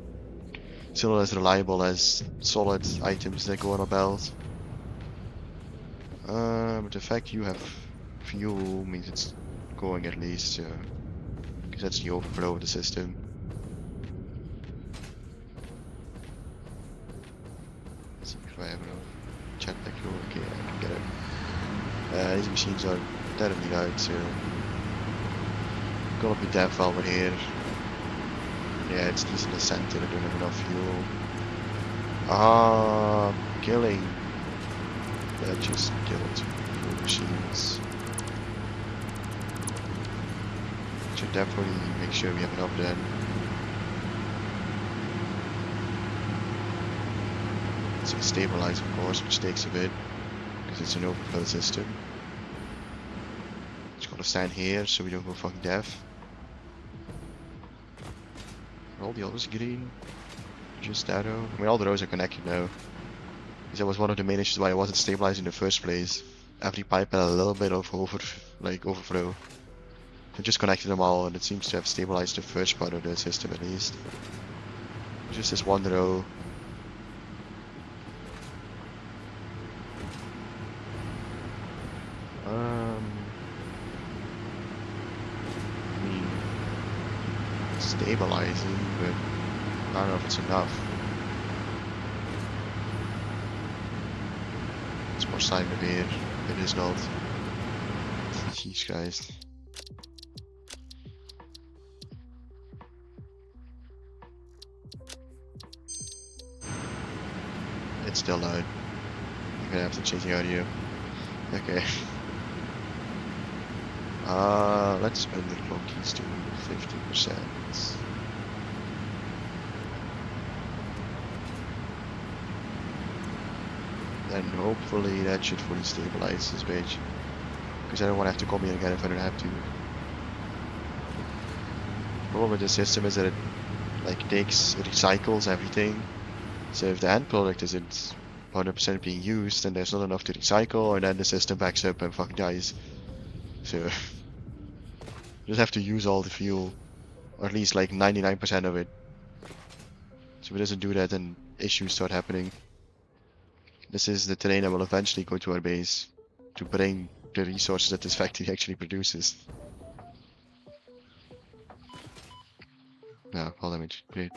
Still not as reliable as solid items that go on a belt. But the fact you have fuel means it's going at least, because that's the overflow of the system. Let's see if I have enough chat back here. Okay, I can get it. These machines are terribly loud, so gonna be deaf while we're here. Yeah, it's these in the center that don't have enough fuel. Killing. That just killed fuel machines. Should definitely make sure we have enough then. So stabilize, of course, which takes a bit because it's an overflow system. Just gotta stand here so we don't go fucking deaf. All the others green. Just arrow. I mean, all the rows are connected now. Because that was one of the main issues why I wasn't stabilized in the first place. Every pipe had a little bit of overflow. I just connected them all, and it seems to have stabilized the first part of the system at least. Just this one row. I mean, stabilizing, but I don't know if it's enough. It's more sign of here. It is not. Jesus Christ. It's still loud. I'm gonna have to change the audio. Okay. Let's underclock keys to 50%. Then hopefully that should fully stabilize this page. Because I don't want to have to come here again if I don't have to. The problem with this system is that it recycles everything. So if the end product isn't 100% being used, then there's not enough to recycle, and then the system backs up and fucking dies. So you just have to use all the fuel, or at least like 99% of it. So if it doesn't do that, then issues start happening. This is the terrain that will eventually go to our base to bring the resources that this factory actually produces. No, fall damage. Great.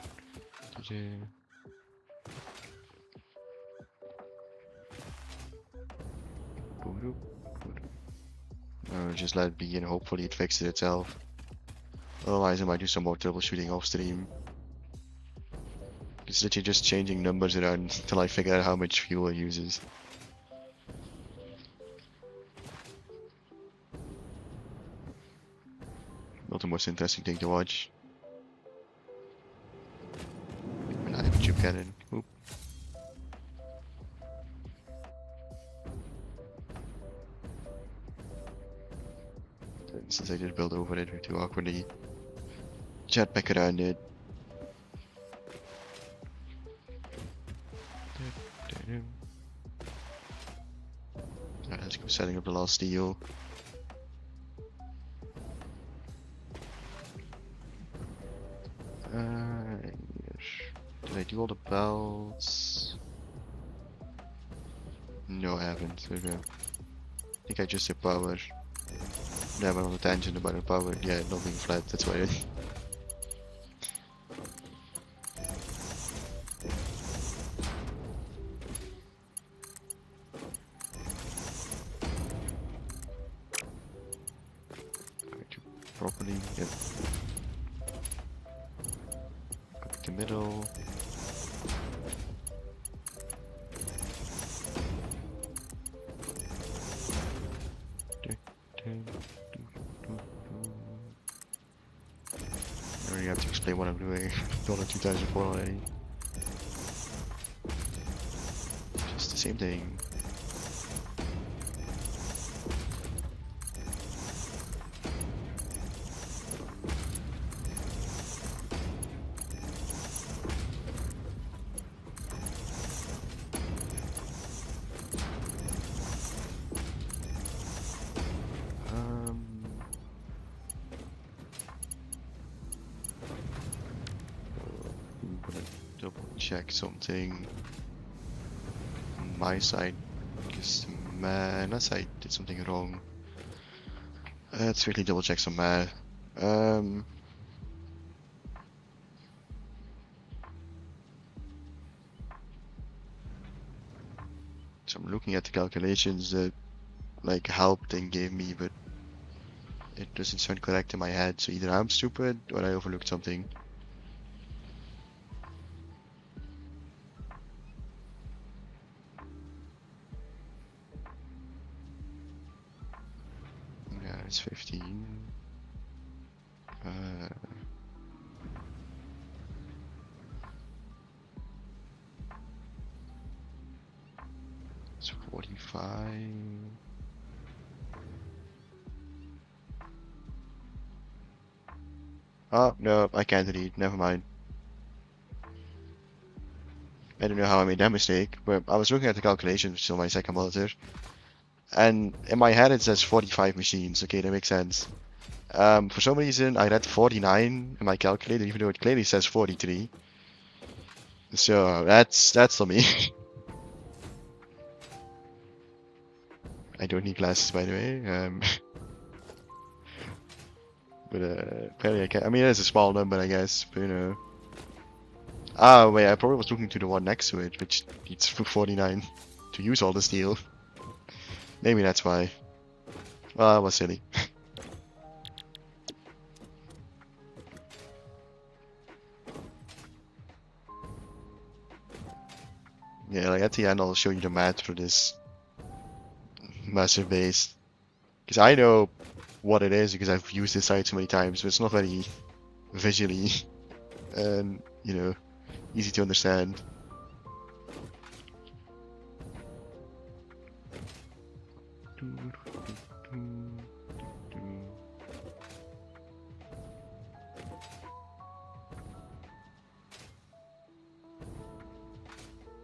Just let it be and hopefully it fixes itself. Otherwise I might do some more troubleshooting off stream. It's literally just changing numbers around until I figure out how much fuel it uses. Not the most interesting thing to watch. I have a tube cannon. Oop. And since I did build over it too awkwardly, jetpack around it. Alright, let's go setting up the last steel. Did I do all the belts? No, I haven't. Okay. I think I just said power. Yeah, I went on a tangent about the power. Yeah, not being flat, that's why I did. Properly, yep. Up the middle. I already have to explain what I'm doing. I've done it 2 times before already. Just the same thing. Double check something on my side because unless I did something wrong. Let's quickly double check some math. So I'm looking at the calculations that like helped and gave me, but it doesn't sound correct in my head. So either I'm stupid or I overlooked something. Yeah, it's 15. It's 45. Oh, no, I can't read. Never mind. I don't know how I made that mistake, but I was looking at the calculations, which is on my second monitor, and in my head it says 45 machines. Okay, that makes sense. For some reason I read 49 in my calculator, even though it clearly says 43. So that's on me. I don't need glasses, by the way. But apparently I can. I mean, it's a small number, I guess. But you know. Ah, wait. I probably was looking to the one next to it, which needs 49 to use all the steel. Maybe that's why. Well, I was silly. Yeah, like at the end I'll show you the math for this massive base. Because I know what it is because I've used this site so many times, but it's not very visually and, you know, easy to understand.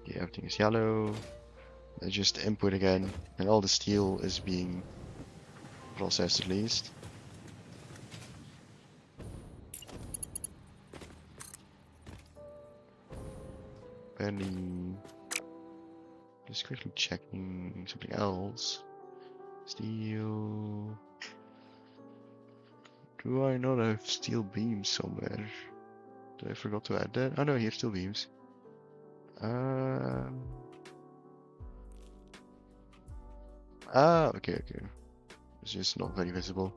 Okay, everything is yellow. I just input again, and all the steel is being processed at least. Apparently, just quickly checking something else. Steel. Do I not have steel beams somewhere? Did I forgot to add that? Oh no, here's steel beams. Okay, okay. It's just not very visible.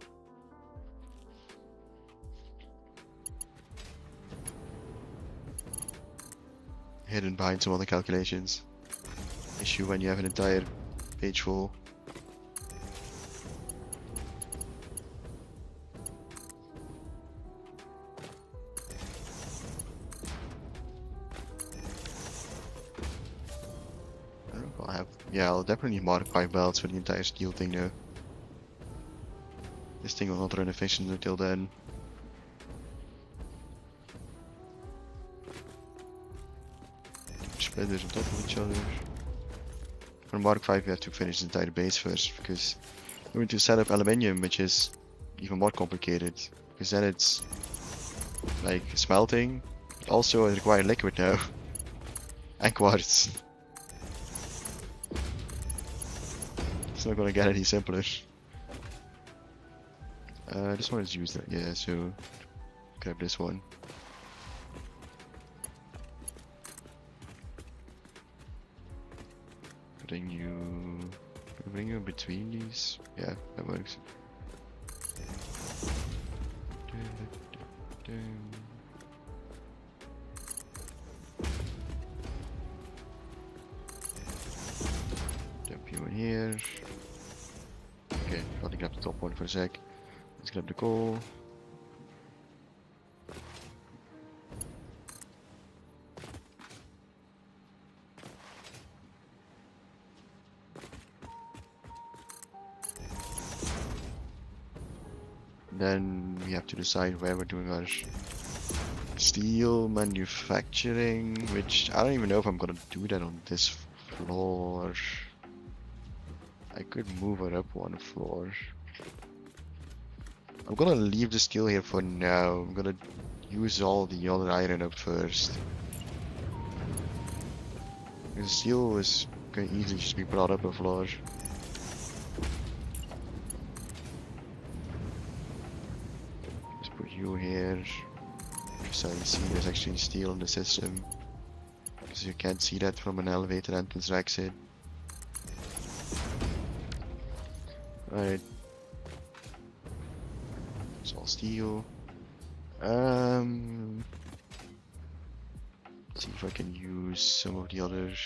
Hidden behind some other calculations. Issue when you have an entire page full. I don't know if I'll have. Yeah, I'll definitely need modify belts for the entire steel thing though. This thing will not run efficient until then. Splitters on top of each other. For Mark 5 we have to finish the entire base first because we're going to set up aluminium, which is even more complicated because then it's like smelting. Also it requires liquid now. And quartz. It's not gonna get any simpler. This one is used, yeah, so grab this one. Bring you between these. Yeah, that works. Jump you in here. Okay, I'll grab the top one for a sec. Let's grab the coal. Then we have to decide where we're doing our steel manufacturing, which I don't even know if I'm gonna do that on this floor. I could move it up one floor. I'm gonna leave the steel here for now. I'm gonna use all the other iron up first. The steel is can easily just be brought up a floor. Let's put you here. So you see there's actually steel in the system. Because you can't see that from an elevator entrance or exit. Alright. It's all steel. See if I can use some of the others.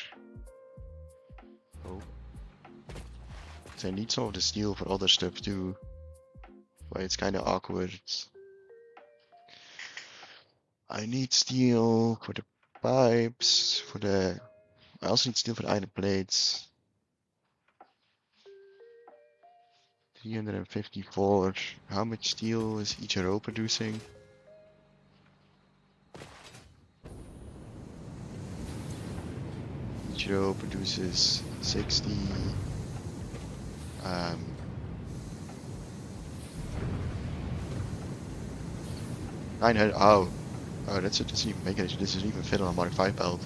Oh. So I need some of the steel for other stuff too. But it's kinda awkward. I need steel for the pipes, for the... I also need steel for the iron plates. 354. How much steel is each row producing? Each row produces 60. 900. Oh, that's it. Doesn't even make it. This doesn't even fit on a Mark 5 belt.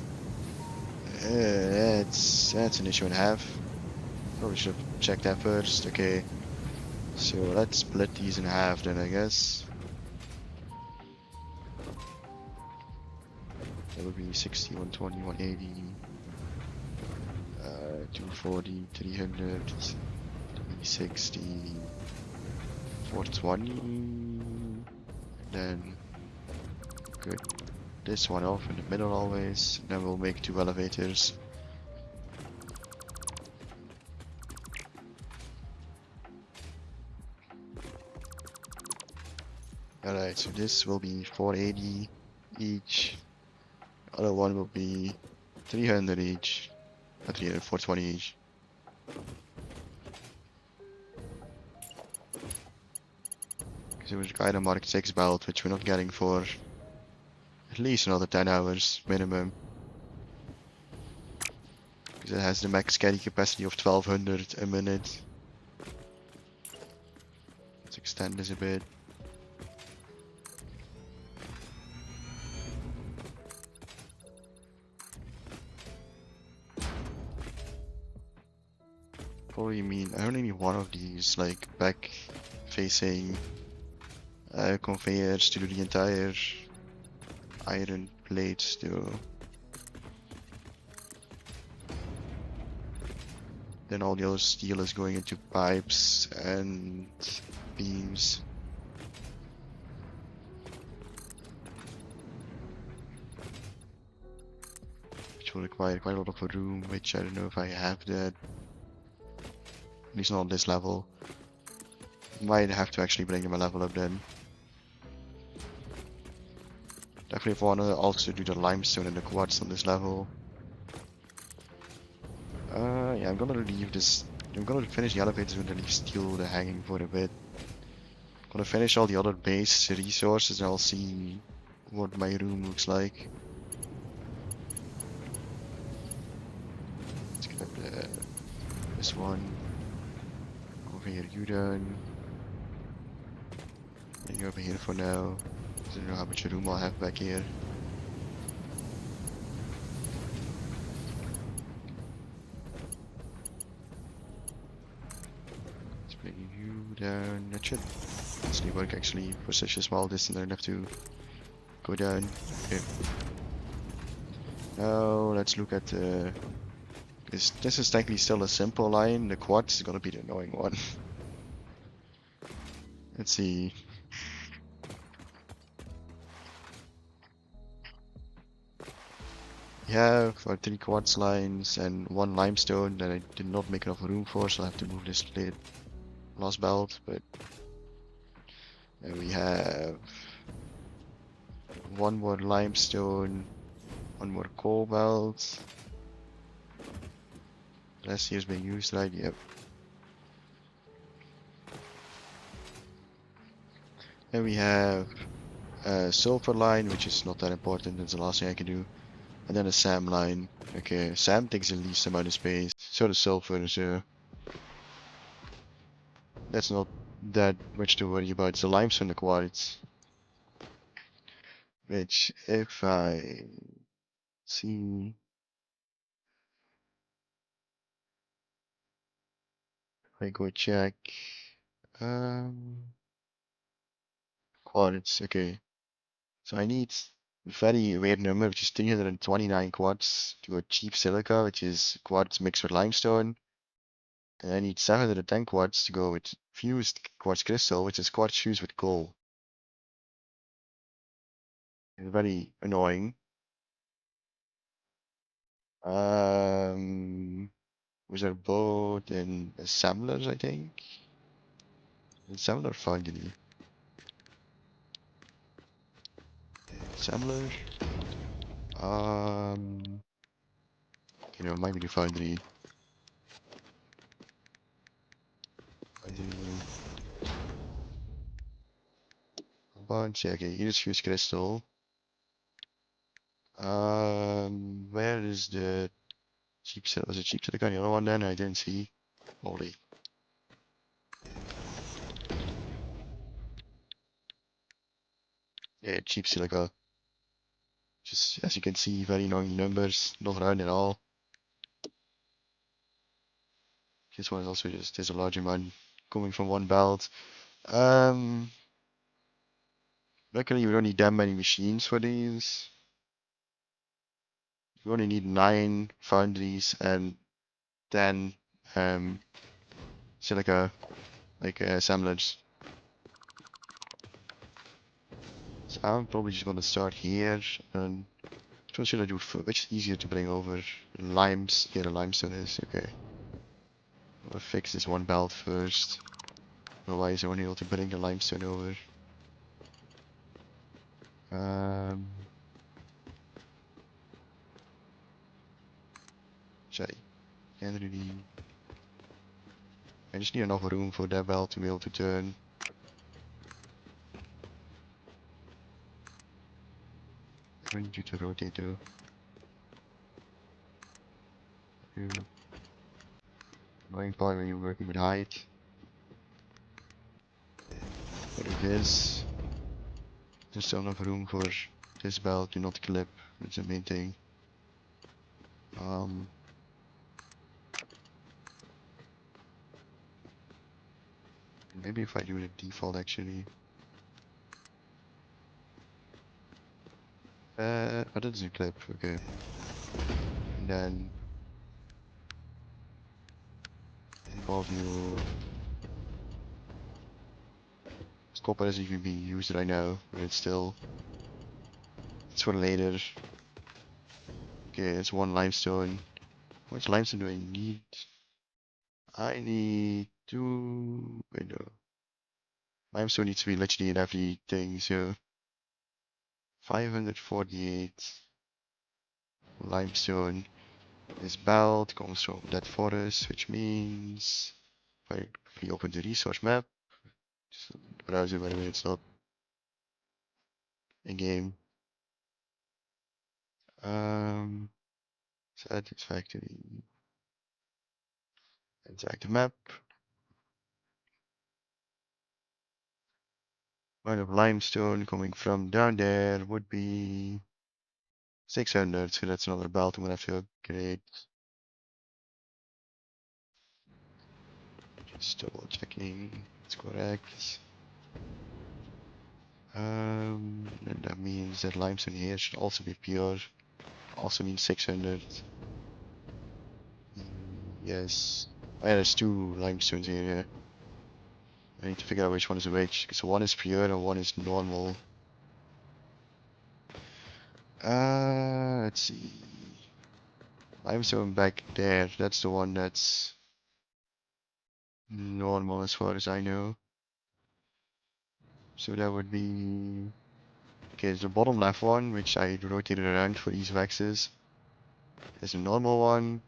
That's an issue and a half. Probably should have checked that first. Okay, so let's split these in half then, I guess. That would be 60, 120, 180, 240, 300, 360, 420, and then good. This one off in the middle always. And then we'll make 2 elevators. Alright, so this will be 480 each. Other one will be 300 each. Not 300, 420 each. Because it was kind of Mark 6 belt, which we're not getting for at least another 10 hours minimum. Because it has the max carry capacity of 1200 a minute. Let's extend this a bit. Probably mean I only need one of these like back facing conveyors to do the entire iron plates though. Then all the other steel is going into pipes and beams. Which will require quite a lot of room, which I don't know if I have that. At least not on this level. Might have to actually bring my level up then. Definitely if I wanna also do the limestone and the quartz on this level. Yeah, I'm gonna leave this. I'm gonna finish the elevators and then leave steel hanging for a bit. I'm gonna finish all the other base resources and I'll see what my room looks like. Let's get up this one. Over here, you done. And you're over here for now. I don't know how much room I'll have back here. Let's bring you down. That should mostly work actually for such a small distance. I don't have to go down. Okay. Now let's look at this is technically still a simple line. The quartz is gonna be the annoying one. Let's see. We have our 3 quartz lines and 1 limestone that I did not make enough room for, so I have to move this plate last belt. But and we have 1 more limestone, 1 more cobalt. Last year's been used, right? Yep. And we have a sulfur line, which is not that important. That's the last thing I can do. And then a SAM line. Okay, SAM takes the least amount of space. So does sulfur, so that's not that much to worry about. It's the limestone and the quartz. Which, if I see, if I go check, quartz. Okay, so I need a very weird number, which is 329 quartz to a cheap silica, which is quartz mixed with limestone. And I need 710 quartz to go with fused quartz crystal, which is quartz fused with coal. It's very annoying. Was there both in assemblers, I think? Assembler foundry. Assembler. You know, might be the foundry. Bunch. Yeah, okay, here's fused crystal. Where is the cheap silica. Was it cheap silica on the other one then? I didn't see. Holy. Yeah, cheap silica. Just as you can see, very long numbers, not round at all. This one is also just there's a large amount coming from one belt. Luckily we don't need that many machines for these. We only need 9 foundries and 10 silica assemblers. So I'm probably just gonna start here and what should I do first? Which is easier to bring over? Limes, yeah, the limestone is okay. I'll fix this one belt first. Otherwise I won't be able to bring the limestone over. Sorry, can't really. I just need enough room for that belt to be able to turn. I need you to rotate though. Annoying part when you're working with height. But it is. There's still enough room for this belt to not clip. That's the main thing. Maybe if I do the default actually. Oh, that doesn't clip, okay. And then involve you. This copper isn't even being used right now, but it's still. It's for later. Okay, it's 1 limestone. How much limestone do I need? I need 2. Wait, no. Limestone needs to be literally in everything, so 548 limestone. This belt comes from that forest, which means if I open the resource map, just browse it by the way, it's not in game. Satisfactory. Exact map. Amount of limestone coming from down there would be 600, so that's another belt I'm gonna have to upgrade. Just double checking it's correct. And that means that limestone here should also be pure. Also means 600. Yes. Oh yeah, there's 2 limestones here, yeah. I need to figure out which one is which, because one is pure and one is normal. Let's see. Limestone back there, that's the one that's normal as far as I know. So that would be... Okay, the bottom left one, which I rotated around for ease of access, is a normal one.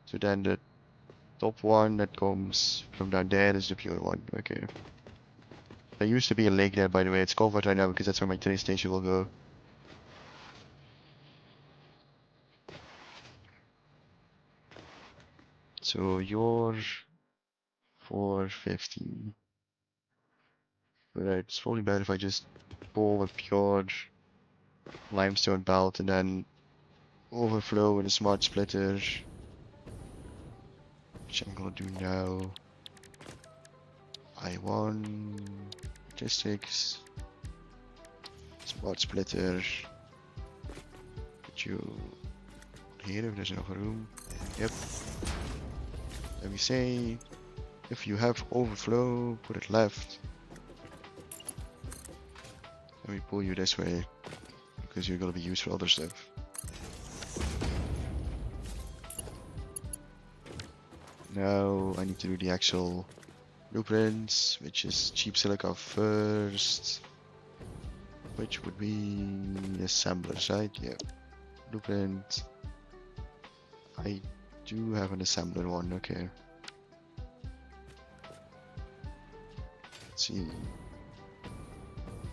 So then the top one that comes from down there is the pure one. Okay. There used to be a lake there, by the way. It's covered right now because that's where my train station will go. So you're 450. Right, it's probably better if I just pull a pure limestone belt and then overflow with a smart splitter, which I'm gonna do now. I1 logistics, smart splitter. Put you here if there's enough room. Yep. Let me say, if you have overflow, put it left. Let me pull you this way, because you're gonna be used for other stuff. Now I need to do the actual blueprints, which is cheap silica first, which would be assemblers, right? Yeah. Blueprint. I do have an assembler one, okay. Let's see.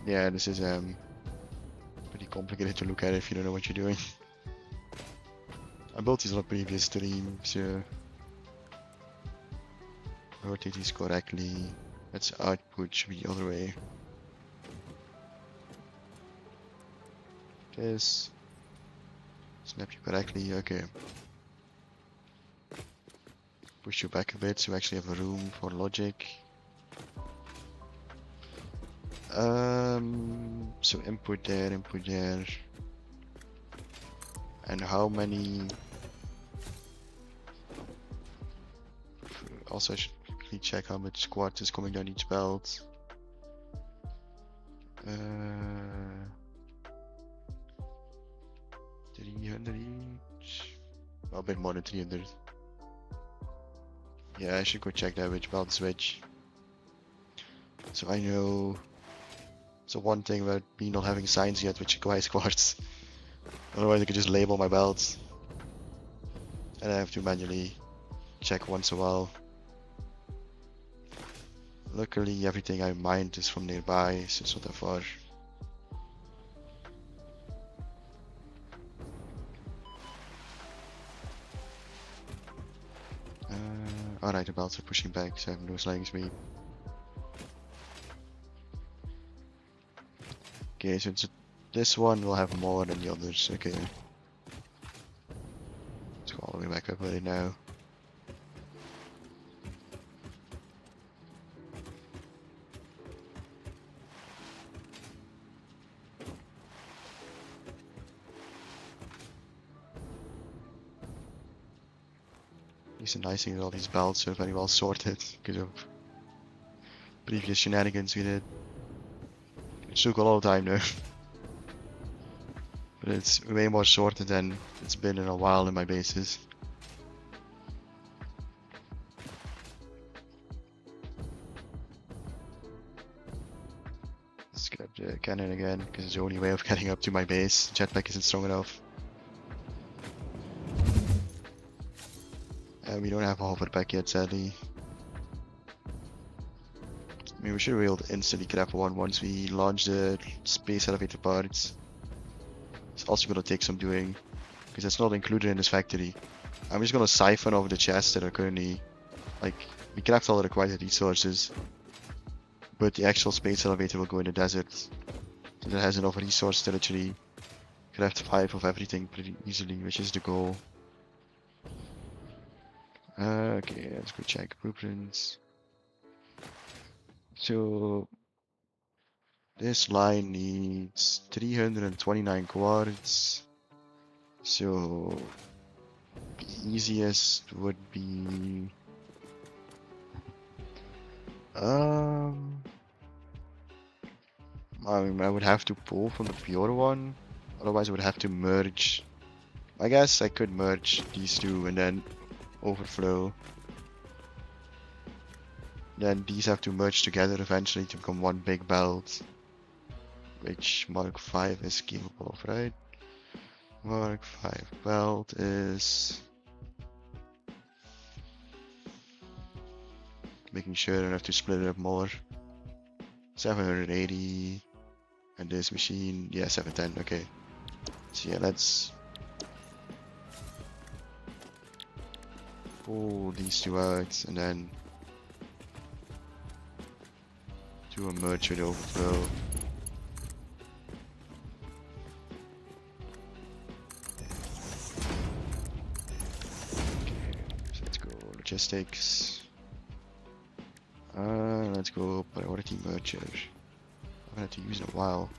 Yeah, this is pretty complicated to look at if you don't know what you're doing. I built these on a previous stream, so rotate these correctly. That's output should be the other way. This. Snap you correctly, okay. Push you back a bit so we actually have a room for logic. So input there, input there. And how many... Also I should quickly check how much quartz is coming down each belt. 300 each. Well, a bit more than 300. Yeah, I should go check that which belt is which. So I know. So one thing about me not having signs yet which requires quartz. Otherwise I could just label my belts. And I have to manually check once in a while. Luckily everything I mined is from nearby, so it's not that far. Alright, the belts are pushing back, so I have no sliding speed. Okay, so this one will have more than the others, okay. Let's go all the way back up right now. It's a nice thing that all these belts are very well sorted because of previous shenanigans we did. It took a lot of time though. But it's way more sorted than it's been in a while in my bases. Let's grab the cannon again because it's the only way of getting up to my base. Jetpack isn't strong enough. We don't have a hover pack yet, sadly. I mean, we should be able to instantly grab one once we launch the space elevator parts. It's also gonna take some doing, because it's not included in this factory. I'm just gonna siphon over the chests that are currently, like, we craft all the required resources, but the actual space elevator will go in the desert. So that has enough resource to literally craft 5 of everything pretty easily, which is the goal. Okay, let's go check blueprints. So this line needs 329 quartz. So the easiest would be I mean, I would have to pull from the pure one. Otherwise I would have to merge. I guess I could merge these two and then overflow. Then these have to merge together eventually to become one big belt, which Mark 5 is capable of, right? Mark 5 belt is... Making sure I don't have to split it up more. 780, and this machine, yeah, 710, okay. So yeah, let's pull these two out and then do a merge with overflow. Okay, so let's go logistics. Let's go priority merger. I've had to use in a while.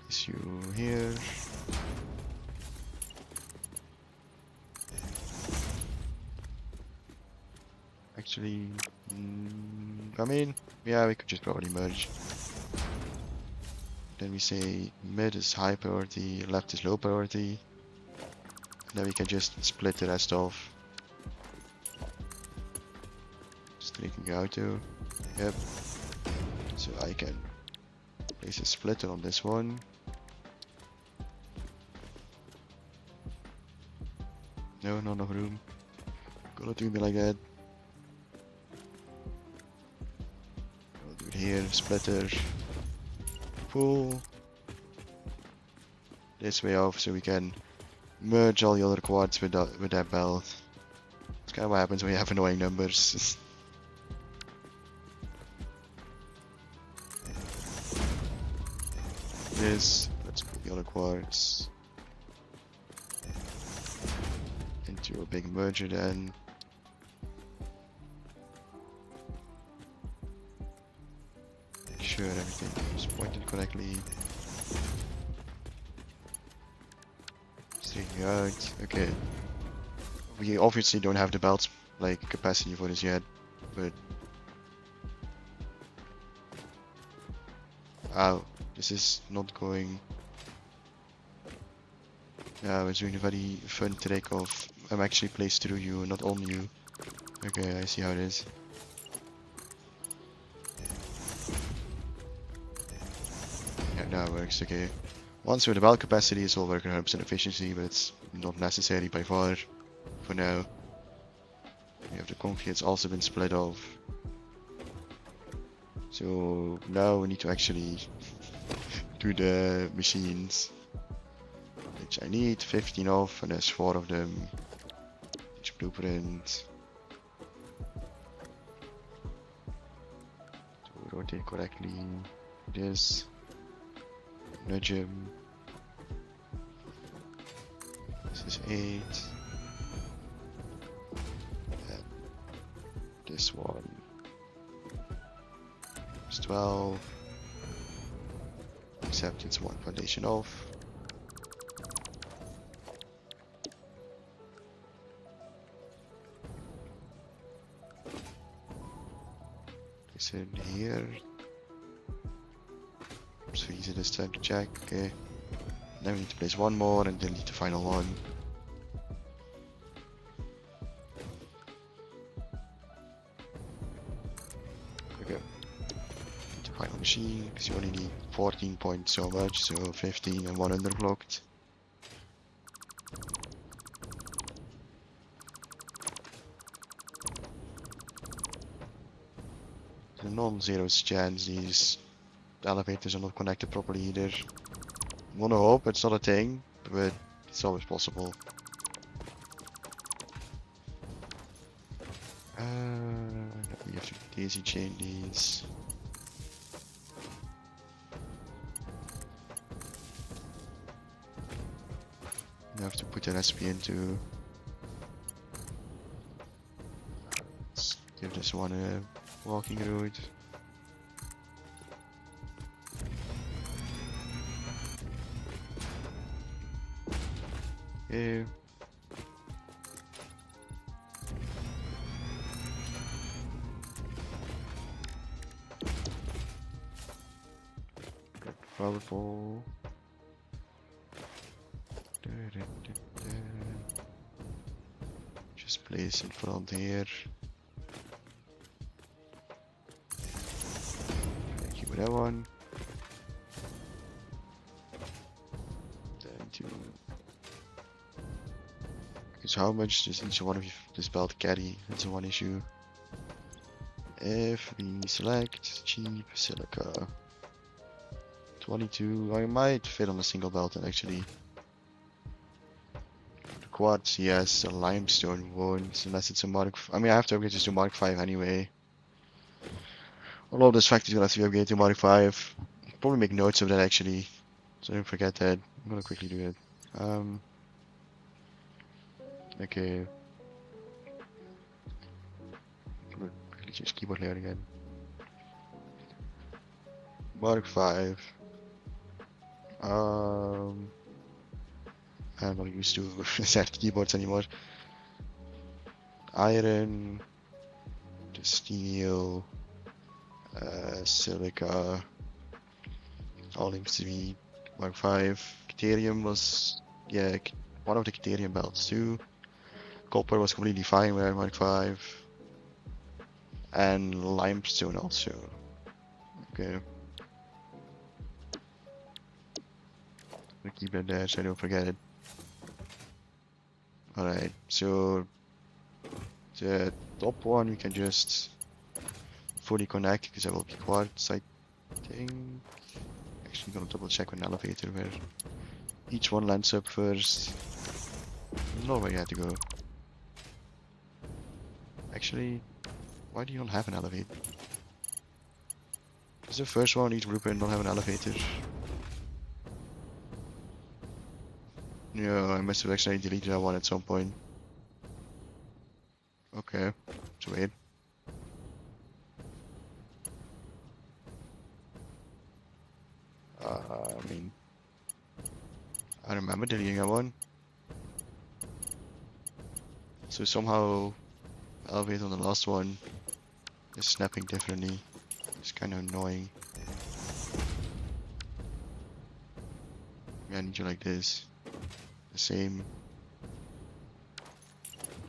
Place you here. Actually, I mean, yeah, we could just probably merge. Then we say mid is high priority, left is low priority. And then we can just split the rest off. Just taking out too. Yep. So I can place a splitter on this one. No, not enough room. Gonna do me like that. I'll do it here, splitter. Pull. this way off so we can merge all the other quads with that belt. It's kind of what happens when you have annoying numbers. This, let's put the other quads into a big merger then. Make sure everything is pointed correctly. Straighten out. Okay. We obviously don't have the belt like capacity for this yet, but ow, this is not going. Yeah, we're doing a very fun trick of I'm actually placed through you, not on you. Okay, I see how it is. Yeah, now it works. Okay. Once with the belt capacity, it's all working 100% efficiency, but it's not necessary by far for now. We have the concrete, it's also been split off. So now we need to actually do the machines, which I need 15 of, and there's 4 of them. Each blueprint. To rotate correctly. This. Nudge him. This is 8. And this one is 12. Except it's 1 foundation off. This in here. So easy this time to check. Okay. Then we need to place 1 more and delete the final one. Okay. The final machine, because you only need 14 points so much, so 15 and 1 underblocked. The non-zero's chance these elevators are not connected properly either. Wanna hope it's not a thing, but it's always possible. We have to daisy chain these. We have to put an SP into. Let's give this one a walking route. Okay. Powerful. Just place in front here. Thank you for that one. Then two. Because how much does each one of you this belt carry? That's one issue. If we select cheap silica 22, I might fit on a single belt and actually. The quartz, yes, a limestone won't, unless it's a Mark. I mean, I have to upgrade this to Mark 5 anyway. A lot of this factory's gonna have to be upgraded to Mark 5. Probably make notes of that actually, so don't forget that. I'm gonna quickly do it. Okay. Quickly change keyboard layout again. Mark 5. I'm not used to set keyboards anymore. Iron, the steel, silica, all seems to be Mark 5. Caterium was, yeah, one of the Caterium belts too. Copper was completely fine with Mark 5. And limestone also. Okay. I'll keep it there so I don't forget it. Alright, so the top one we can just fully connect because that will be quartz, I think. Actually gonna double check with an elevator where each one lands up first. There's no way you have to go. Actually, why do you not have an elevator? Is the first one each blueprint not have an elevator? No, I must have actually deleted that one at some point. Okay, it's weird. I mean, I remember deleting that one. So somehow, elevator on the last one is snapping differently. It's kind of annoying. Yeah, I need you like this. The same.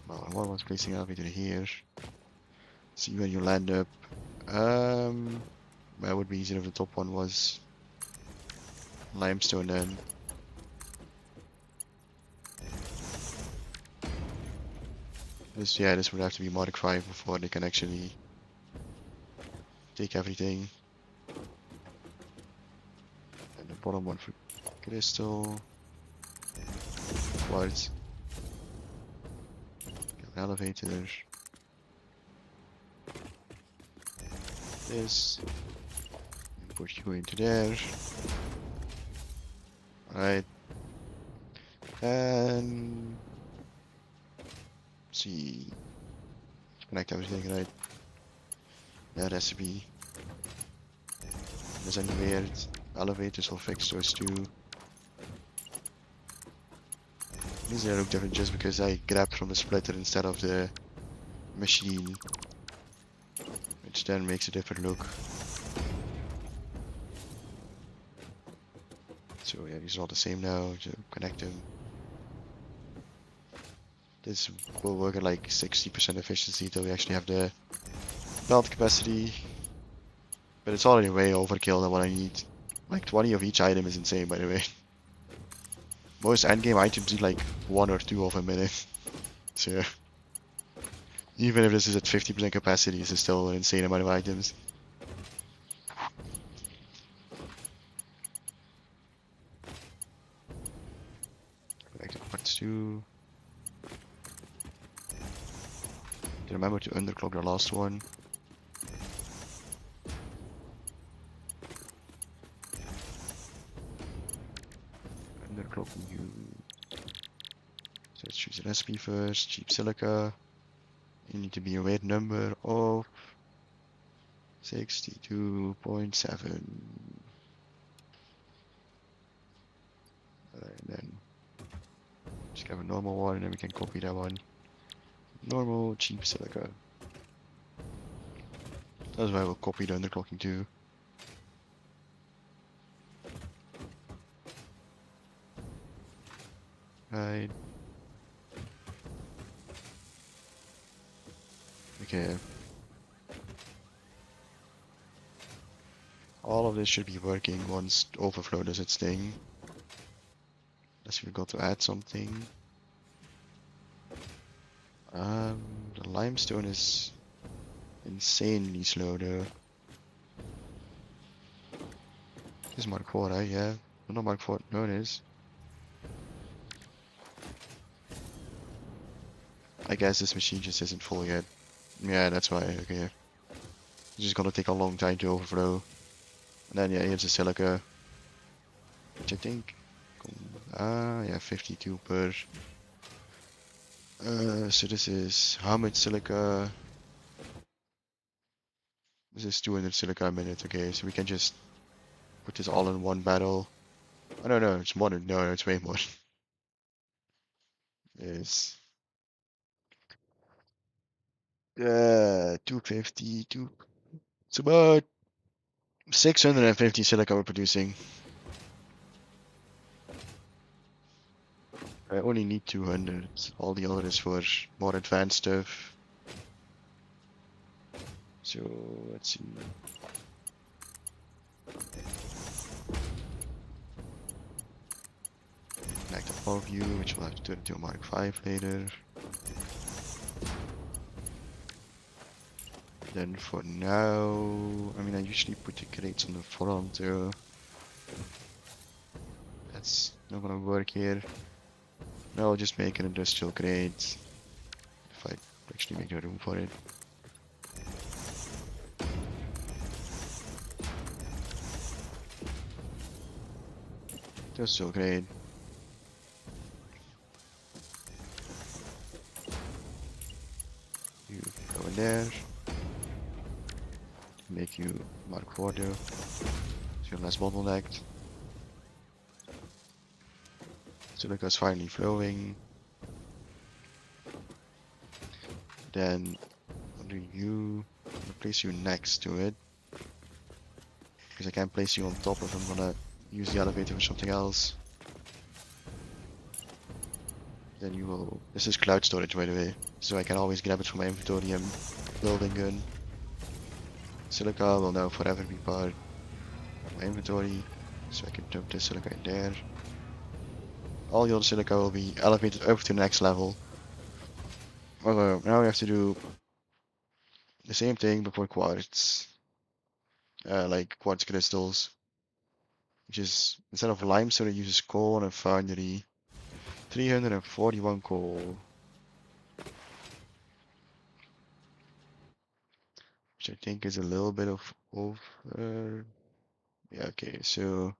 Well, one was placing elevator here. See when you land up. That would be easier if the top one was limestone then. This would have to be Mark 5 before they can actually take everything. And the bottom one for crystal. Quartz. An elevator. This. Put you into there. Alright. And see. Connect everything, right? Yeah, recipe. There's any weird elevators, will fix those too. These look different just because I grabbed from the splitter instead of the machine, which then makes a different look. So yeah, these are all the same now, so connect them. This will work at like 60% efficiency till we actually have the belt capacity. But it's already way overkill than what I need. Like 20 of each item is insane, by the way. Most endgame items need like 1 or 2 of a minute. So even if this is at 50% capacity, this is still an insane amount of items. Connect the parts too. Remember to underclock the last one. Underclocking you. So let's choose a recipe first. Cheap silica. You need to be a weight number of 62.7. And then just have a normal one, and then we can copy that one. Normal cheap silica. That's why we'll copy the underclocking too. Right. Okay. All of this should be working once overflow does its thing. Unless we've got to add something. The limestone is insanely slow though. This is Mark 4, right? Yeah. No, not Mark 4. No, it is. I guess this machine just isn't full yet. Yeah, that's why. Okay. It's just gonna take a long time to overflow. And then, yeah, here's the silica. Which I think... yeah, 52 per... so this is how much silica? This is 200 silica a minute. Okay, so we can just put this all in one barrel. Oh no, no, it's more than, no, it's way more. It's 250, it's about 650 silica we're producing. I only need 200. All the other is for more advanced stuff. So let's see. Connect the power view, which we'll have to turn into a Mark 5 later. Then for now, I mean, I usually put the crates on the front too. That's Not gonna work here. No, I'll just make an industrial grade. If I actually make the room for it. Industrial grade. You go in there. Make you Mark 4 so you're less bottlenecked. Silica's finally flowing. Then I'll do you. I'll place you next to it. Because I can't place you on top if I'm gonna use the elevator for something else. Then you will. This is cloud storage, by the way, so I can always grab it from my inventory and building gun. Silica will now forever be part of my inventory, so I can dump this silica in there. All the other silica will be elevated up to the next level. Although now we have to do the same thing but for quartz, like quartz crystals, which is instead of limestone it uses coal and a foundry. 341 coal. Which I think is a little bit of over. Yeah, okay, so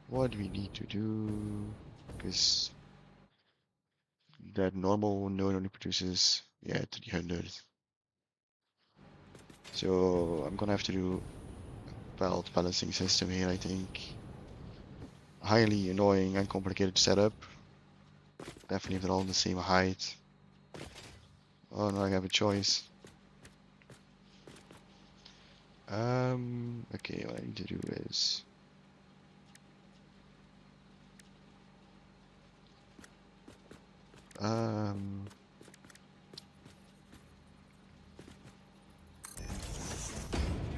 what do we need to do? Because that normal node only produces, yeah, 300. So I'm gonna have to do a belt balancing system here, I think. Highly annoying and complicated setup. Definitely if they're all the same height. Oh no, I have a choice. Okay, what I need to do is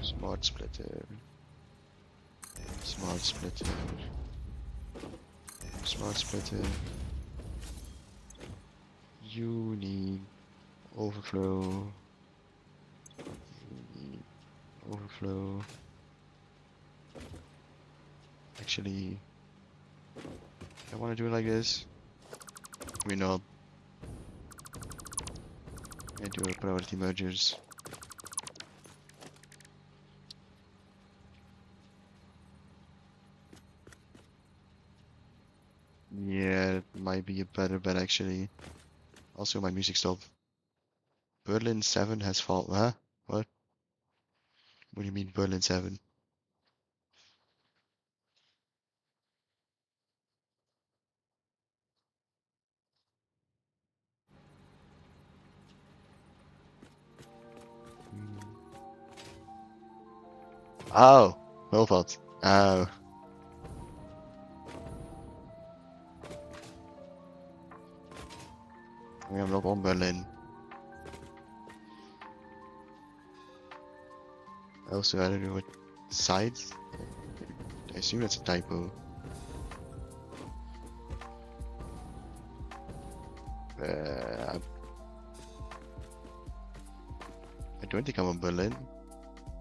smart splitter, smart splitter, smart splitter. You need overflow. You need overflow. Actually, I want to do it like this. Maybe not. I do a priority mergers. Yeah, it might be a better bet actually. Also, my music stopped. Berlin 7 has fallen. Huh? What? What do you mean Berlin 7? Oh, well thought. Oh. We have not on Berlin. Also, I don't know what sides. I assume that's a typo. I don't think I'm on Berlin.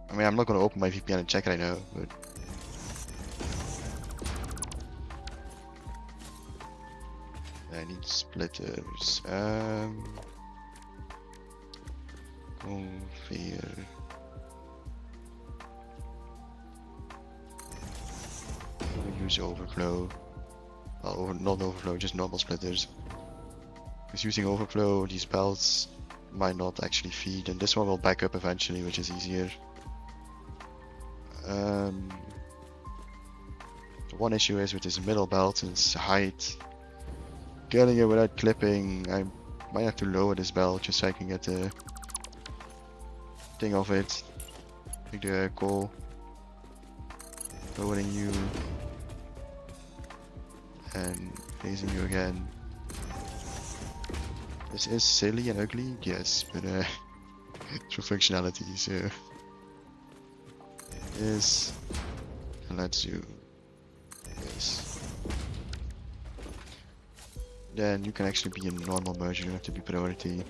I mean, I'm not gonna open my VPN and check right now, but I need splitters. Configure. Use overflow. Well, not overflow, just normal splitters. Because using overflow, these belts might not actually feed, and this one will back up eventually, which is easier. The one issue is with this middle belt and its height. Getting it without clipping, I might have to lower this belt just so I can get the thing of it. Take the coal. Lowering you. And raising you again. This is silly and ugly, yes, but it's for functionality, so this, and let's do this. Then you can actually be a normal merger, you don't have to be priority.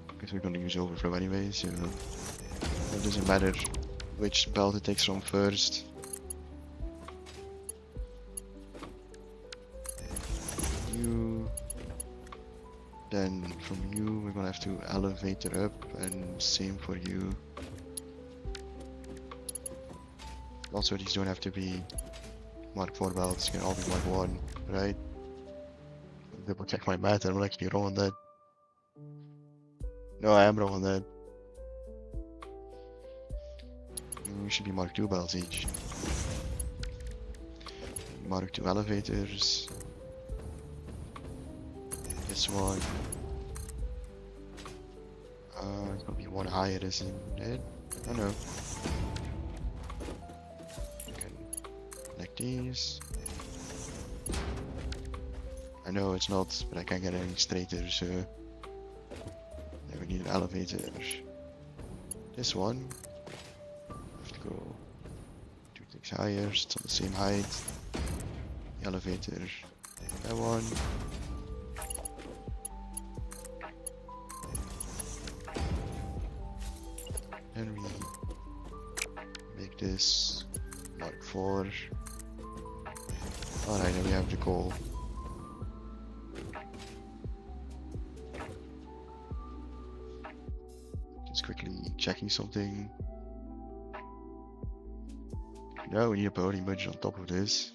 Because we're gonna use overflow anyway, so it doesn't matter which belt it takes from first. you. Then from you, we're gonna have to elevator up, and same for you. Also, these don't have to be Mark 4 belts, can all be Mark 1, right? Double check my math, I'm actually wrong on that. No, I am wrong on that. We should be Mark 2 belts each. Mark 2 elevators. This one. It's gonna be one higher, isn't it? I don't know. Connect these. I know it's not, but I can't get any straighter, so then we need an elevator. This one. Have to go 2 ticks higher, it's on the same height. The elevator. That one. And we make this Mark 4. Alright, then we have the goal. Just quickly checking something. No, we need a power image on top of this.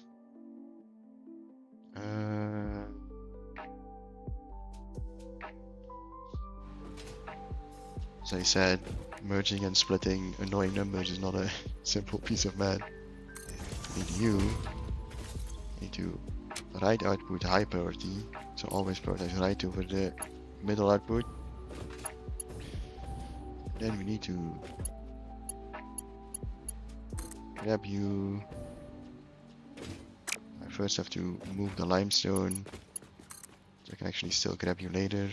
As I said, merging and splitting annoying numbers is not a simple piece of math. Need to right output high priority, so always prioritize right over the middle output. Then we need to grab you. I first have to move the limestone, so I can actually still grab you later.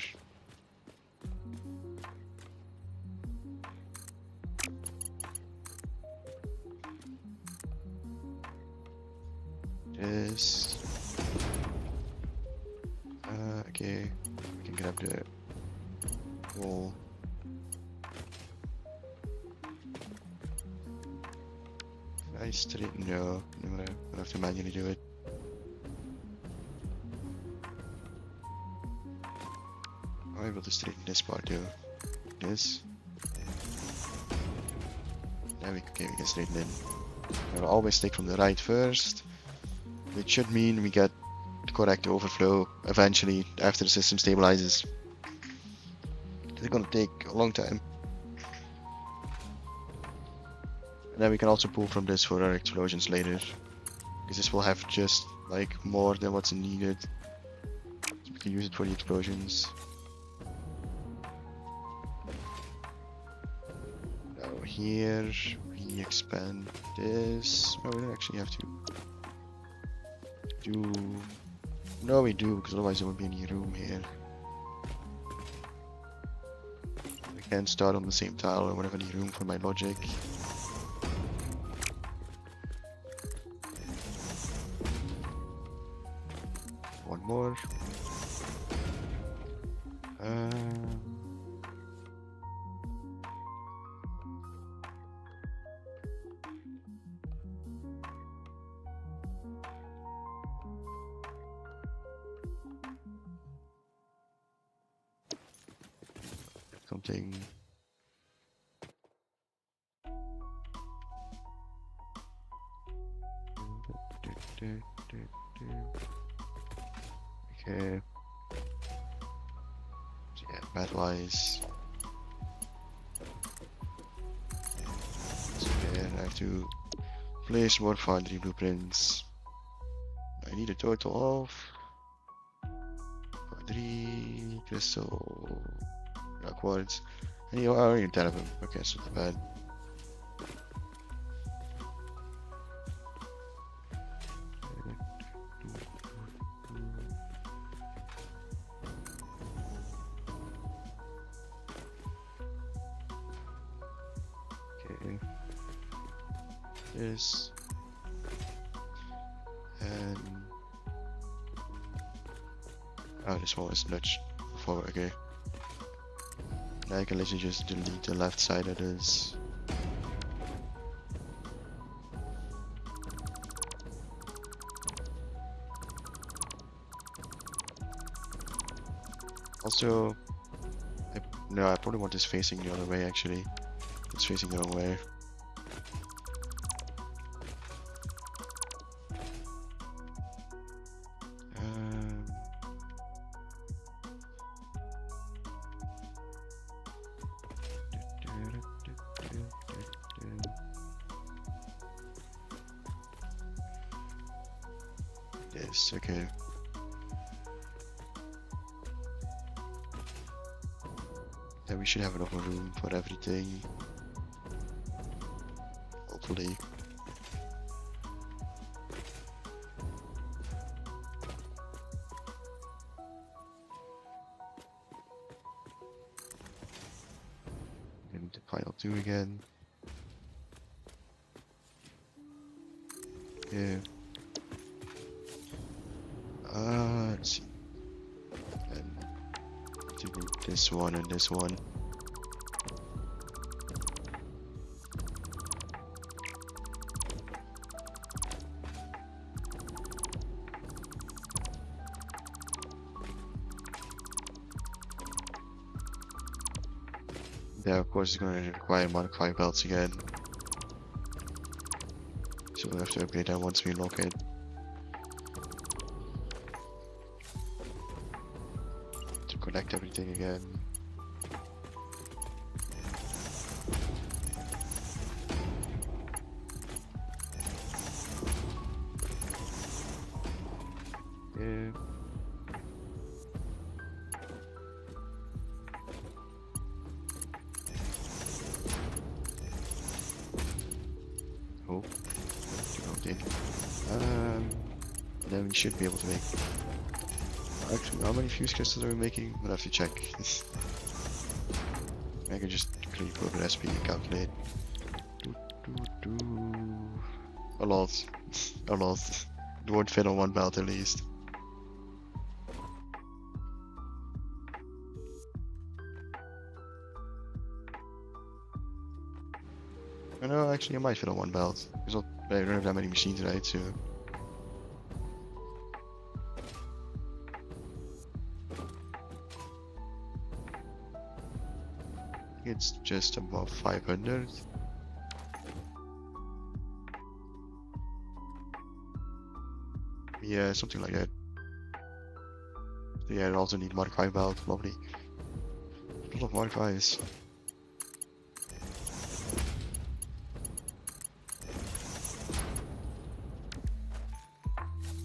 This. Okay, we can grab the wall. I straighten? No, I'm gonna have to manually do it. I'm able to straighten this part too. This. Now we can straighten in. I will always take from the right first, which should mean we get the correct overflow eventually after the system stabilizes. It's gonna take a long time. And then we can also pull from this for our explosions later, because this will have just like more than what's needed. So we can use it for the explosions. Now here we expand this. No, we don't actually have to do. No, we do, because otherwise there won't be any room here. We can start on the same tile. I won't have any room for my logic. One more. Something. Okay. So yeah, math-wise. So yeah, I have to place more foundry blueprints. I need a total of 3 crystal quartz. And you are already 10 of them. Okay, so not bad. Okay. This. And oh, this one was nudged before. Okay. Now I can literally just delete the left side of this. Also, no, I probably want this facing the other way actually. It's facing the wrong way. Yes, okay. Then we should have enough room for everything. Hopefully. And the pile 2 again. Yeah. Let's see. And do this one and this one. Yeah, of course it's going to require Mark 5 belts again. So we'll have to upgrade that once we unlock it. To connect everything again. Yeah. Oh. Okay. Then we should be able to make. Actually, how many fuse crystals are we making? We'll have to check. I can just quickly put the recipe and calculate. A lot. A lot. It won't fit on one belt at least. Oh, no, actually it might fit on one belt. Because I don't have that many machines, right? So. It's just above 500. Yeah, something like that. Yeah, I also need Mark 5 belt, lovely. A lot of Mark 5s.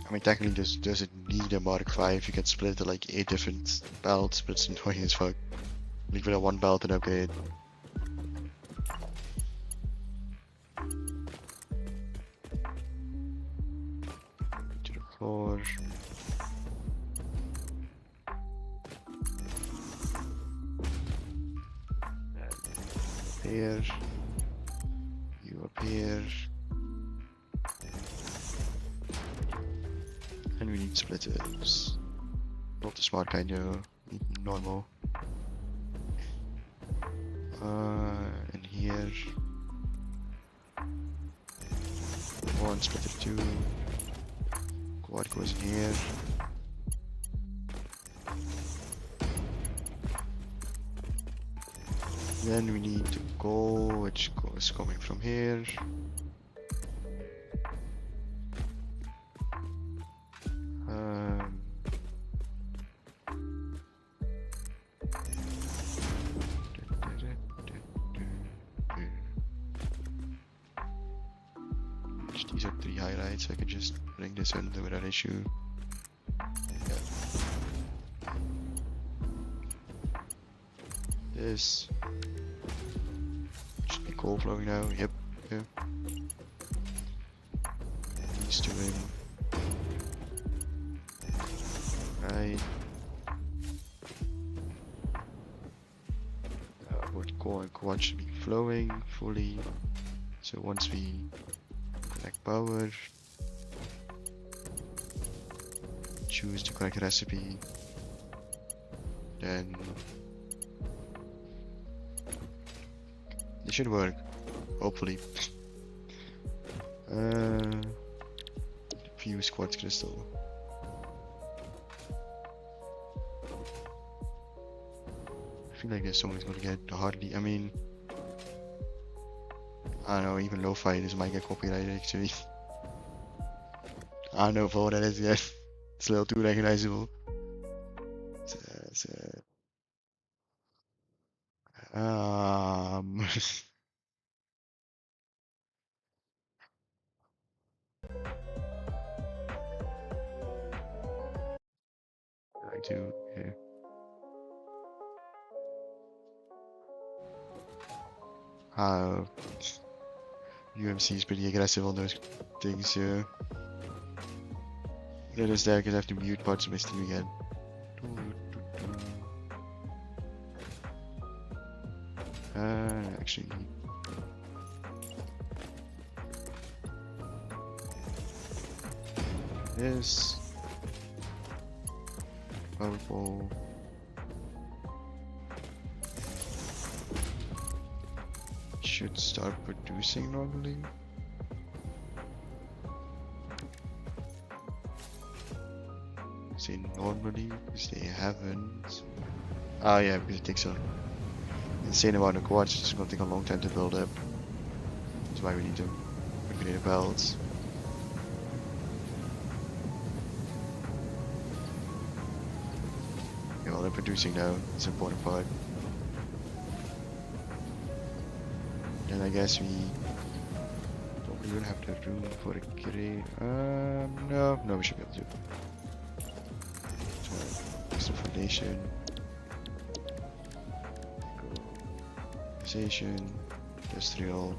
I mean, technically, does it need a Mark 5? You can split it to like 8 different belts, but it's annoying as fuck. Leave it at one belt and upgrade. To the floor. And here. You up here. And we need splitters. Not the smart kind, though. Normal. And here. One splitter, 2. Quad goes in here. Then we need to go, which is coming from here. These are 3 highlights, I can just bring this in without issue. Yeah. This should be coal flowing now, yep. Yeah. These 2 in. Right. What core and quad should be flowing fully. So once we connect power, choose the correct recipe, then this should work, hopefully. Fuse quartz crystal. feel like this song is gonna get hardly. I mean, I don't know. Even lo-fi this might get copyrighted actually. I don't know for what that is yet. It's a little too recognizable. It's, I do. Yeah. UMC is pretty aggressive on those things. Yeah. That is there because I have to mute parts of my stream again. Actually, this powerful. Should start producing normally. Say normally because they haven't. Ah, yeah, because it takes an insane amount of quartz. It's gonna take a long time to build up. That's why we need to upgrade the belts. Yeah, well, they're producing now. It's an important part. And I guess we don't even have the room for a crate. No, we should be able to. Extra foundation. Organization. Industrial.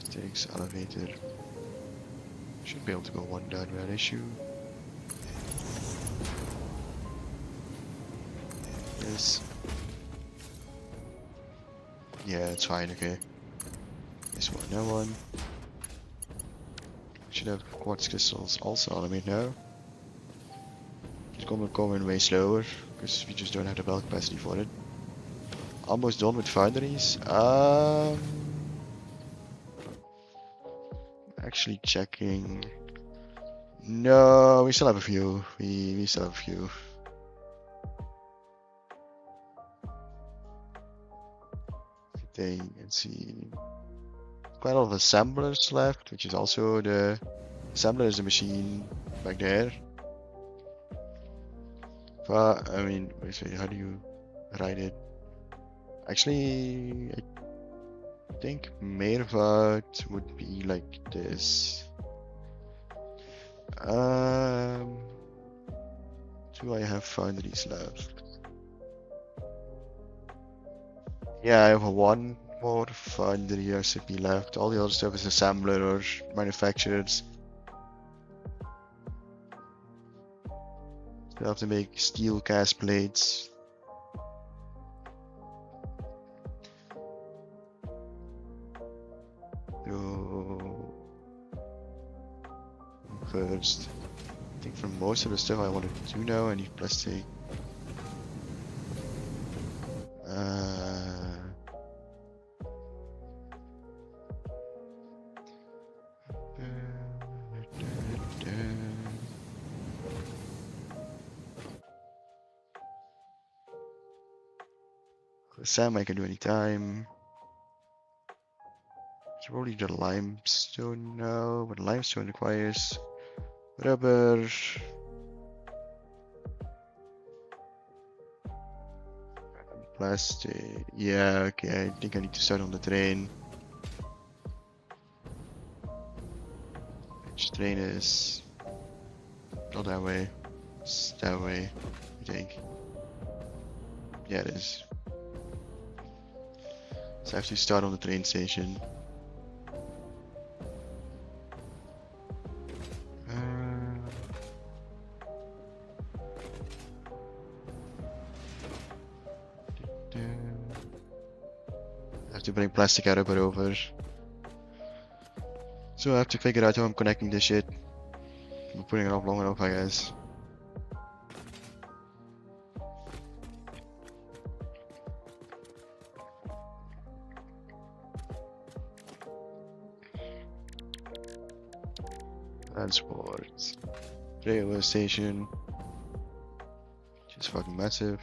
Stakes, elevator. Should be able to go one down without issue. This. Yeah, it's fine, okay. This one, no one. Should have quartz crystals also elevated now. It's gonna come in way slower, because we just don't have the belt capacity for it. Almost done with foundries. Actually checking. No, we still have a few. We still have a few. Let's see. Quite a lot of assemblers left, which is also the assembler is the machine back there. But I mean, wait, how do you write it? Actually, I think Meervat would be like this. Do I have foundries left? Yeah, I have one more foundry recipe left. All the other stuff is assembler or manufactured. Still have to make steel cast plates. So first, I think for most of the stuff I want to do now, I need plastic. Sam I can do anytime. It's probably the limestone now, but limestone requires rubber. Plastic. Yeah, okay, I think I need to start on the train. Which train is not that way. It's that way, I think. Yeah, it is. So I have to start on the train station. I have to bring plastic out of it over. So I have to figure out how I'm connecting this shit. I'm putting it off long enough, I guess. Transport. Railway station. Just fucking massive.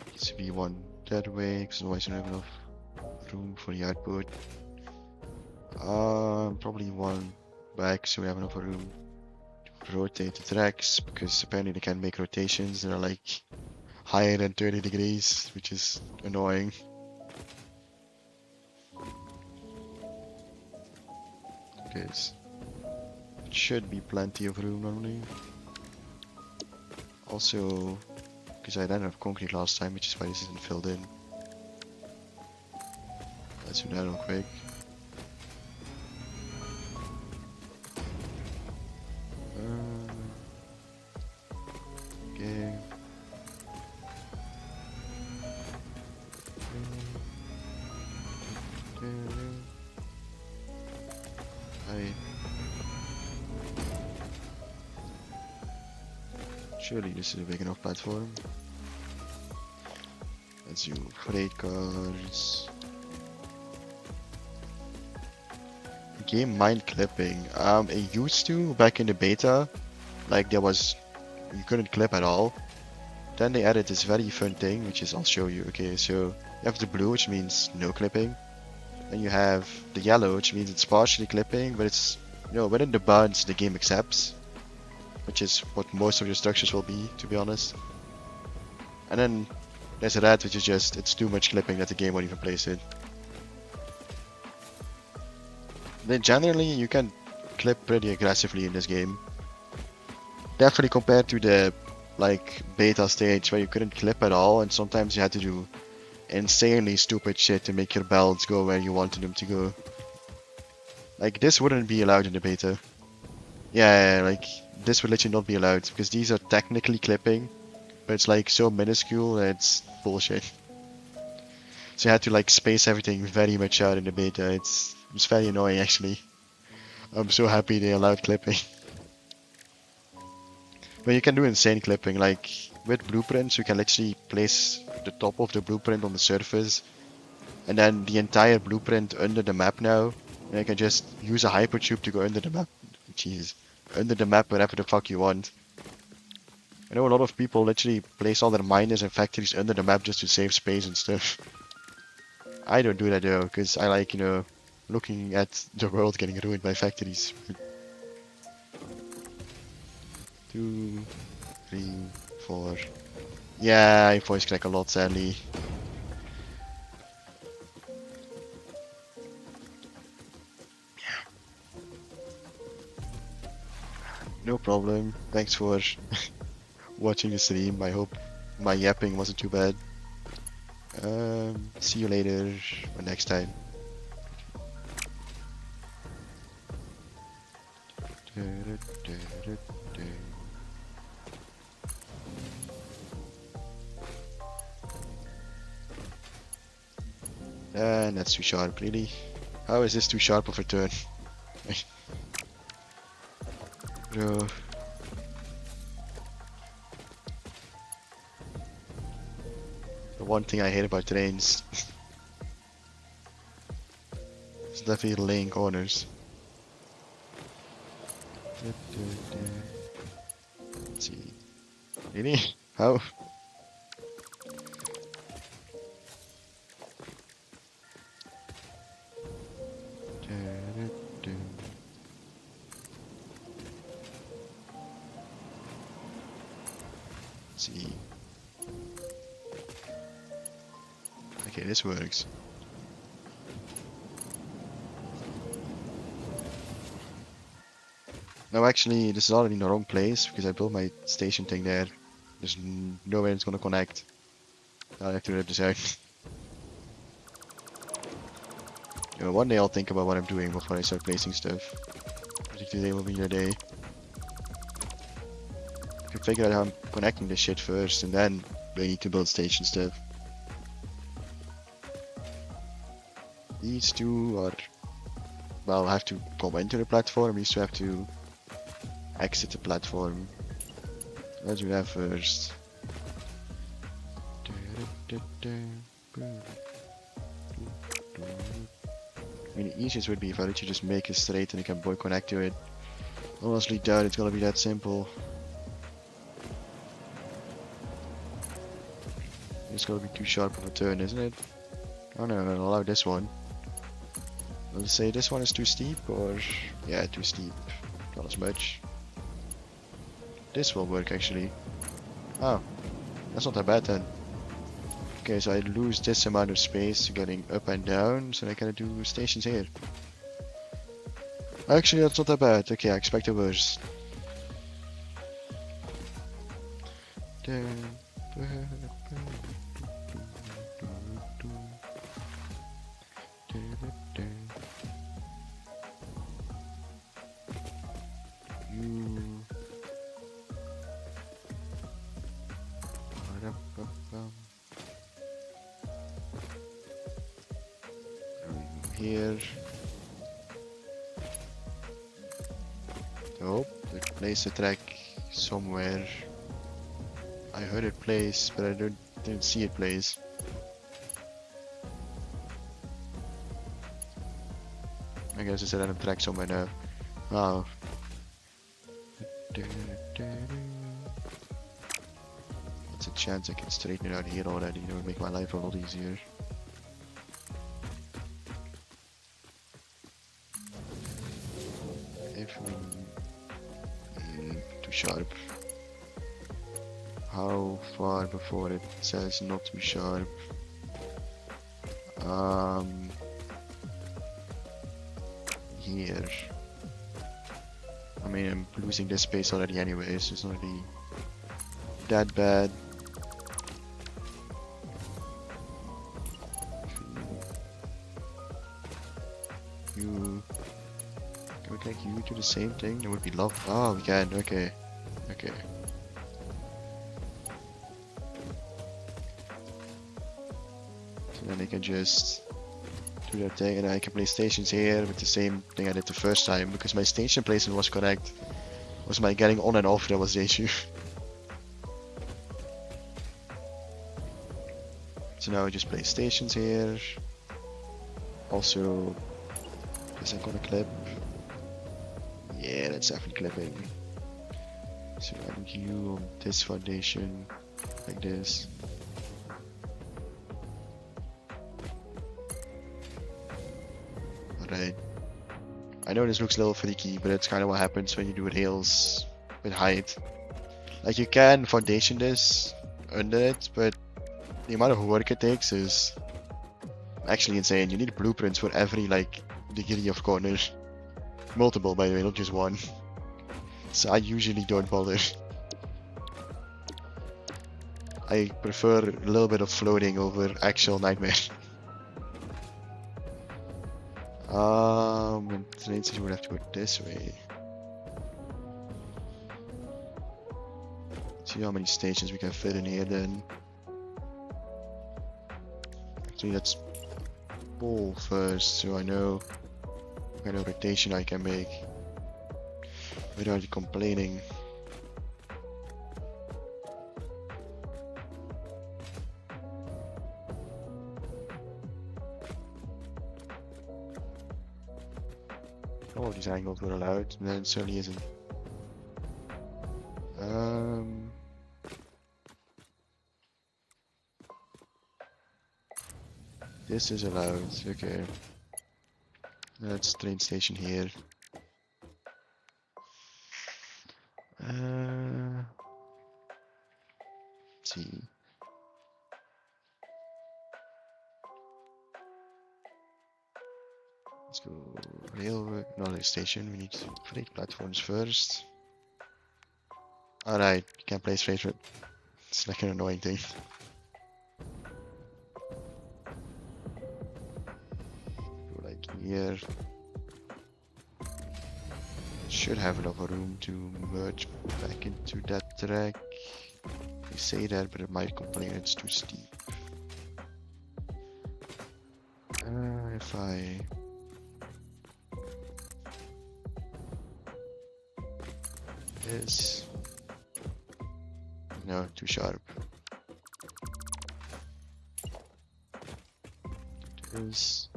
Needs to be one that way, because otherwise you don't have enough room for the output. Probably one back, so we have enough room to rotate the tracks, because apparently they can make rotations that are like higher than 30 degrees, which is annoying. Because it should be plenty of room normally. Also, because I didn't have concrete last time, which is why this isn't filled in. Let's do that real quick. Okay. Surely this is a big enough platform. Let's do freight cars. Game mind clipping. It used to back in the beta, like you couldn't clip at all. Then they added this very fun thing, which is I'll show you. Okay, so you have the blue, which means no clipping. Then you have the yellow, which means it's partially clipping, but it's within the bounds the game accepts, which is what most of your structures will be, to be honest. And then there's a red, which is just it's too much clipping that the game won't even place it. Then generally you can clip pretty aggressively in this game. Definitely compared to the beta stage where you couldn't clip at all, and sometimes you had to do insanely stupid shit to make your belts go where you wanted them to go. Like this wouldn't be allowed in the beta. Yeah, like this would literally not be allowed because these are technically clipping, but it's like so minuscule that it's bullshit. So you had to space everything very much out in the beta. It's very annoying actually. I'm so happy they allowed clipping. But you can do insane clipping, like with blueprints you can literally place the top of the blueprint on the surface and then the entire blueprint under the map now. And you can just use a hypertube to go under the map. Jesus. Under the map wherever the fuck you want. I know a lot of people literally place all their miners and factories under the map just to save space and stuff. I don't do that though, because I like, looking at the world getting ruined by factories. 2, 3, 4. Yeah, I voice crack a lot, sadly. No problem. Thanks for watching the stream. I hope my yapping wasn't too bad. See you later or next time. And that's too sharp, really. How is this too sharp of a turn? Bro. The one thing I hate about trains is definitely laying corners. Let's see. Really? How? See. Okay, this works. No, actually, this is already in the wrong place because I built my station thing there. There's no way it's gonna connect. I have to rip this out. One day I'll think about what I'm doing before I start placing stuff. I think today will be the day. I can figure out how I'm connecting this shit first, and then we need to build station stuff. These two are... well, have to go into the platform, these two have to exit the platform. Let's do that first. mean, the easiest would be if I let you just make it straight and you can boy connect to it. Honestly doubt it's gonna be that simple. It's gonna be too sharp of a turn, isn't it? Oh no, I'll allow this one. Let's say this one is too steep, or... yeah, too steep. Not as much. This will work actually. Oh, that's not that bad then. Okay, so I lose this amount of space to getting up and down, so I can do stations here. Actually, that's not that bad. Okay, I expected worse. Here. Oh, they place a track somewhere. I heard it place, but I didn't see it place. I guess it's a random track somewhere now. Oh. What's a chance I can straighten it out here already? That would make my life a lot easier. If we... too sharp. How far before it says not too sharp? Here. I mean, I'm losing this space already anyway, so it's not really that bad. You... can we connect you to the same thing? That would be lovely. Oh, we can. Okay. Okay. So then I can just do that thing, and I can place stations here with the same thing I did the first time, because my station placement was correct. It was my getting on and off that was the issue. So now I just place stations here. Also, is that gonna clip? Yeah, that's definitely clipping. So adding you on this foundation, like this. Alright. I know this looks a little freaky, but it's kind of what happens when you do rails with height. Like, you can foundation this under it, but the amount of work it takes is actually insane. You need blueprints for every, like, degree of corner. Multiple, by the way, not just one. So I usually don't bother. I prefer a little bit of floating over actual nightmare. And train station would have to go this way. Let's see how many stations we can fit in here then. Actually, let's pull first, so I know what kind of rotation I can make without complaining. All of these angles were allowed, and then it certainly isn't. This is allowed, okay. That's train station here. Let's see. Let's go railway, not station. We need freight platforms first. Alright, you can't place freight. It's like an annoying thing. Go like here. Should have enough room to merge back into that track. We say that, but it might complain it's too steep. If I this, no, too sharp. This.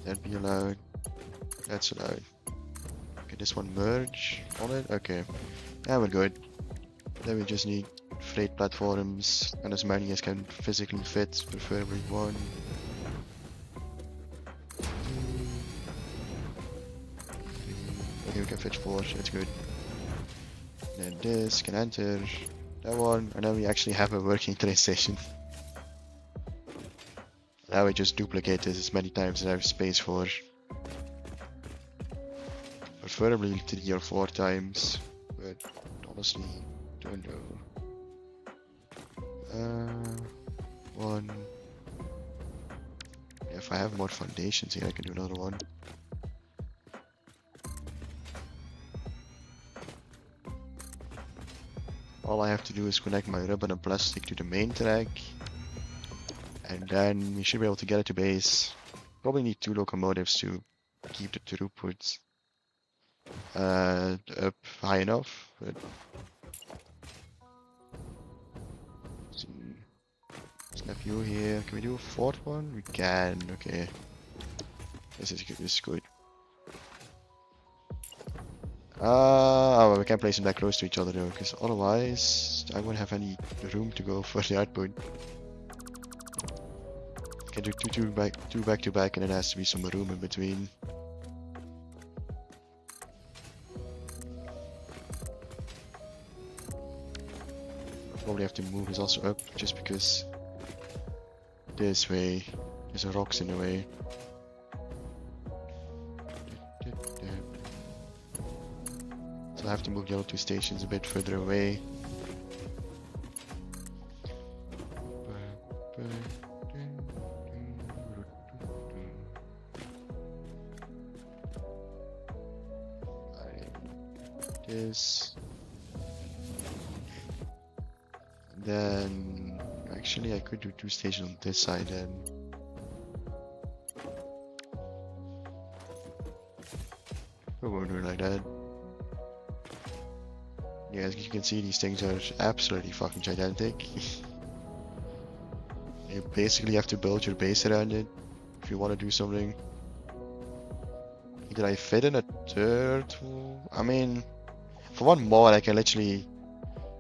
That be allowed. That's allowed. Okay, this one merge on it. Okay, yeah, we're good. Then we just need freight platforms and as many as can physically fit, preferably one. Okay, we can fit 4, that's good. Then this can enter that one, and then we actually have a working train station. Now we just duplicate this as many times as I have space for. Preferably 3 or 4 times, but honestly, don't know. 1. If I have more foundations here, I can do another one. All I have to do is connect my rubber and plastic to the main track, and then we should be able to get it to base. Probably need 2 locomotives to keep the throughput up high enough, but snap you here. Can we do a 4th one? We can. Okay, this is good. This is good. Oh, we can't place them that close to each other though, because otherwise I won't have any room to go for the output. Can do two back to back, and it has to be some room in between. Probably have to move this also up, just because this way there's a rocks in the way. So I have to move the other 2 stations a bit further away. This. Then actually I could do 2 stations on this side then. We won't do it like that. Yeah, as you can see, these things are absolutely fucking gigantic. You basically have to build your base around it if you want to do something. Did I fit in a 3rd? I mean, for one mod I can literally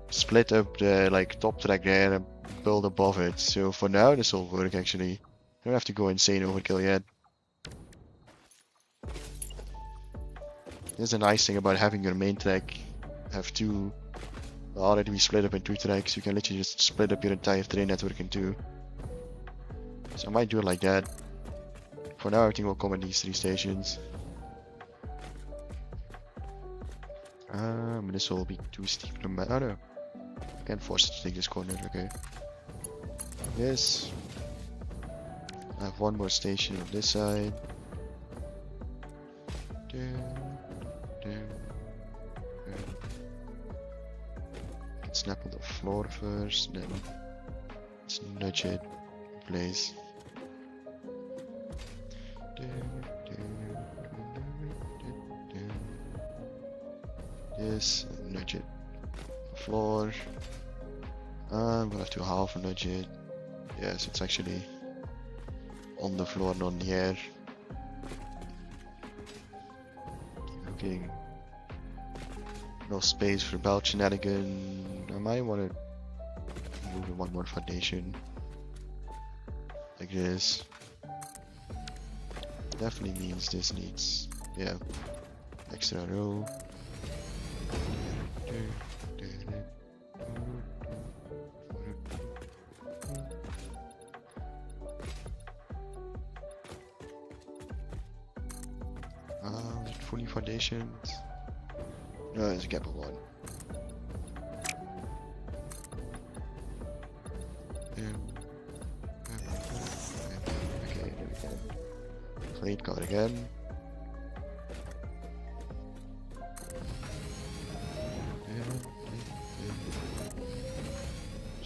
split up the top track there and build above it. So for now this will work actually. I don't have to go insane overkill yet. This is a nice thing about having your main track have 2 already be split up in 2 tracks. You can literally just split up your entire train network in 2. So I might do it like that. For now everything will come in these 3 stations. This will be too steep no matter. Oh no. I can't force it to take this corner, okay. This. I have 1 more station on this side. Snap on the floor first, then let's nudge it in place. This, nudge it on the floor. I'm gonna have to half nudge it. Yes, it's actually on the floor, not in the air. Looking. No space for belt shenanigan. I might want to move in 1 more foundation. Like this. Definitely means this needs, yeah, extra row. Fully foundations. No, there's a gap of 1. Okay, there we go. Plate card again.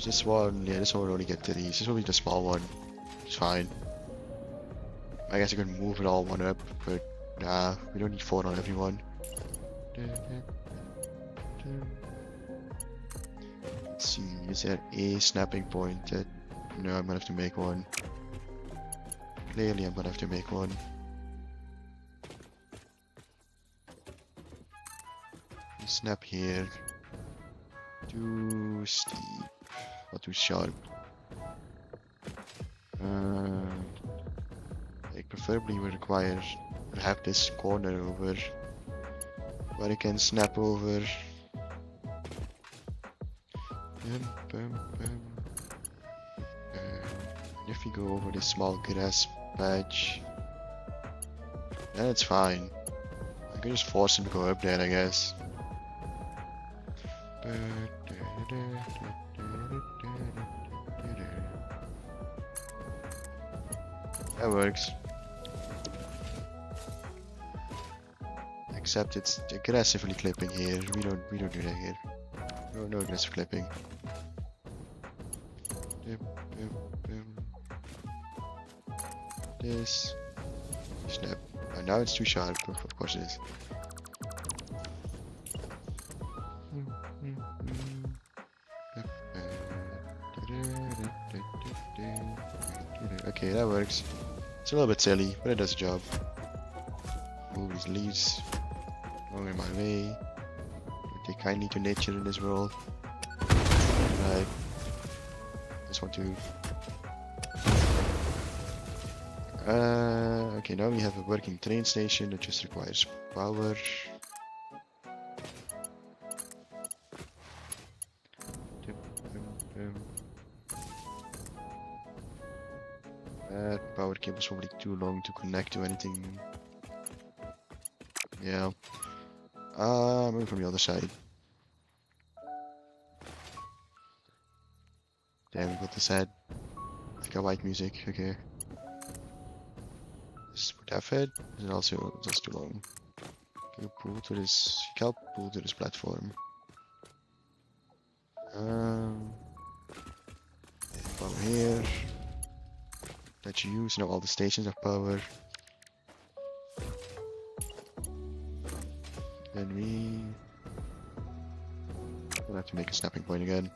This one, yeah, this one will only get to these. This will be the small one. It's fine. I guess I could move it all 1 up, but nah, we don't need 4 on everyone. Let's see, is there a snapping point that... No, I'm gonna have to make one. Clearly I'm gonna have to make one. snap here. Too steep. Not too sharp. I preferably would require to have this corner over where I can snap over. If we go over this small grass patch, then it's fine. I can just force him to go up there, I guess. That works. Except it's aggressively clipping here. We don't do that here. No aggressive clipping. This snap. And now it's too sharp. Of course it is. Okay, that works. It's a little bit silly, but it does the job. Move these leaves going in my way. Take kindly to nature in this world. Right. Just want to. Okay, now we have a working train station that just requires power. Power cable's probably too long to connect to anything. Yeah. Maybe from the other side. Damn, we got this head. Like a white music, okay. This would have it, and also just too long. Can you pull to this scalp, pull to this platform. Power here. That you use now all the stations of power. Then we will have to make a snapping point again.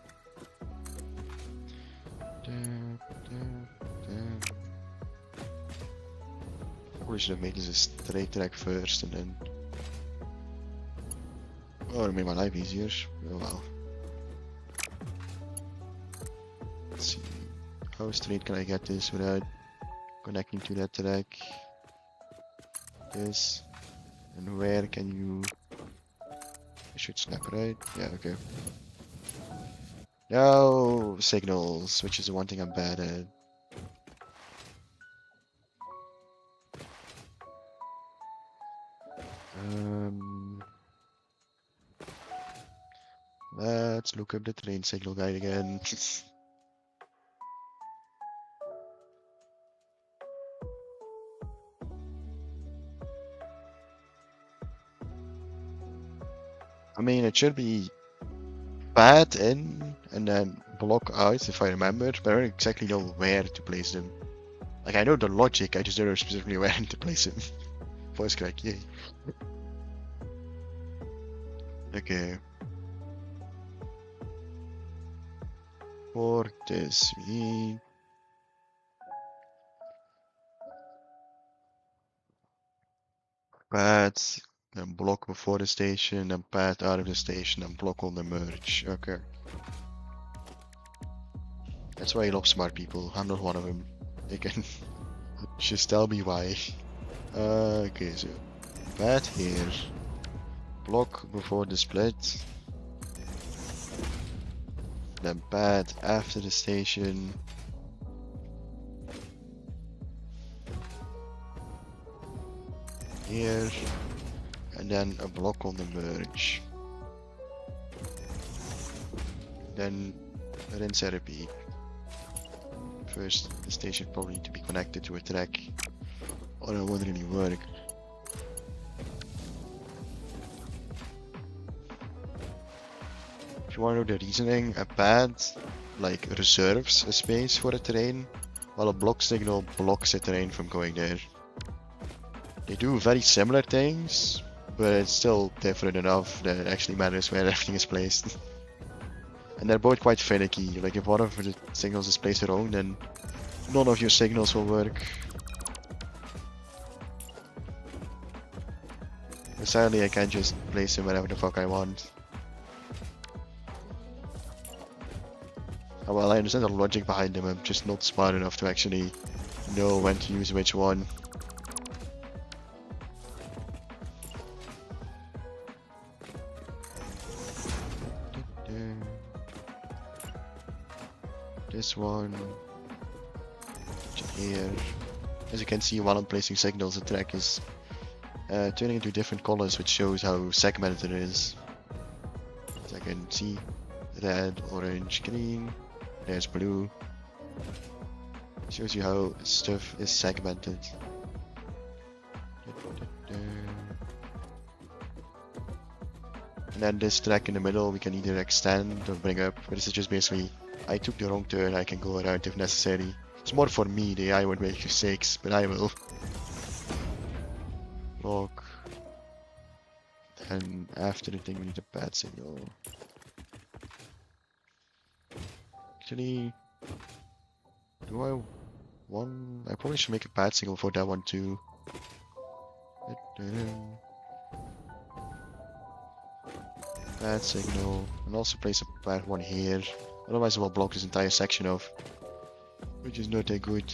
Probably should have made this a straight track first and then. Oh, it made my life easier. Oh well. Let's see. How straight can I get this without connecting to that track? This. And where can you. I should snap, right? Yeah, okay. No signals, which is the one thing I'm bad at. Let's look up the train signal guide again. I mean, it should be pad in and then block out if I remember, but I don't exactly know where to place them. Like, I know the logic, I just don't know specifically where to place them. Voice crack, yay. Okay. For this, we need pads, then block before the station, then pad out of the station, and block on the merge. Okay. That's why I love smart people. I'm not one of them. They can just tell me why. Okay, so pad here, block before the split, then pad after the station. Here, and then a block on the merge. Then rinse and repeat. First, the station probably need to be connected to a track, or it won't really work. If you want to know the reasoning, a pad like reserves a space for a train, while a block signal blocks a train from going there. They do very similar things, but it's still different enough that it actually matters where everything is placed. And they're both quite finicky. Like, if one of the signals is placed wrong, then none of your signals will work. Sadly, I can't just place him wherever the fuck I want. Oh, well, I understand the logic behind him, I'm just not smart enough to actually know when to use which one. This one. Here. As you can see, while I'm placing signals, the track is turning into different colors, which shows how segmented it is. As I can see, red, orange, green, there's blue. Shows you how stuff is segmented. And then this track in the middle we can either extend or bring up, but this is just basically, I took the wrong turn, I can go around if necessary. It's more for me, the AI would make mistakes, but I will. Lock. And after the thing we need a bad signal. Actually, do I want... I probably should make a bad signal for that one too. Bad signal, and also place a bad one here. Otherwise it will block this entire section off, which is not that good.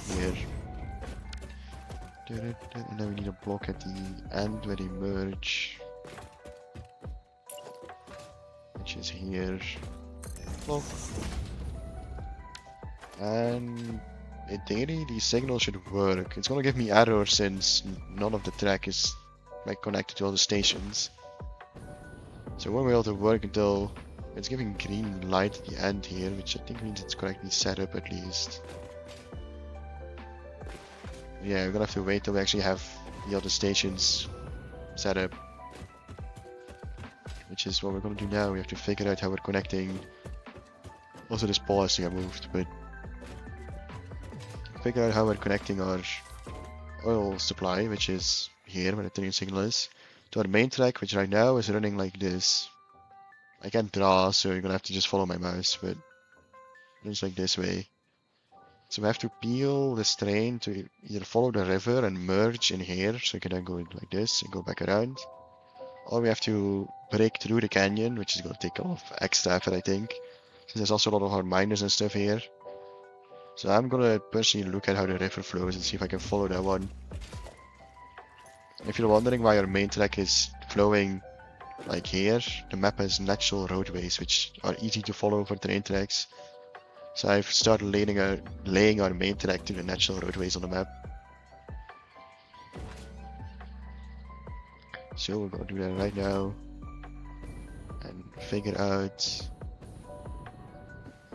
Here. And then we need a block at the end where they merge. Which is here. Block. And in theory, the signal should work. It's gonna give me error since none of the track is like connected to all the stations. So it won't be able to work until it's giving green light at the end here, which I think means it's correctly set up at least. Yeah, we're gonna have to wait till we actually have the other stations set up. Which is what we're gonna do now. We have to figure out how we're connecting. Also this pole has to get moved, but figure out how we're connecting our oil supply, which is here where the turning signal is, to our main track, which right now is running like this. I can't draw, so you're gonna have to just follow my mouse, but it's like this way. So we have to peel this train to either follow the river and merge in here, so we can then go like this and go back around. Or we have to break through the canyon, which is gonna take a lot of extra effort, I think. Since there's also a lot of hard miners and stuff here. So I'm gonna personally look at how the river flows and see if I can follow that one. If you're wondering why our main track is flowing like here, the map has natural roadways which are easy to follow for train tracks. So I've started laying our main track to the natural roadways on the map. So we're gonna do that right now. And figure out...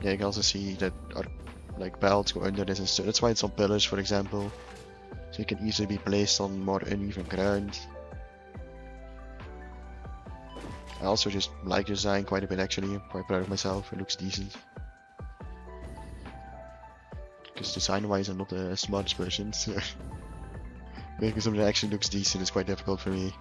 Yeah, you can also see that our belts go under this and stuff. That's why it's on pillars, for example. So it can easily be placed on more uneven ground. I also just like the design quite a bit actually. I'm quite proud of myself. It looks decent. Because design-wise I'm not the smartest person, so making something that actually looks decent is quite difficult for me.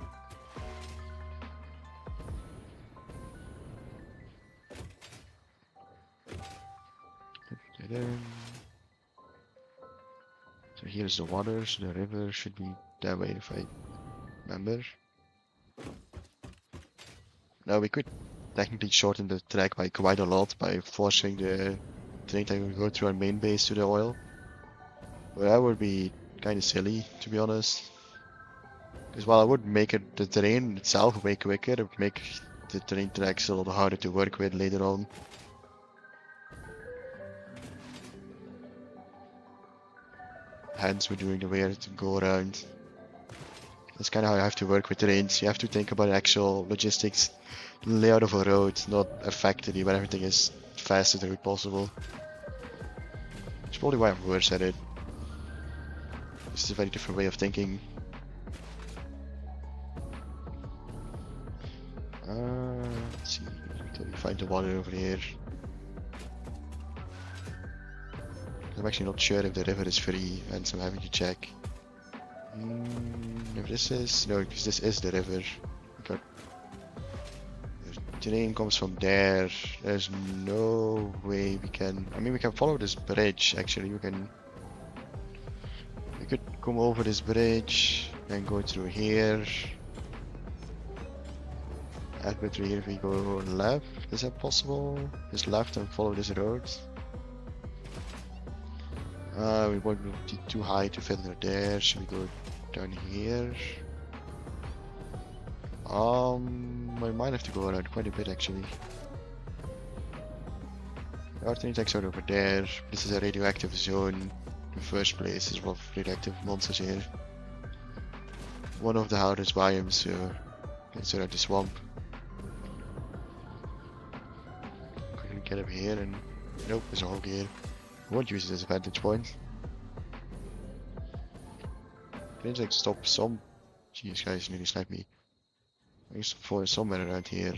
So here's the water, so the river should be that way if I remember. Now we could technically shorten the track by quite a lot by forcing the train to go through our main base to the oil. But that would be kind of silly, to be honest. Because while I would make the terrain itself way quicker, it would make the train tracks a lot harder to work with later on. Hence we're doing the way to go around. That's kind of how you have to work with trains. You have to think about the actual logistics, layout of a road, not a factory where everything is fast as possible. It's probably why I'm worse at it. This is a very different way of thinking. Let's see, until we find the water over here. I'm actually not sure if the river is free, and so I'm having to check. If this is... no, because this is the river. The terrain comes from there. There's no way we can... I mean, we can follow this bridge, actually. We could come over this bridge. Then go through here. Through here if we go left. Is that possible? Just left and follow this road. We won't be too high to fit under there. Should we go down here? I might have to go around quite a bit actually. Artanitex are over there. This is a radioactive zone. In the first place, there's a lot of radioactive monsters here. One of the hardest biomes, so it's around the swamp. Couldn't get up here, and nope, there's a hole here. I won't use it as a vantage point. Can I like stop some? Jeez, guys, nearly sniped me. I used to fall somewhere around here.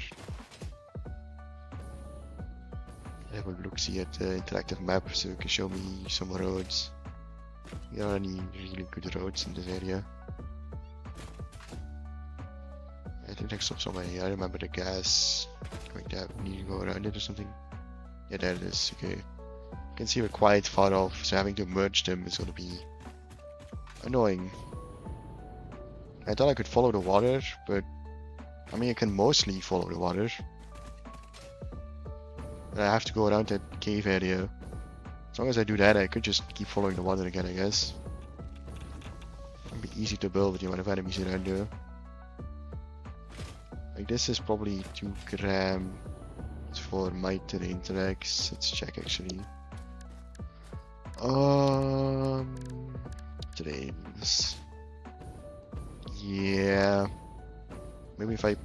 Have a look see at the interactive map so you can show me some roads. There are any really good roads in this area. I think I stopped somewhere here. I remember the gas going down. Need to go around it or something. Yeah, there it is. Okay. You can see we're quite far off, so having to merge them is gonna be annoying. I thought I could follow the water, but I mean I can mostly follow the water. But I have to go around that cave area. As long as I do that, I could just keep following the water again, I guess. It'd be easy to build with the amount of enemies around there. Like this is probably 2 grams for my terrain tracks. Let's check actually. Terrains. Yeah. Maybe if I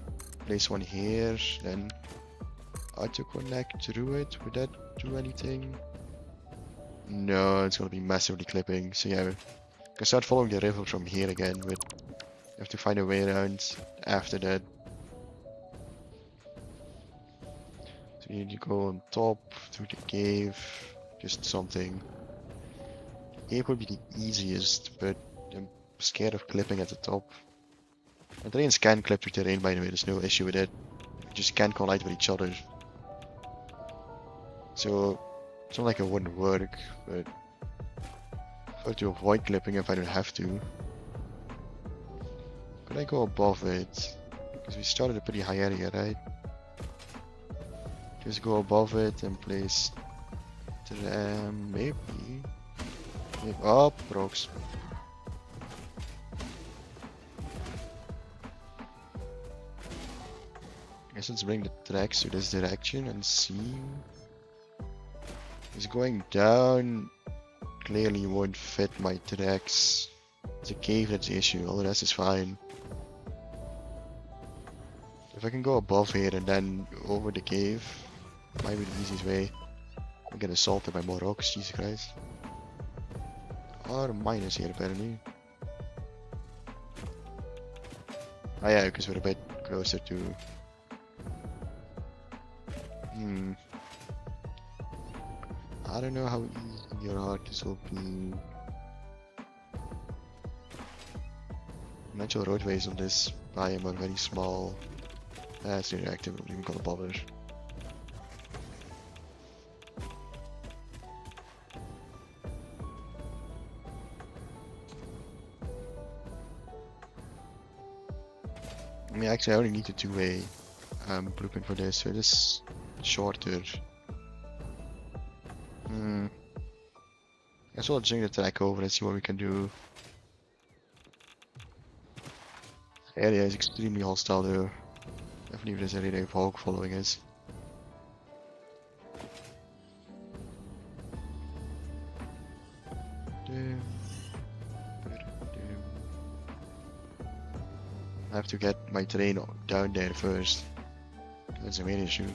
place one here, then auto connect through it. Would that do anything? No, it's gonna be massively clipping. So yeah, I can start following the river from here again, but I have to find a way around after that. So you need to go on top through the cave, just something. Cave would be the easiest, but I'm scared of clipping at the top. And terrains can clip through terrain, by the way, there's no issue with it. You just can't collide with each other. So it's not like it wouldn't work, but I have to avoid clipping if I don't have to. Could I go above it? Because we started a pretty high area, right? Just go above it and place maybe. Oh, rocks. I guess let's bring the tracks to this direction and see. It's going down. Clearly won't fit my tracks. It's a cave that's the issue, all the rest is fine. If I can go above here and then over the cave, might be the easiest way. I'll get assaulted by more rocks, Jesus Christ. Or minus here apparently. Oh yeah, because we're a bit closer to... I don't know how easy or hard this will be. Natural roadways on this biome are very small. That's interactive, I'm not even gonna bother. I mean, actually, I only need a 2-way blueprint for this, so it is shorter. I guess we'll bring the track over and see what we can do. The area is extremely hostile though. Definitely if there's a radio hog following us. I have to get my train down there first. That's the main issue.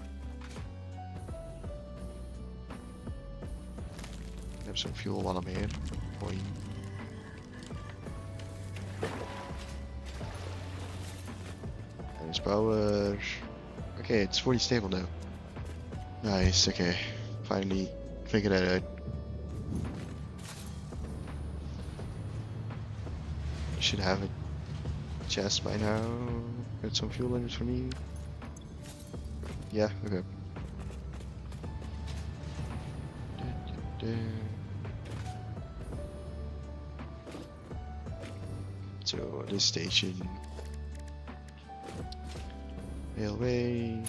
Have some fuel while I'm here. Boy. There's power. Okay, it's fully stable now. Nice, okay. Finally figured that out. Should have a chest by now. Got some fuel in it for me. Yeah, okay. So this station, railway.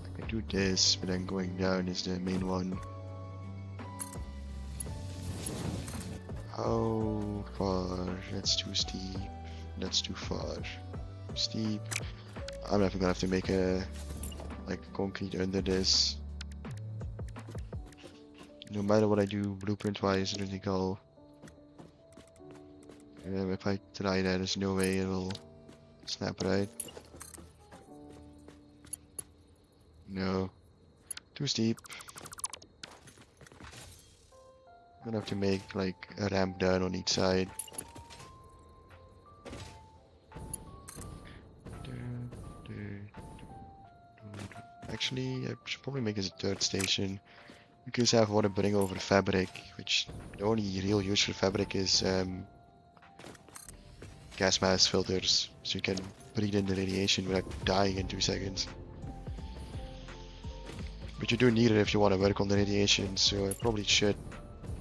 I can do this, but then going down is the main one. How far? That's too steep. That's too far. Steep. I'm never gonna have to make a like concrete under this. No matter what I do blueprint wise, I don't think I'll. If I try that, there's no way it will snap right. No. Too steep. I'm gonna have to make like a ramp down on each side. Actually, I should probably make this a third station. Because I want to bring over fabric, which the only real use for fabric is gas mask filters, so you can breathe in the radiation without dying in 2 seconds. But you do need it if you want to work on the radiation, so I probably should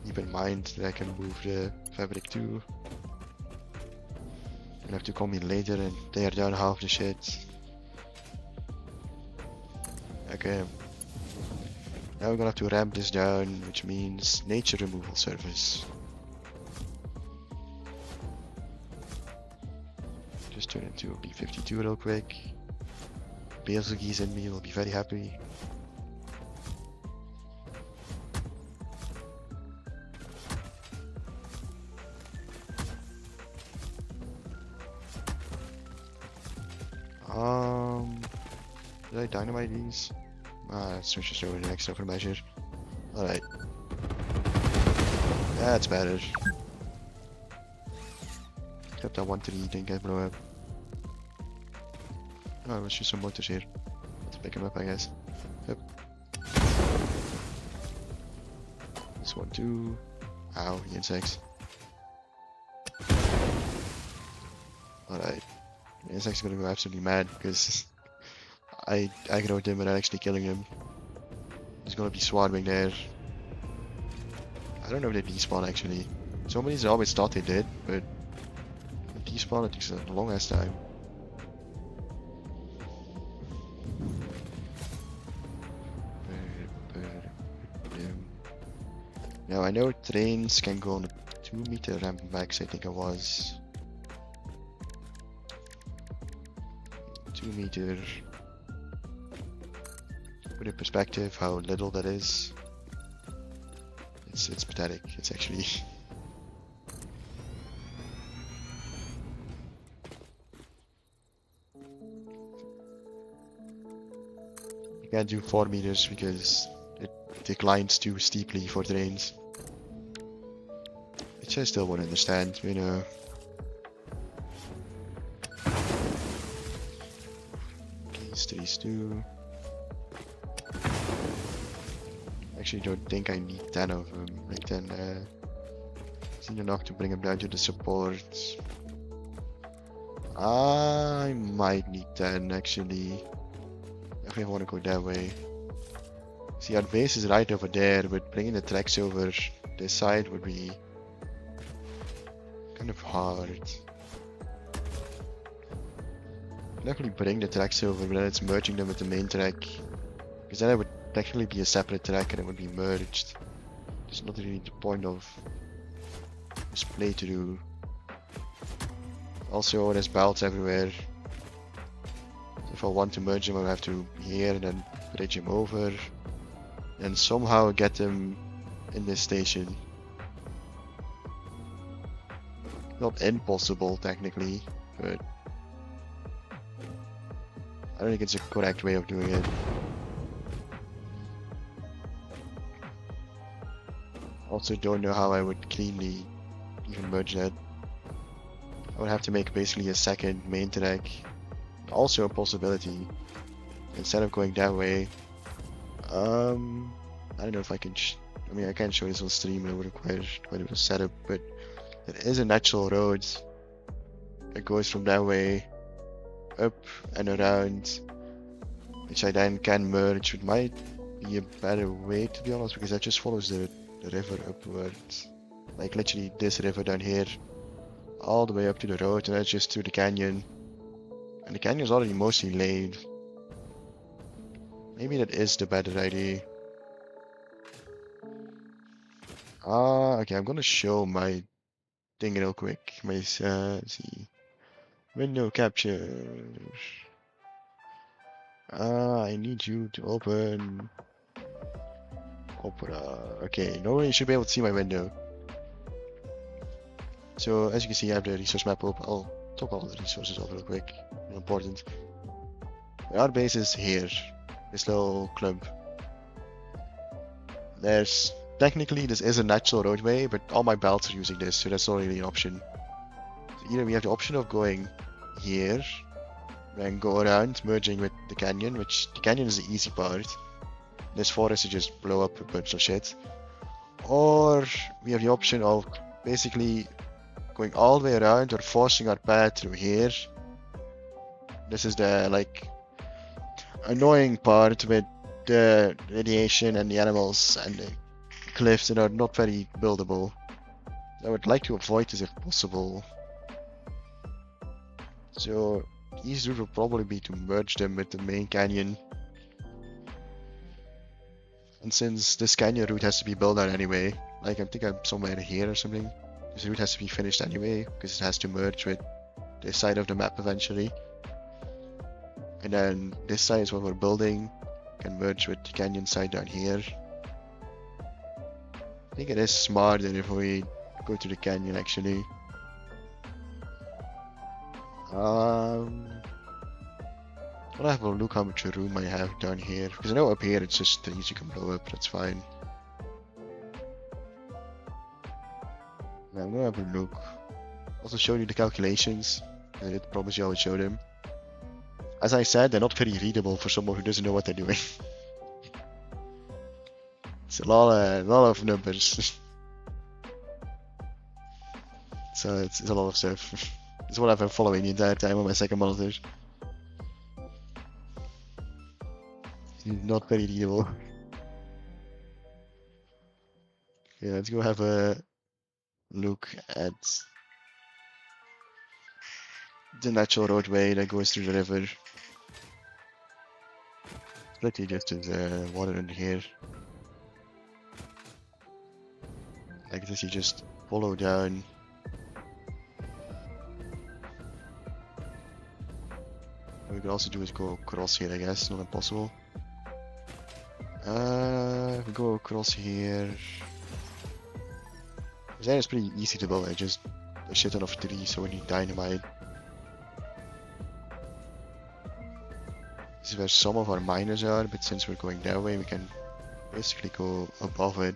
keep in mind that I can move the fabric too. You'll have to call me later and tear down half the shit. Okay. Now we're gonna have to ramp this down, which means nature removal service. Just turn into a B-52 real quick. Beelzebub's in me will be very happy. Did I dynamite these? Let's switch this over to the next stuff for measure. Alright. That's better. Except that 1-3 didn't get blown up. Oh, let's use some mortars here. Let's pick him up, I guess. Yep. This one too. Ow, the insects. Alright. The insects are gonna go absolutely mad because I aggroed him without actually killing him. He's gonna be swarming there. I don't know if they despawn actually. Somebody's always thought they did, but despawn it takes a long ass time. Now I know trains can go on a 2-meter ramp max, I think it was. 2 meter. Put in perspective how little that is. It's pathetic. It's actually. You can't do 4 meters because it declines too steeply for trains. Which I still won't understand, you know. These trees too. Actually don't think I need 10 of them, like 10 isn't enough to bring them down to the support. I might need 10 actually, if I want to go that way. See, our base is right over there, but bringing the tracks over this side would be kind of hard. Definitely bring the tracks over, but then it's merging them with the main track, because then it would technically be a separate track and it would be merged. It's not really the point of this playthrough. Also, there's belts everywhere. So if I want to merge them, I have to be here and then bridge them over, and somehow get them in this station. Not impossible technically, but I don't think it's a correct way of doing it. Also don't know how I would cleanly even merge that. I would have to make basically a second main track. Also a possibility. Instead of going that way, I don't know if I can. I mean, I can show this on stream. It would require quite a bit of setup, but there is a natural road that goes from that way up and around, which I then can merge. It might be a better way, to be honest, because that just follows the river upwards. Like literally this river down here, all the way up to the road, and that's just through the canyon. And the canyon's already mostly laid. Maybe that is the better idea. Okay, I'm gonna show my thing real quick. My, let's see. Window capture. I need you to open Opera. Okay, no one should be able to see my window. So as you can see, I have the resource map open. I'll talk all the resources over real quick. Important. Our base is here. This little clump. There's technically this is a natural roadway, but all my belts are using this, so that's not really an option. So either we have the option of going here, then go around, merging with the canyon, which the canyon is the easy part. This forest to just blow up a bunch of shit. Or we have the option of basically going all the way around or forcing our path through here. This is the like annoying part with the radiation and the animals and the cliffs that are not very buildable. I would like to avoid this if possible. So the easiest route would probably be to merge them with the main canyon. And since this canyon route has to be built out anyway, like I think I'm somewhere here or something, this route has to be finished anyway, because it has to merge with this side of the map eventually. And then this side is what we're building, can merge with the canyon side down here. I think it is smarter if we go to the canyon actually. I'll have a look how much room I have down here, because I know up here it's just trees you can blow up, that's fine. Now I'm gonna have a look. Also show you the calculations. I did promise you I would show them. As I said, they're not very readable for someone who doesn't know what they're doing. It's a lot of numbers. So it's a lot of stuff. It's what I've been following the entire time on my second monitor. Not very readable. Yeah, let's go have a look at the natural roadway that goes through the river. Literally just as water in here. Like this, you just follow down. What we could also do is go across here, I guess. Not impossible. We go across here. This area is pretty easy to build. I just a shit ton of trees, so we need dynamite. This is where some of our miners are, but since we're going that way, we can basically go above it.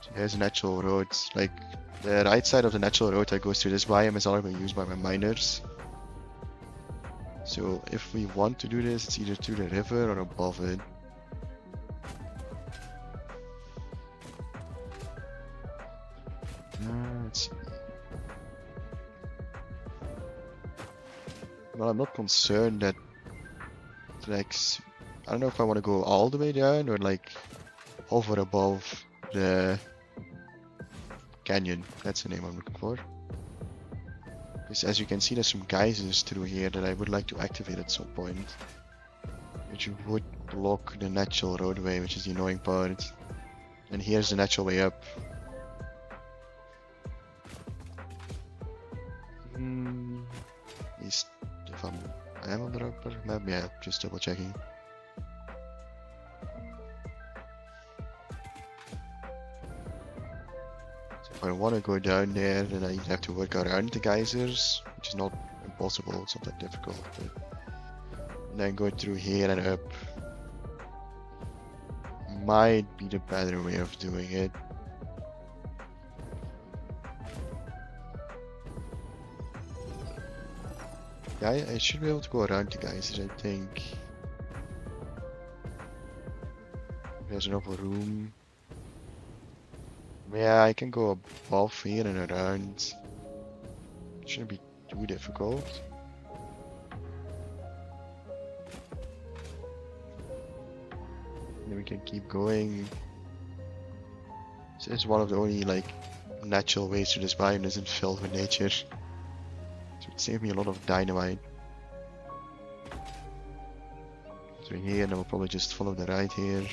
So there's a natural road. Like the right side of the natural road that goes through this biome is already used by my miners. So if we want to do this, it's either through the river or above it. Let's see. Well, I'm not concerned that, like, I don't know if I want to go all the way down or like over above the canyon. That's the name I'm looking for. Because as you can see, there's some geysers through here that I would like to activate at some point, which would block the natural roadway, which is the annoying part. And here's the natural way up. At least if I am on the upper map, yeah, just double checking. So if I want to go down there, then I have to work around the geysers, which is not impossible, it's not that difficult. But and then go through here and up might be the better way of doing it. Yeah, I should be able to go around the geysers, I think. There's enough room. Yeah, I can go above here and around. Shouldn't be too difficult. Then we can keep going. is one of the only like natural ways to this biome isn't filled with nature. So it saved me a lot of dynamite. So here, and then we'll probably just follow the right here.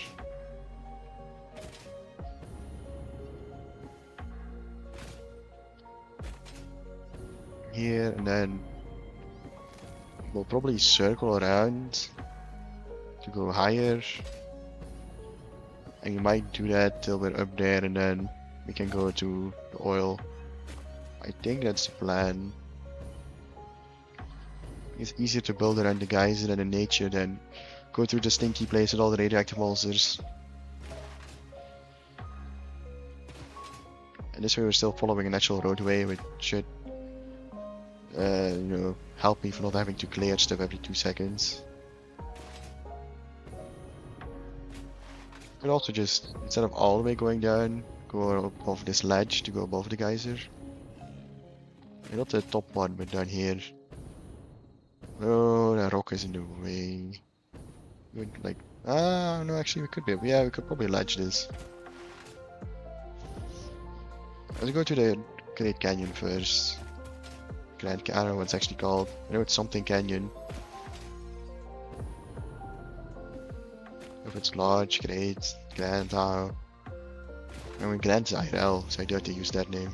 Here, and then we'll probably circle around to go higher. And you might do that till we're up there, and then we can go to the oil. I think that's the plan. It's easier to build around the geyser and the nature than go through the stinky place with all the radioactive monsters. And this way we're still following a natural roadway, which should, help me for not having to clear stuff every 2 seconds. Could also just, instead of all the way going down, go above this ledge to go above the geyser. Not the top one, but down here. Oh, that rock is in the way. No, actually we could we could probably ledge this. Let's go to the Great Canyon first. I don't know what it's actually called. I know it's something canyon. If it's large, great, grand, I mean grand's IRL, so I do have to use that name.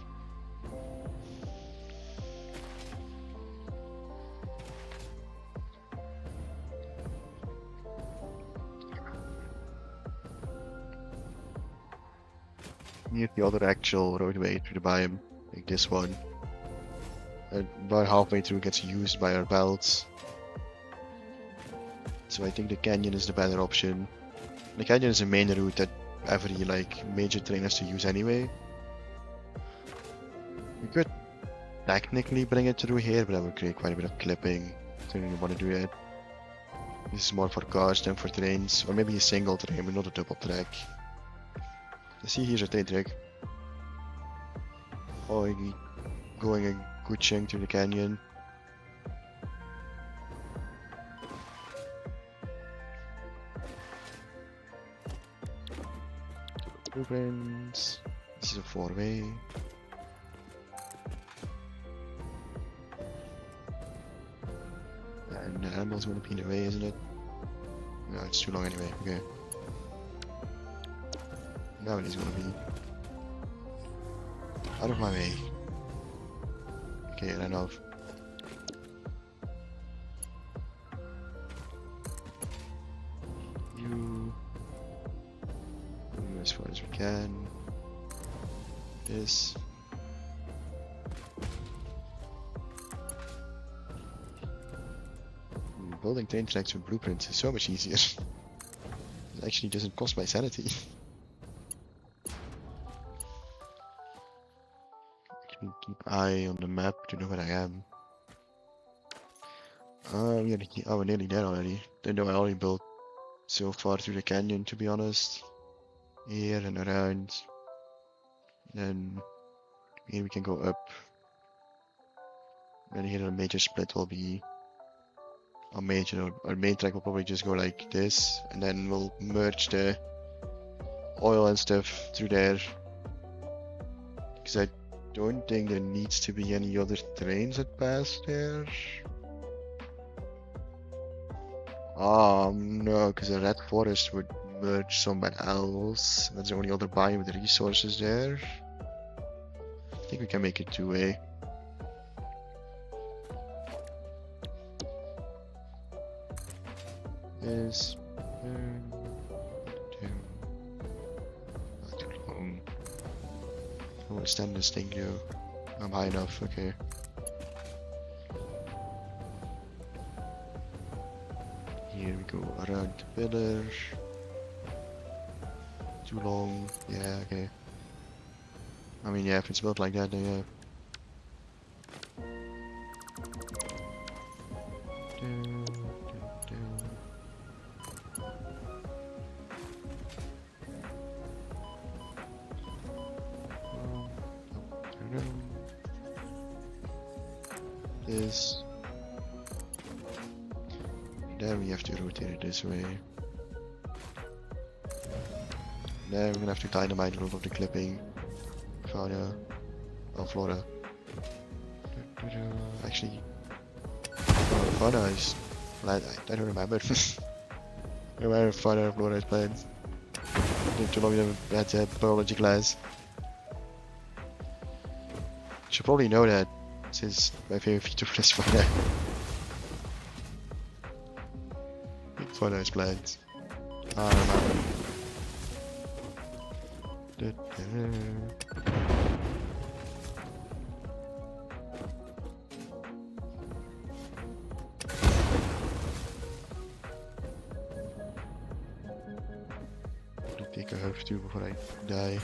Here's the other actual roadway through the biome, like this one. About halfway through it gets used by our belts. So I think the canyon is the better option. The canyon is the main route that every major train has to use anyway. We could technically bring it through here, but that would create quite a bit of clipping. I don't really want to do that. This is more for cars than for trains, or maybe a single train, but not a double track. See, here's a train track. Going a good chunk through the canyon. Blueprints. This is a 4-way. And the animal's gonna be in the way, isn't it? No, it's too long anyway. Okay. Now it is gonna be out of my way. Okay, ran off. You move as far as we can. This. Building train tracks with blueprints is so much easier. It actually doesn't cost my sanity. Keep eye on the map to know where I am. We're nearly there already. Don't know I already built so far through the canyon, to be honest. Here and around. Then here we can go up. And here the major split will be our main track will probably just go like this, and then we'll merge the oil and stuff through there. Because I don't think there needs to be any other trains that pass there. No, because the red forest would merge somewhere else. That's the only other biome with resources there. I think we can make it 2-way. This. Not too long. I want to stand this thing, yo. I'm high enough, okay. Here we go around the pillar. Too long. Yeah, okay. I mean, yeah, if it's built like that, then yeah. This. Then we have to rotate it this way. Then we're gonna have to dynamite a lot of the clipping. fauna. Oh, flora. Actually, fauna is. I don't remember. I don't remember if fauna or flora is plants. Too long we had biology class. Should probably know that since my favorite feature for this fauna. Fauna is plants. I remember. I think I have to before I die.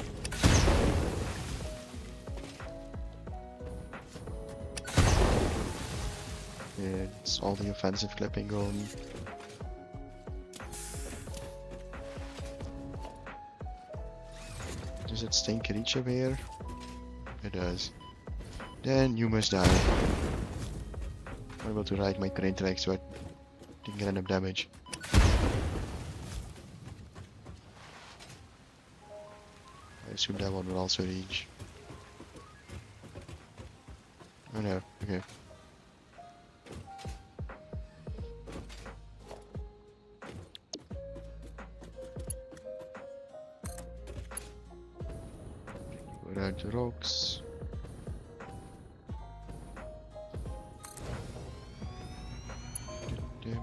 Yeah, it's all the offensive clipping on. Does it stink at each of here? It does. Then you must die. I'm able to ride my train tracks so I didn't get enough damage. I assume that one will also reach. Oh no, okay. Go down to rocks. Yeah,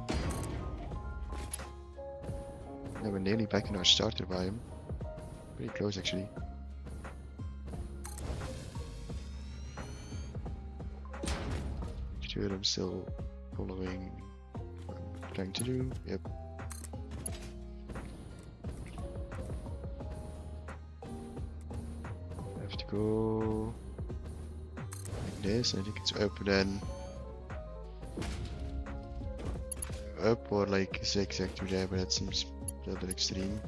we're nearly back in our starter biome. Pretty close actually. Sure, I'm still following what I'm trying to do. Yep. I have to go like this. I think it's up then up or like zigzag to there, but that seems a little bit extreme.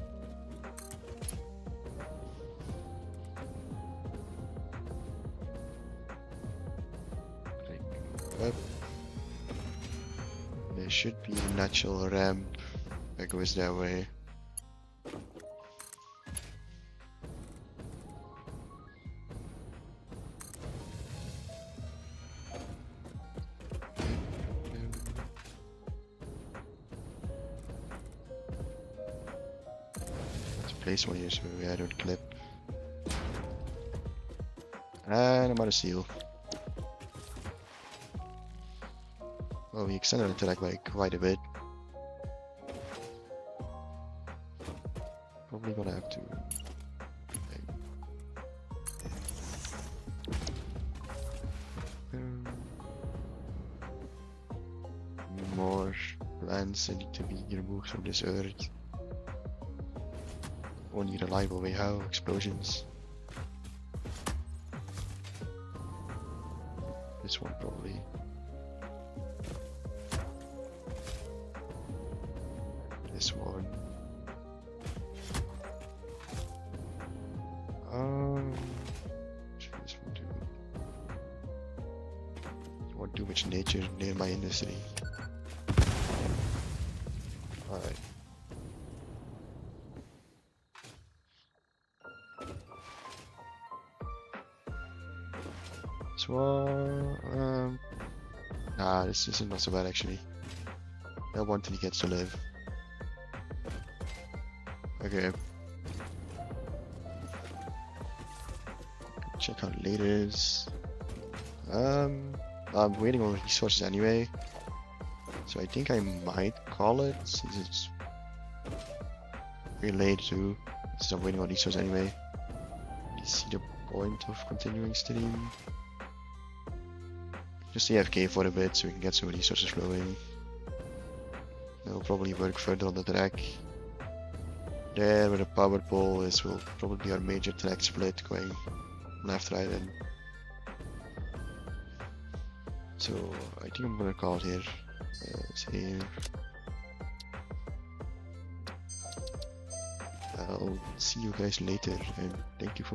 Up. There should be a natural ramp that goes that way. Let's place one here so I don't clip. And I'm out of seal. Well, we extended it to like quite a bit. Probably gonna have to. More plants that need to be removed from this earth. Only reliable way how explosions. This one probably. This one. This one too. Don't want too much nature near my industry. Alright. This one. Nah, this isn't not so bad actually. That one till he gets to live. Okay. Check out laters. I'm waiting on resources anyway. So I think I might call it since it's pretty late too. Since I'm waiting on resources anyway. You see the point of continuing stream? Just AFK for a bit so we can get some resources flowing. I'll probably work further on the track. There where the power pole is will probably be our major track split going left, right, and so I think I'm gonna call it here. Save. I'll see you guys later and thank you for watching.